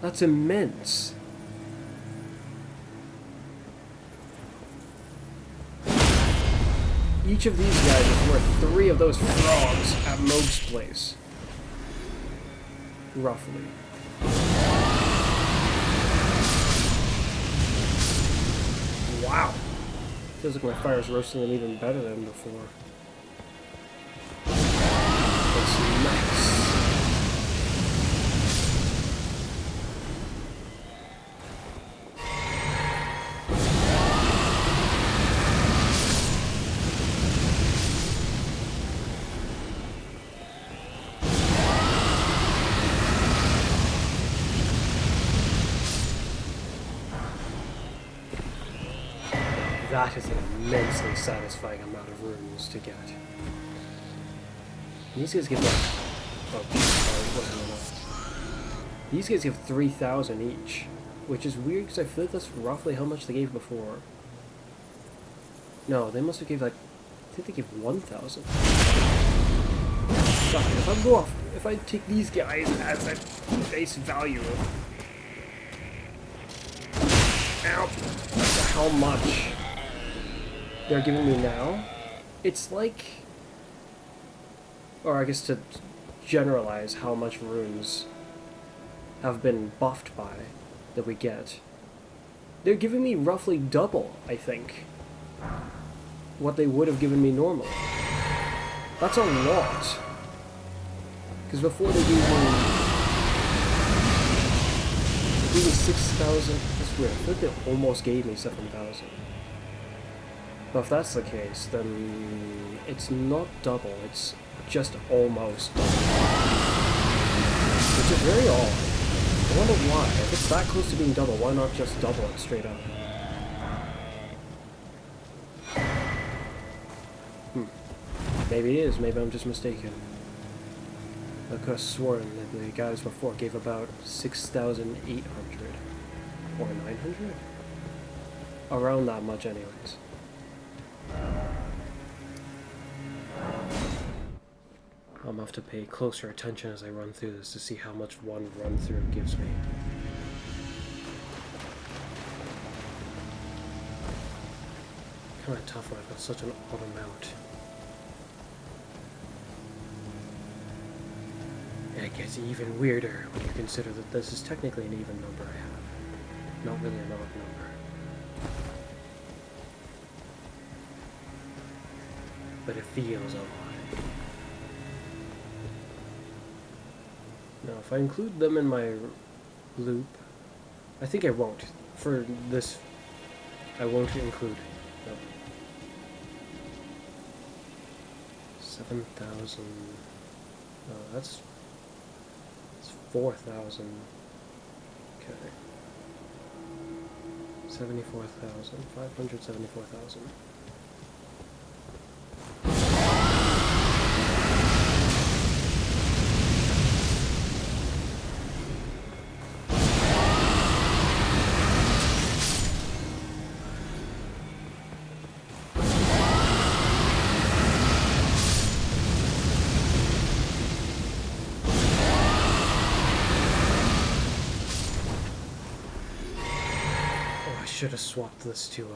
That's immense. Each of these guys is worth 3 of those frogs at Moog's place. Roughly. Wow. Feels like my fire's roasting them even better than before. That's nice. That is an immensely satisfying amount of runes to get. These guys give like... Oh, sorry, it wasn't enough. These guys give 3,000 each, which is weird because I feel like that's roughly how much they gave before. No, they must have gave like, I think they gave 1,000. If I take these guys as a face value, ow, how much they're giving me now, it's like, or I guess to generalize how much runes have been buffed by that we get, they're giving me roughly double, I think, what they would have given me normally. That's a lot. Because before they gave me 6,000. That's weird. I think they almost gave me 7,000. But if that's the case, then it's not double. It's just almost double. Which is very odd. I wonder why. If it's that close to being double, why not just double it straight up? Maybe it is. Maybe I'm just mistaken. I could have sworn that the guys before gave about 6,800 or 900? Around that much anyways. I'm gonna have to pay closer attention as I run through this to see how much one run through gives me. Kinda tough when I've got such an odd amount. And it gets even weirder when you consider that this is technically an even number I have. Not really an odd number. But it feels odd. Now, if I include them in my loop, I think I won't. For this, I won't include. No. 7,000. No, that's 4,000. Okay. 74,000. 574,000. Should have swapped this to,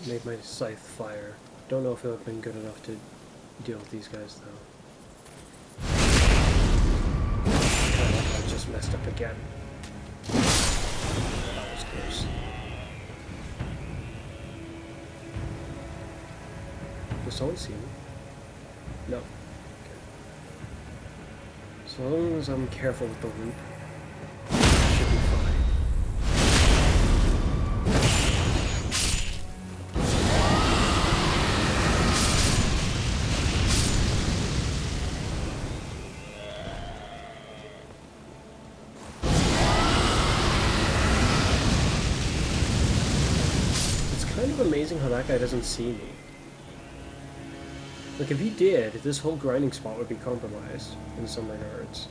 made my scythe fire. Don't know if it would have been good enough to deal with these guys, though. I just messed up again. That was close. Does someone see me? No. Okay. So long as I'm careful with the loop, should be fine. Amazing how that guy doesn't see me. Like, if he did, this whole grinding spot would be compromised in some regards.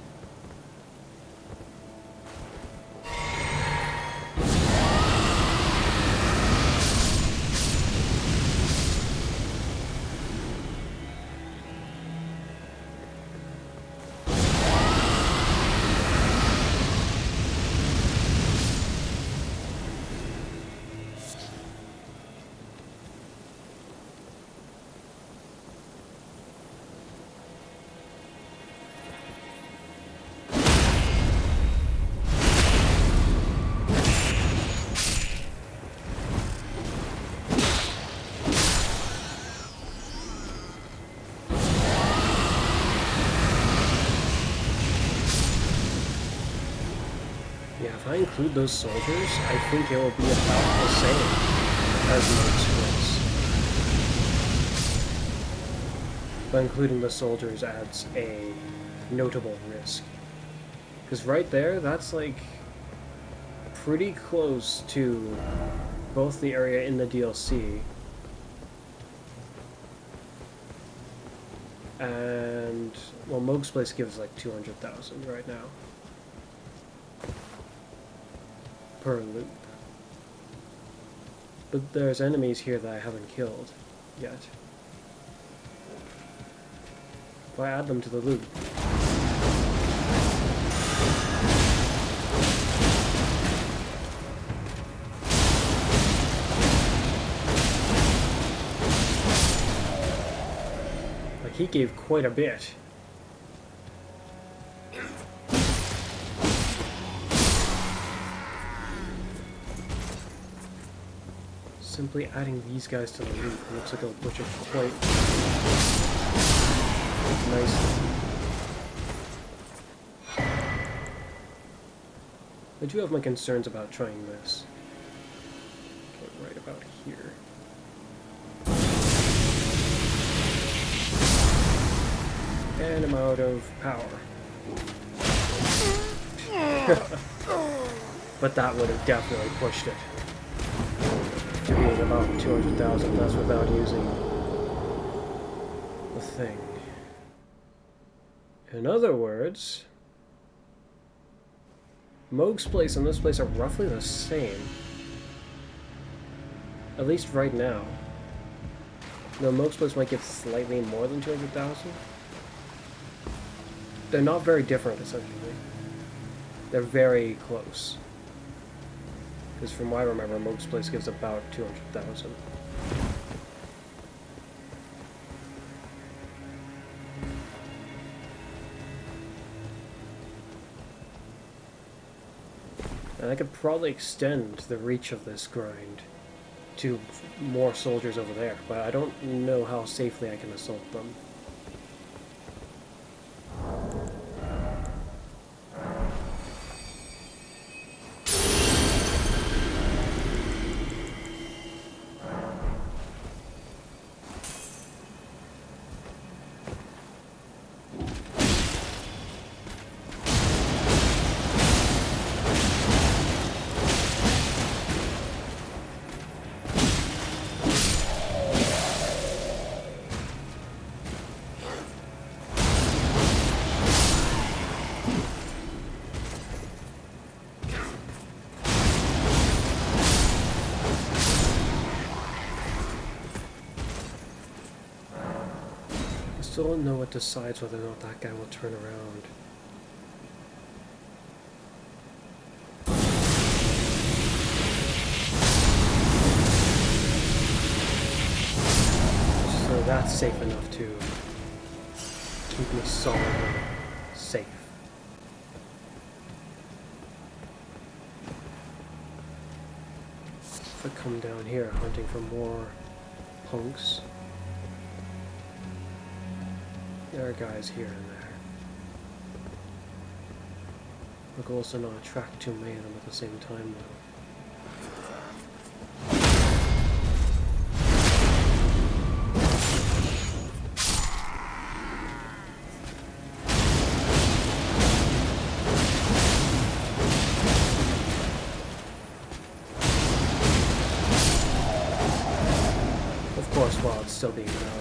If I include those soldiers, I think it will be about the same as most was. But including the soldiers adds a notable risk. Because right there, that's like pretty close to both the area in the DLC And, well, Moog's Place gives like 200,000 right now. Per loop. But there's enemies here that I haven't killed yet. If I add them to the loop. Like, he gave quite a bit. Simply adding these guys to the loop looks like a butcher quite nicely. I do have my concerns about trying this. Okay, right about here. And I'm out of power. But that would have definitely pushed it to being about 200,000. That's without using the thing. In other words, Moog's Place and this place are roughly the same. At least right now. Though Moog's Place might give slightly more than 200,000. They're not very different, essentially. They're very close. Because from what I remember, Moog's Place gives about 200,000. And I could probably extend the reach of this grind to more soldiers over there, but I don't know how safely I can assault them. Still don't know what decides whether or not that guy will turn around. So that's safe enough to keep me solidly safe. If I come down here hunting for more punks, there are guys here and there. Look, also not attract too many of them at the same time, though. Of course, while it's still being valuable.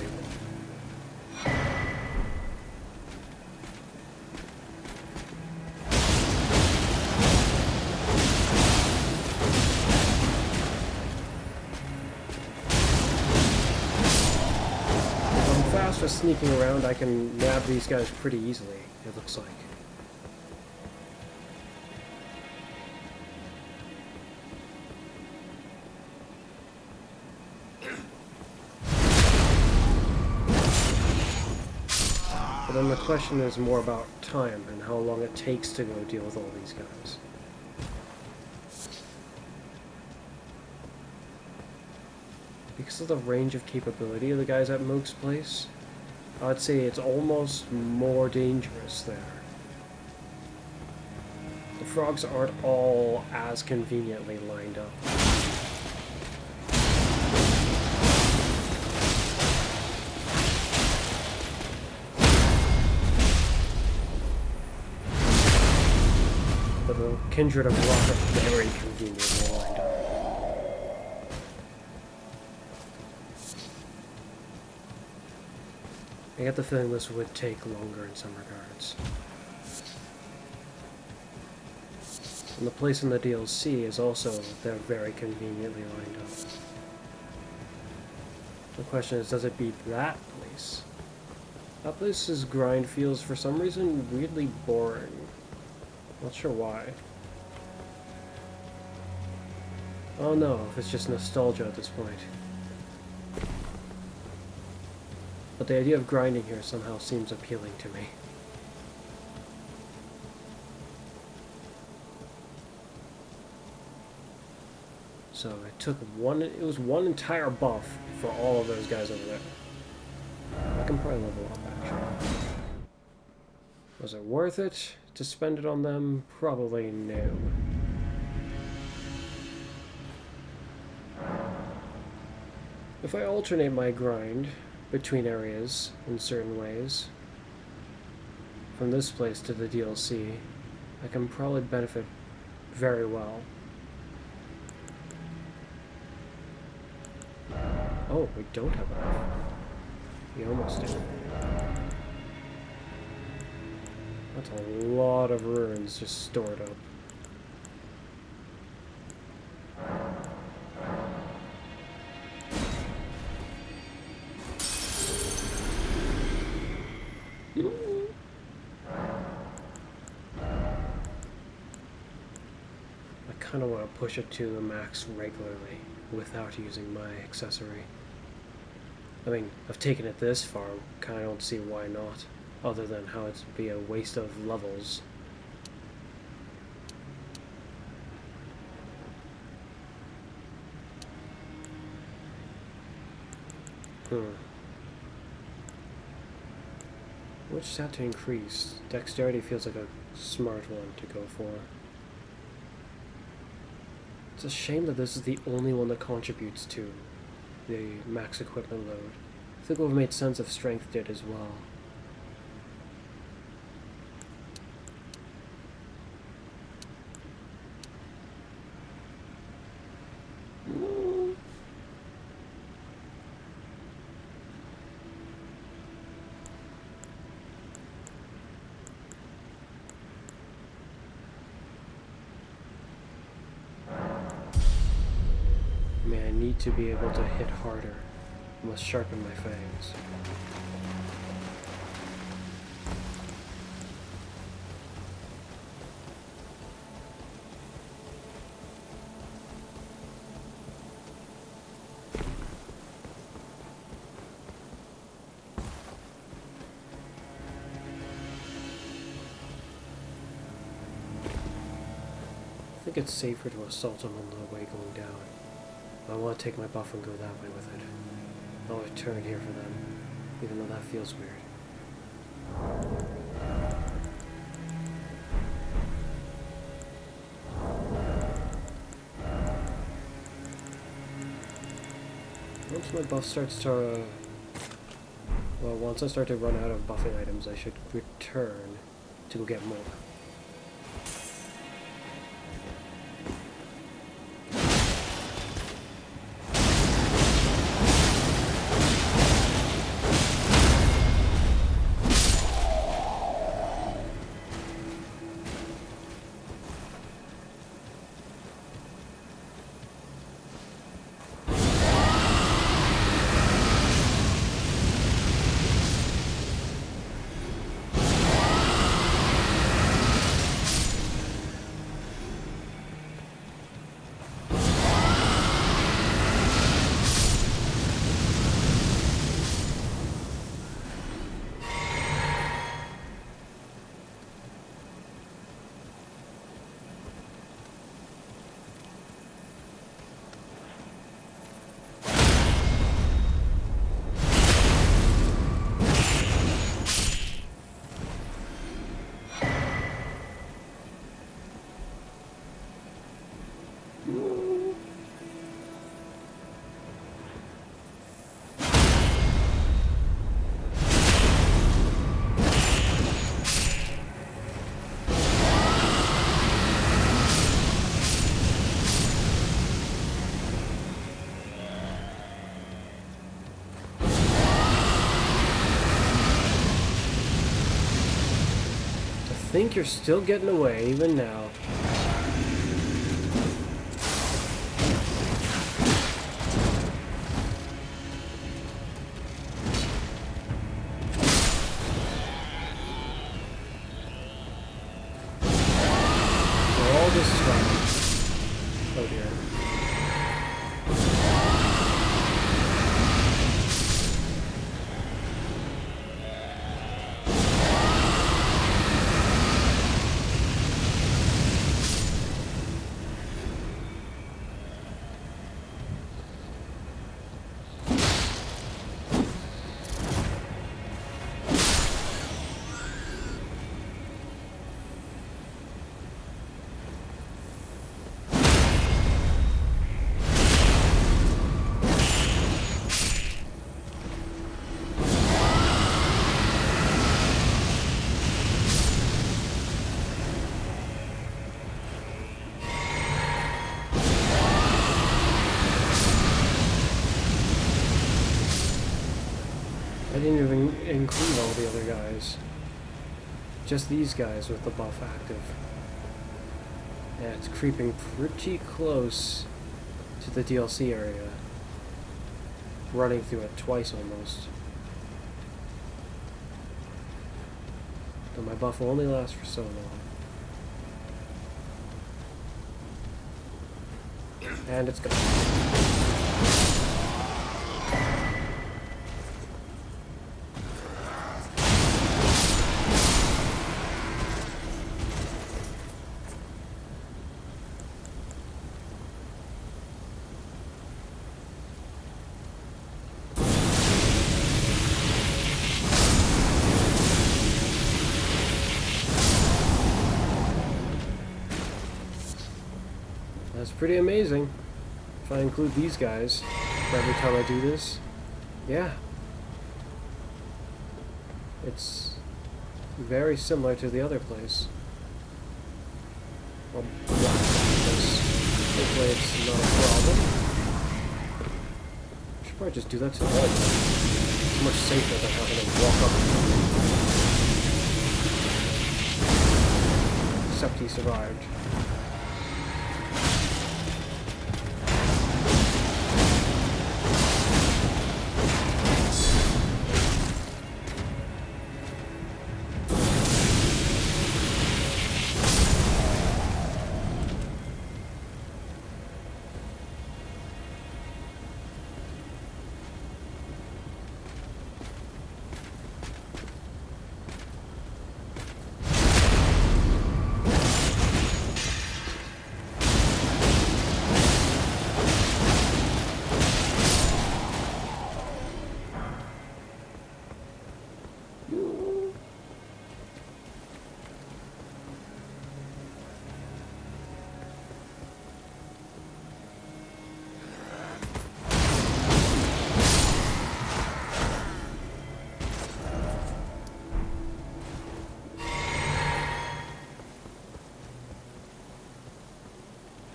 Just sneaking around, I can nab these guys pretty easily, it looks like. But then the question is more about time and how long it takes to go deal with all these guys. Because of the range of capability of the guys at Moog's Place, I'd say it's almost more dangerous there. The frogs aren't all as conveniently lined up. But the Kindred of Rock are very conveniently lined up. I get the feeling this would take longer in some regards. And the place in the DLC is also, they're very conveniently lined up. The question is, does it beat that place? That place's grind feels, for some reason, weirdly boring. Not sure why. Oh no, if it's just nostalgia at this point. But the idea of grinding here somehow seems appealing to me. So it took it was one entire buff for all of those guys over there. I can probably level up, actually. Was it worth it to spend it on them? Probably no. If I alternate my grind between areas in certain ways, from this place to the DLC, I can probably benefit very well. Oh, we don't have enough. We almost do. That's a lot of ruins just stored up. I kind of want to push it to the max regularly without using my accessory. I mean, I've taken it this far, kind of don't see why not, other than how it'd be a waste of levels. Which stat to increase? Dexterity feels like a smart one to go for. It's a shame that this is the only one that contributes to the max equipment load. I think it would have made sense if strength did as well. I need to be able to hit harder. I must sharpen my fangs. I think it's safer to assault them on the way going down. I want to take my buff and go that way with it. I'll return here for them, even though that feels weird. Once my buff starts to... well, once I start to run out of buffing items, I should return to go get more. think you're still getting away, even now. For all this time. Oh dear. I didn't even include all the other guys. Just these guys with the buff active. Yeah, it's creeping pretty close to the DLC area. Running through it twice almost. But my buff will only last for so long. And it's gone. That's pretty amazing. If I include these guys for every time I do this, yeah. It's very similar to the other place. Well, hopefully it's not a problem. I should probably just do that to the right. It's much safer than having to walk up. Except he survived.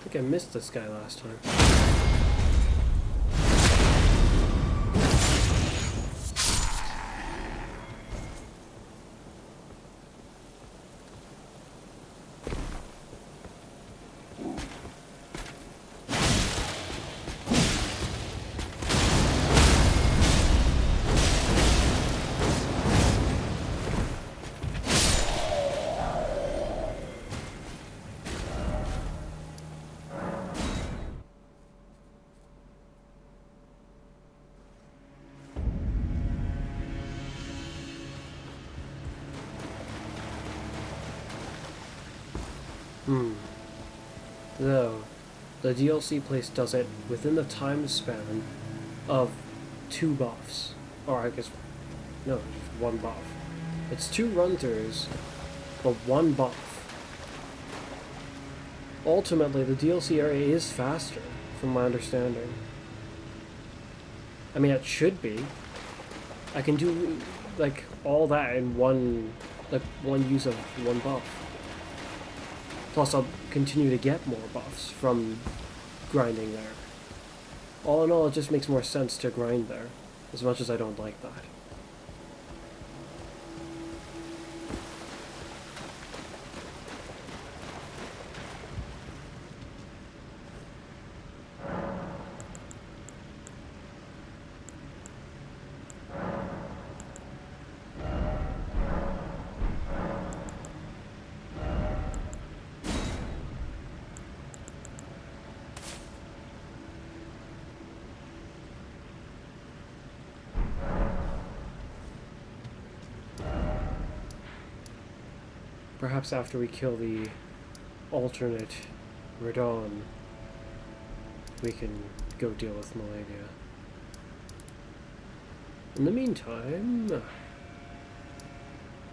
I think I missed this guy last time. Though, the DLC place does it within the time span of 2 buffs. Or I guess, no, just 1 buff. It's 2 run-throughs, but 1 buff. Ultimately, the DLC area is faster, from my understanding. I mean, it should be. I can do, like, all that in one use of 1 buff. Plus, I'll continue to get more buffs from grinding there. All in all, it just makes more sense to grind there, as much as I don't like that. Perhaps after we kill the alternate Radon, we can go deal with Melania. In the meantime,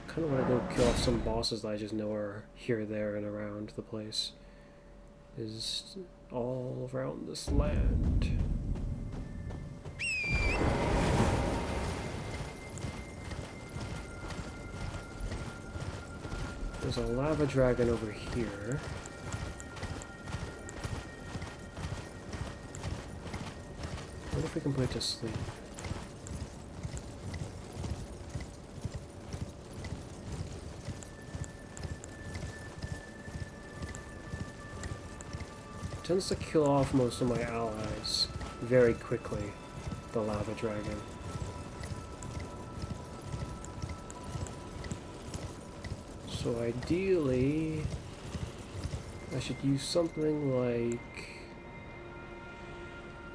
kind of want to go kill off some bosses that I just know are here, there, and around the place. Is all around this land. There's a lava dragon over here. What if we can put it to sleep? It tends to kill off most of my allies very quickly, the lava dragon. So ideally, I should use something like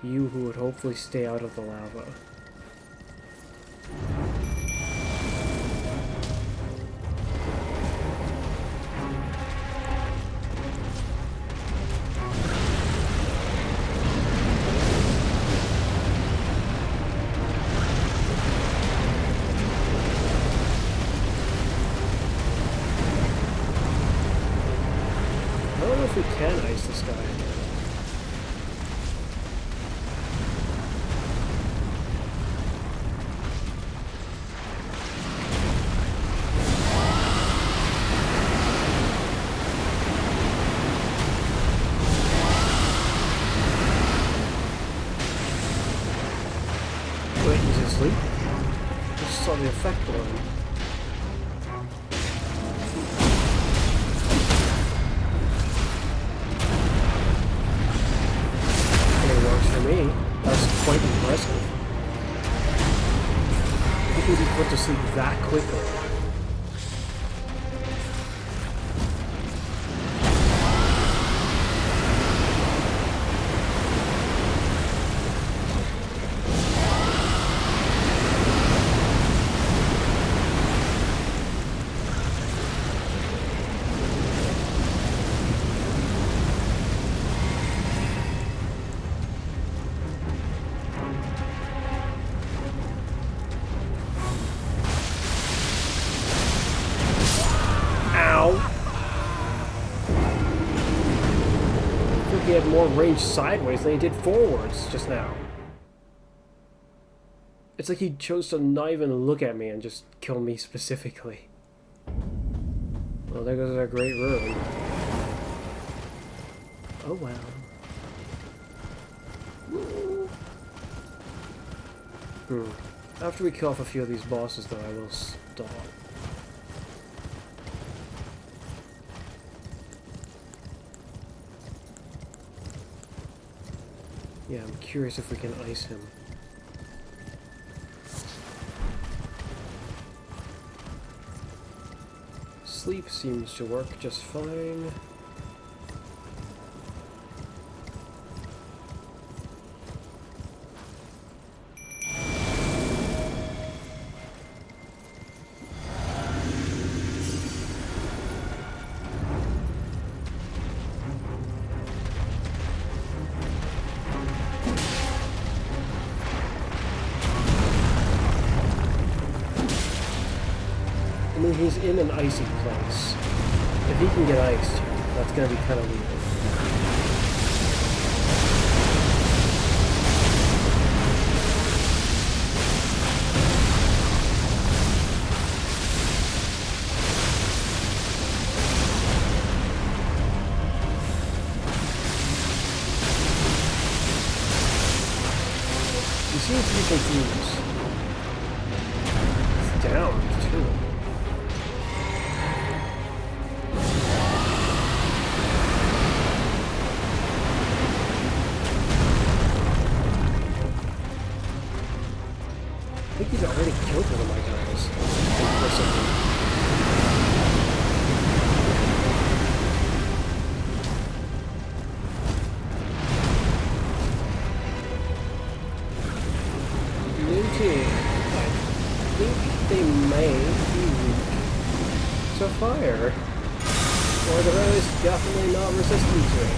you, who would hopefully stay out of the lava. I don't know if we can ice this guy. Wait, is he asleep? I just saw the effect on him. That's quite impressive. He can be put to sleep that quickly. He had more range sideways than he did forwards just now. It's like he chose to not even look at me and just kill me specifically. Well, there goes our great ruin. Oh well. After we kill off a few of these bosses, though, I will stop. Yeah, I'm curious if we can ice him. Sleep seems to work just fine. I mean, he's in an icy place. If he can get iced, that's going to be kind of weird. He seems to be confused. He's down, too. I think he's already killed one of my guys. New team. Or at the very least, definitely not resistant to it.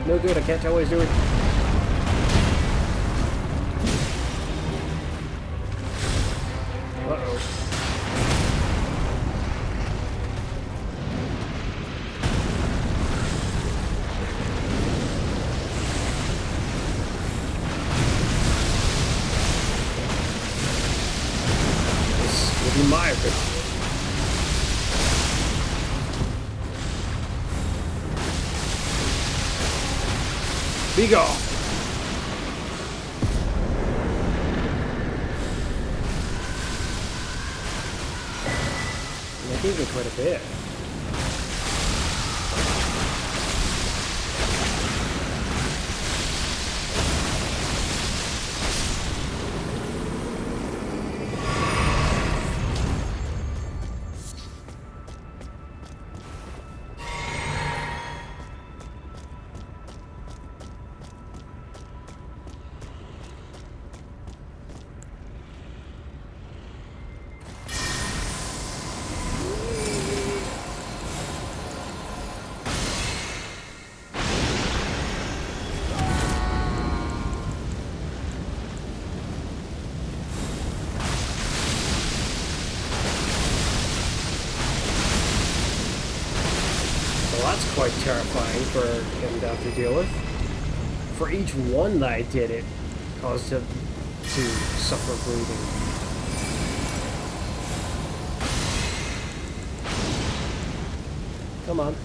No good, I can't tell what he's doing. Uh-oh. This will be my victory. Be gone! That gave me quite a bit. That's quite terrifying for him to have to deal with. For each one that I did, it caused him to suffer bleeding. Come on.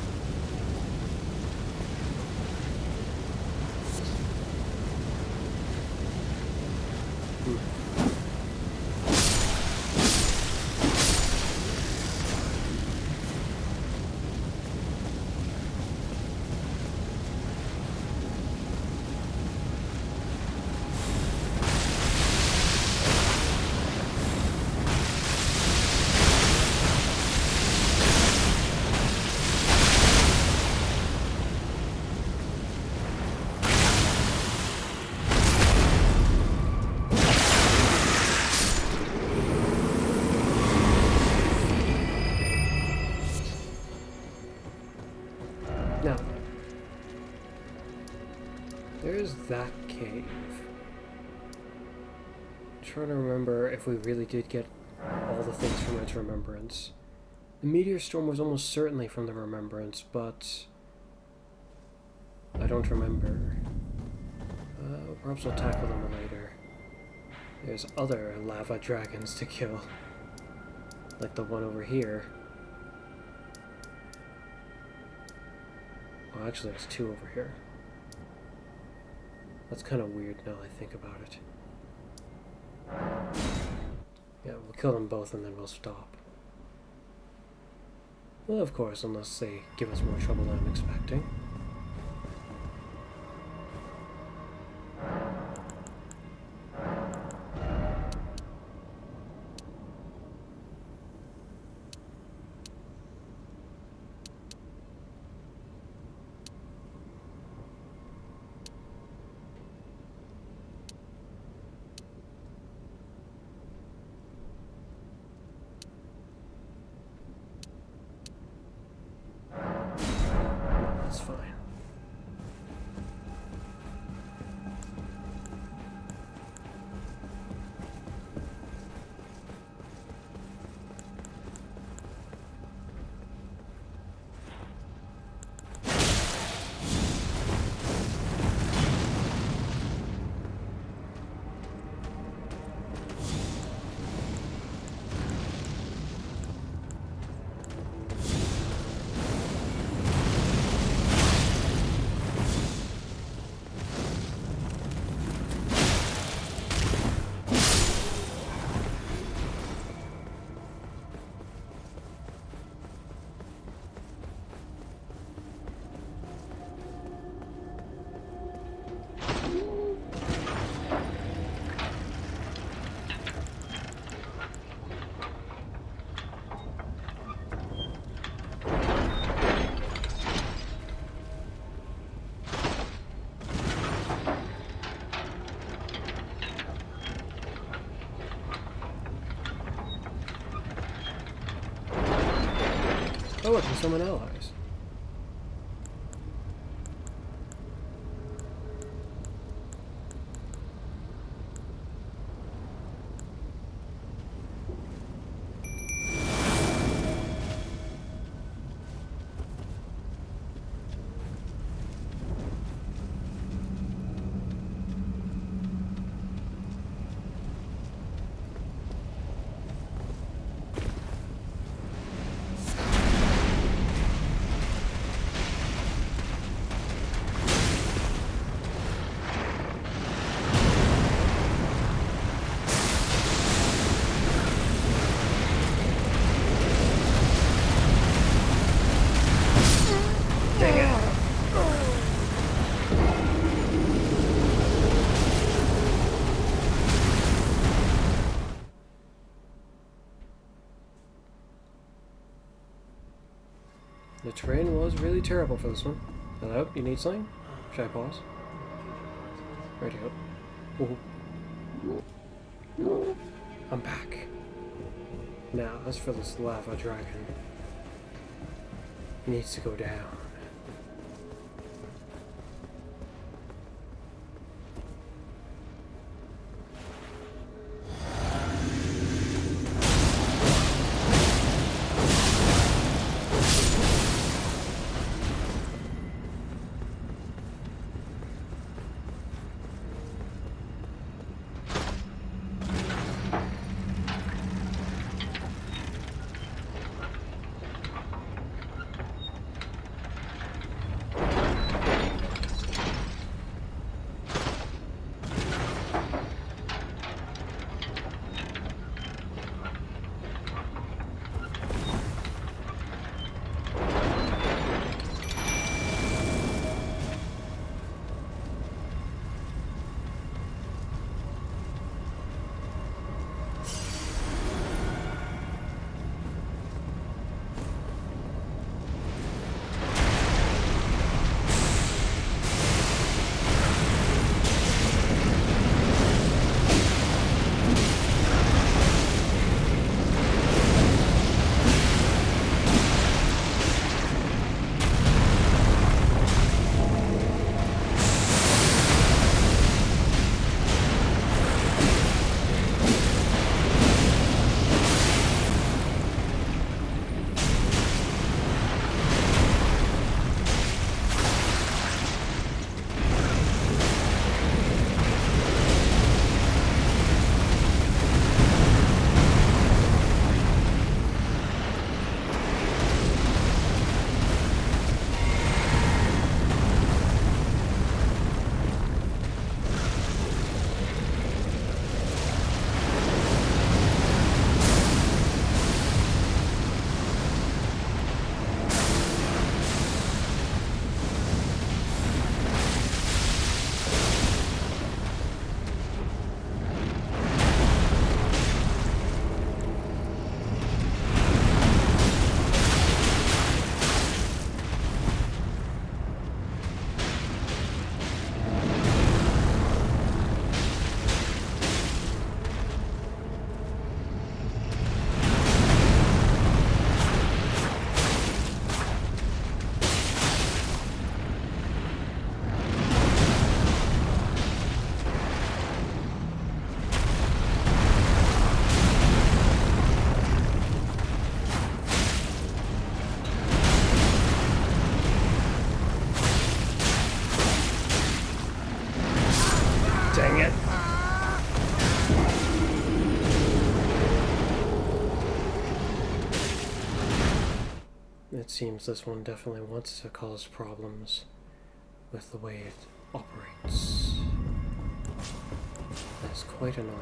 Now, there's that cave. I'm trying to remember if we really did get all the things from its remembrance. The meteor storm was almost certainly from the remembrance, but I don't remember. Perhaps we'll tackle them later. There's other lava dragons to kill, like the one over here. Well, actually, there's two over here. That's kind of weird now I think about it. Yeah, we'll kill them both and then we'll stop. Well, of course, unless they give us more trouble than I'm expecting. That's fine. Oh, I can summon allies. The terrain was really terrible for this one. Hello? You need something? Should I pause? Ready up. Ooh. I'm back. Now, as for this lava dragon, he needs to go down. Dang it. It seems this one definitely wants to cause problems with the way it operates. That's quite annoying.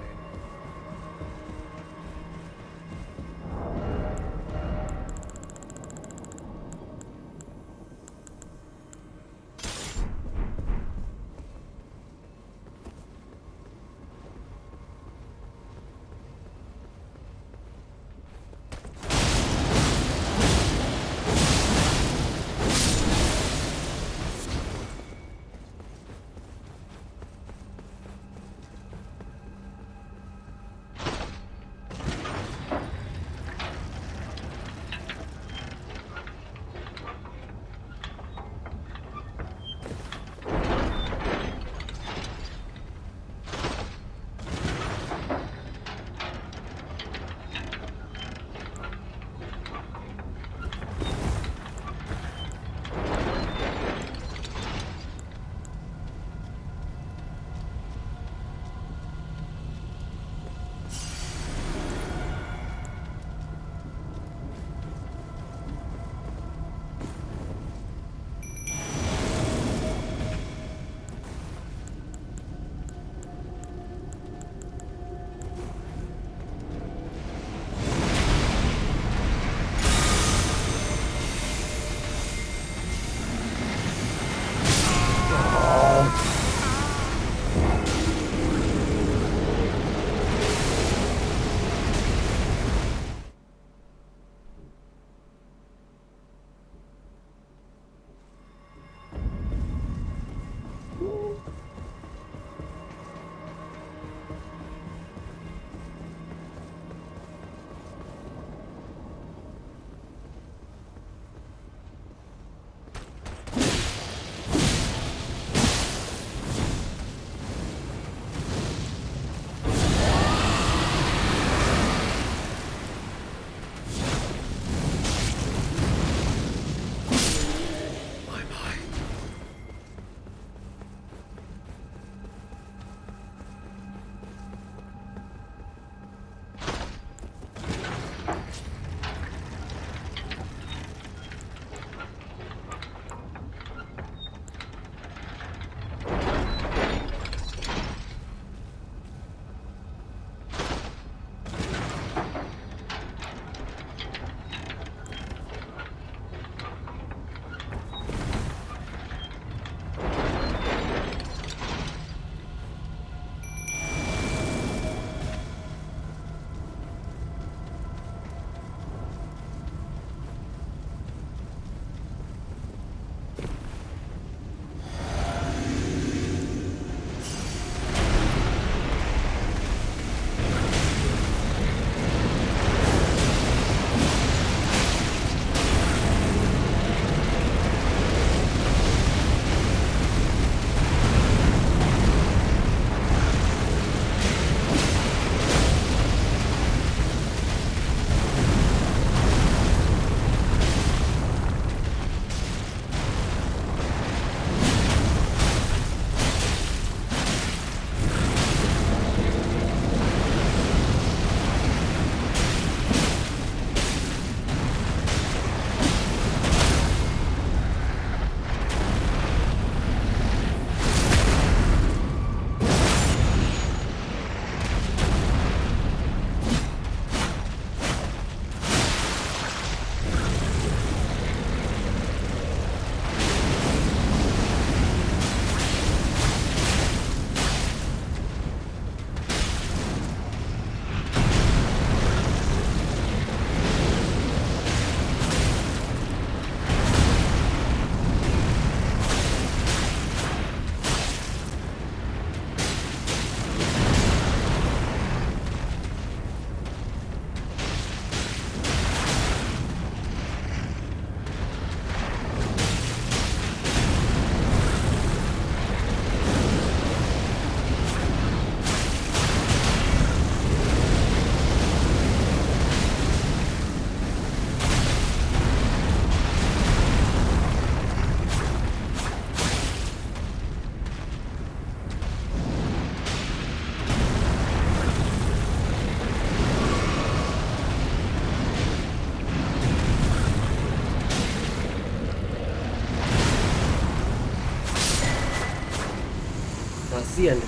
the end?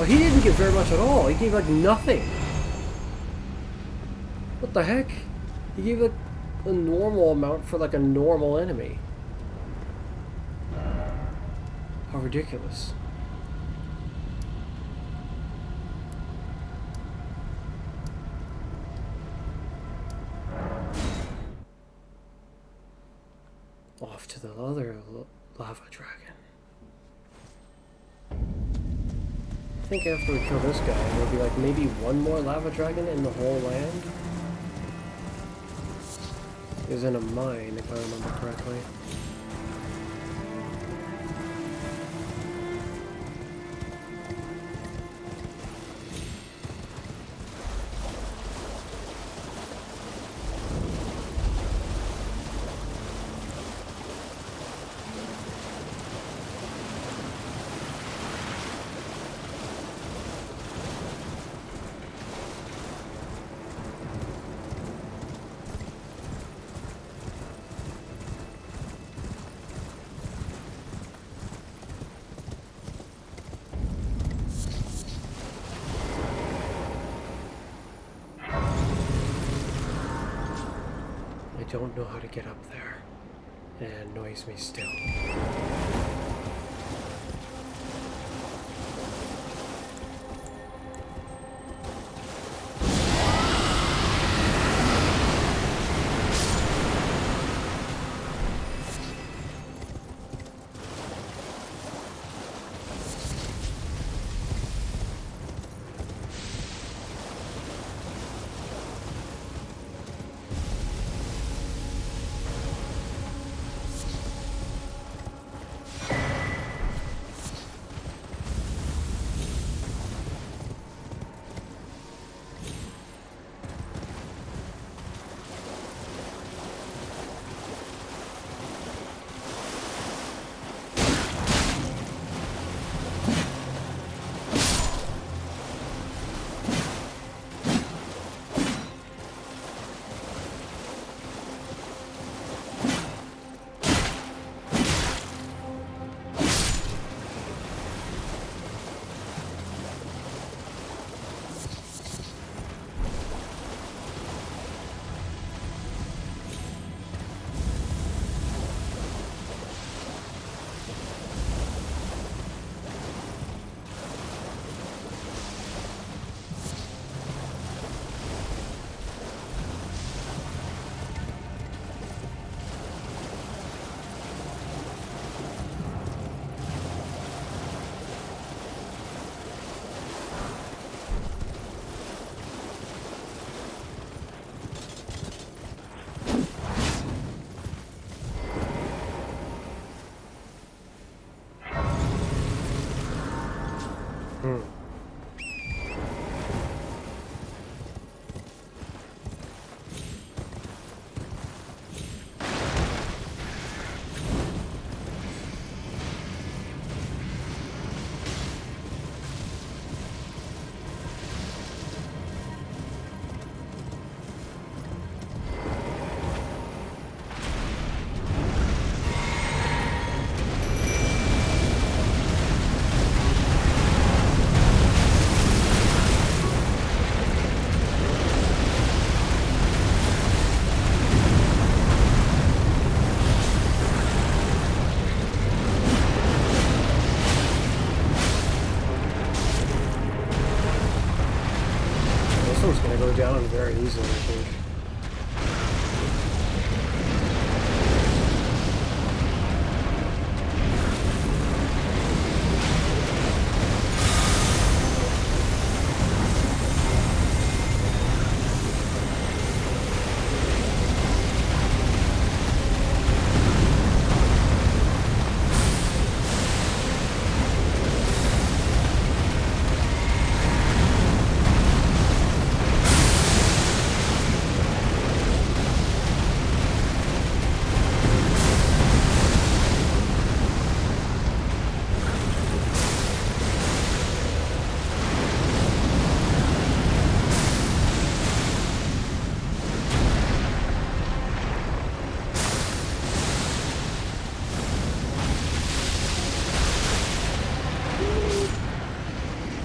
Oh, he didn't give very much at all. He gave like nothing. What the heck? He gave like a normal amount for like a normal enemy. How ridiculous. Off to the other lava dragon. I think after we kill this guy, there'll be like maybe one more lava dragon in the whole land. He's in a mine, if I remember correctly. I don't know how to get up there. It annoys me still.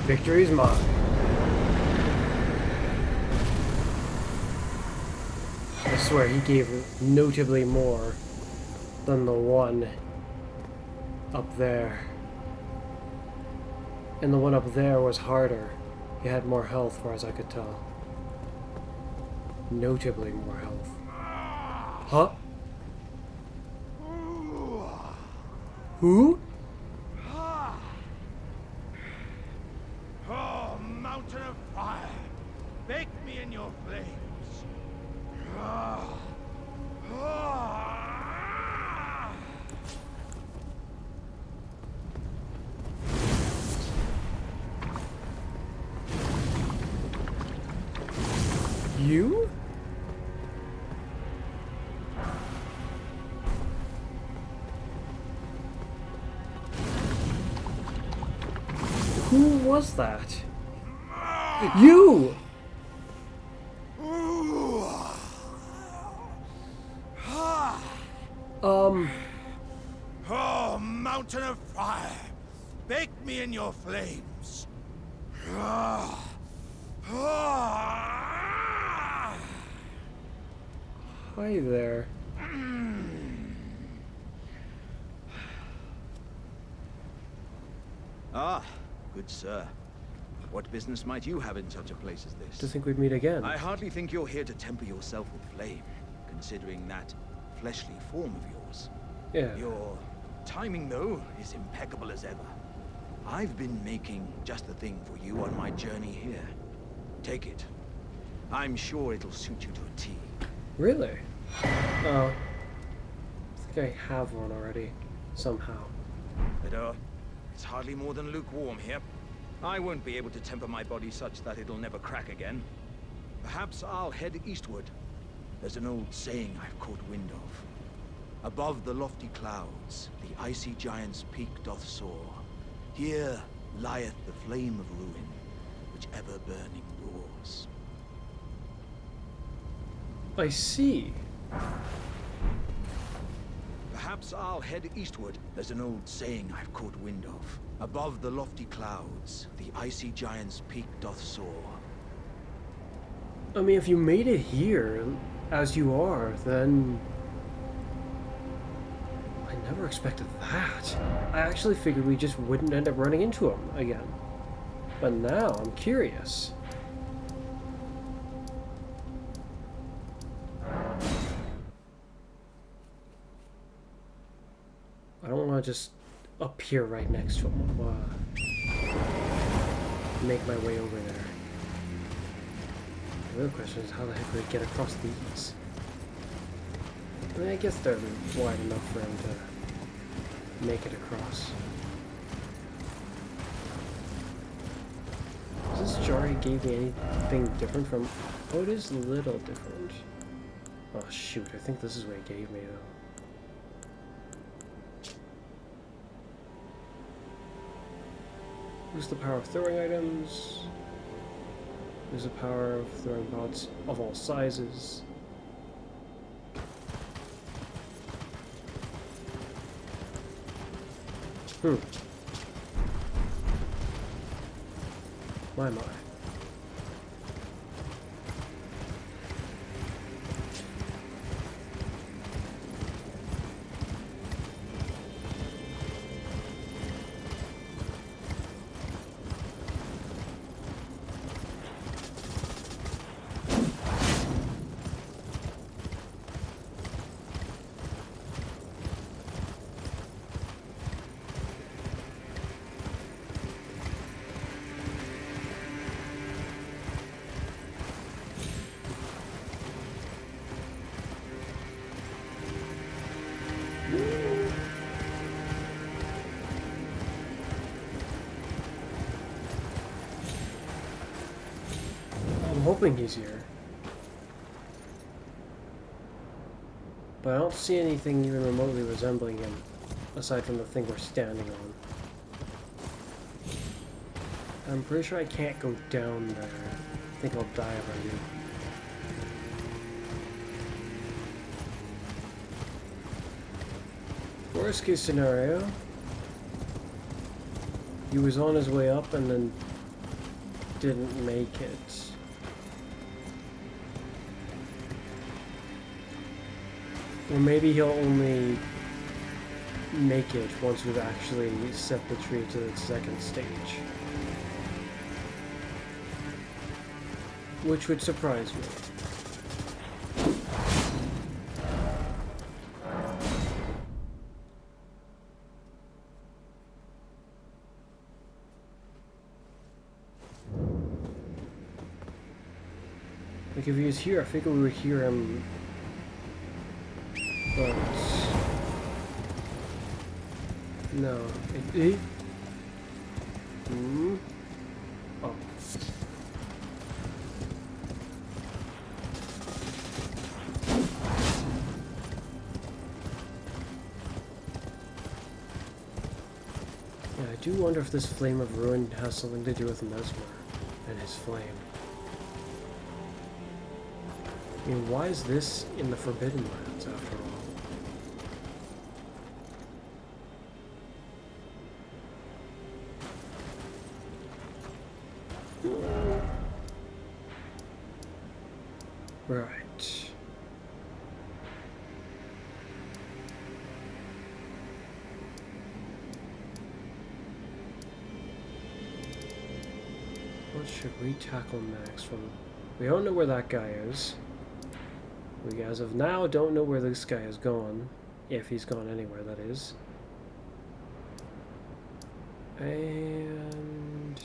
Victory's mine. I swear he gave notably more than the one up there. And the one up there was harder. He had more health, far as I could tell. Notably more health. Huh? Who? Oh, mountain of fire, bake me in your flames. You? Who was that? You! Oh, mountain of fire, bake me in your flames. Hi there. Ah, good sir. What business might you have in such a place as this? To think we'd meet again. I hardly think you're here to temper yourself with flame, considering that fleshly form of yours. Yeah. Your timing, though, is impeccable as ever. I've been making just the thing for you on my journey here. Take it. I'm sure it'll suit you to a T. Really? Oh. I think I have one already. Somehow. But, it's hardly more than lukewarm here. I won't be able to temper my body such that it'll never crack again. Perhaps I'll head eastward. There's an old saying I've caught wind of. Above the lofty clouds, the icy giant's peak doth soar. Here lieth the flame of ruin, which ever burning roars. I see. Perhaps I'll head eastward. There's an old saying I've caught wind of. Above the lofty clouds, the icy giant's peak doth soar. I mean, if you made it here, as you are, then... I never expected that. I actually figured we just wouldn't end up running into him again. But now, I'm curious. I don't want to just appear right next to him. Make my way over there. The real question is how the heck do we get across these? I mean, I guess they're wide enough for him to make it across. Is this jar he gave me anything different from... Oh, it is a little different. Oh shoot, I think this is what he gave me though. Use the power of throwing items. Use the power of throwing pots of all sizes. My. I'm hoping he's here. But I don't see anything even remotely resembling him, aside from the thing we're standing on. I'm pretty sure I can't go down there. I think I'll die if I do. Worst case scenario, he was on his way up and then didn't make it. Or maybe he'll only make it once we've actually set the tree to the second stage. Which would surprise me. Like if he was here, I figured we would hear him. But no. Oh. Yeah, I do wonder if this flame of ruin has something to do with Mesmer and his flame. I mean, why is this in the Forbidden Lands after all? Right. What should we tackle next? We don't know where that guy is. We, as of now, don't know where this guy has gone. If he's gone anywhere, that is. And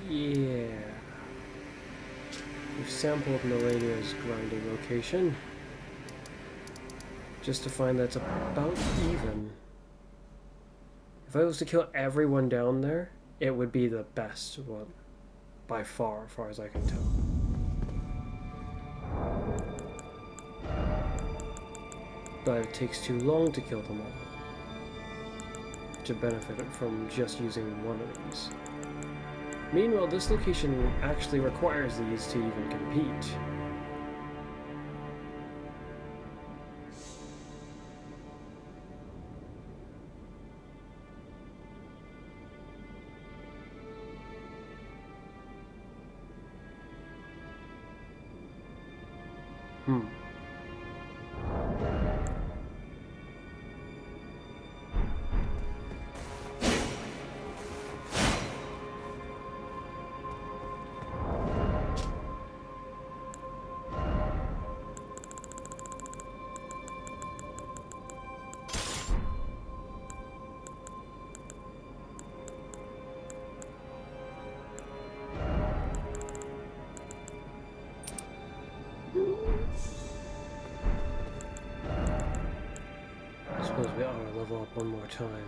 yeah. We've sampled Melania's grinding location. Just to find that's about even. If I was to kill everyone down there, it would be the best one. By far, as far as I can tell. But it takes too long to kill them all to benefit from just using one of these. Meanwhile, this location actually requires these to even compete. I suppose we ought to level up one more time.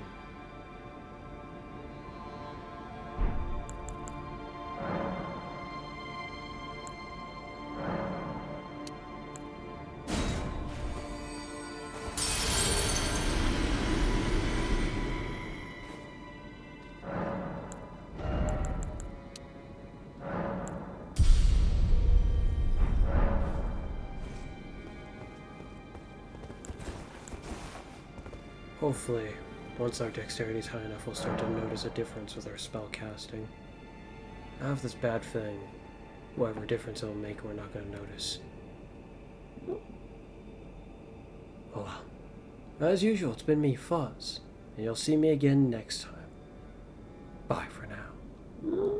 Hopefully, once our dexterity is high enough, we'll start to notice a difference with our spell casting. I have this bad feeling, whatever difference it'll make, we're not going to notice. Oh well. As usual, it's been me, Fuzz, and you'll see me again next time. Bye for now.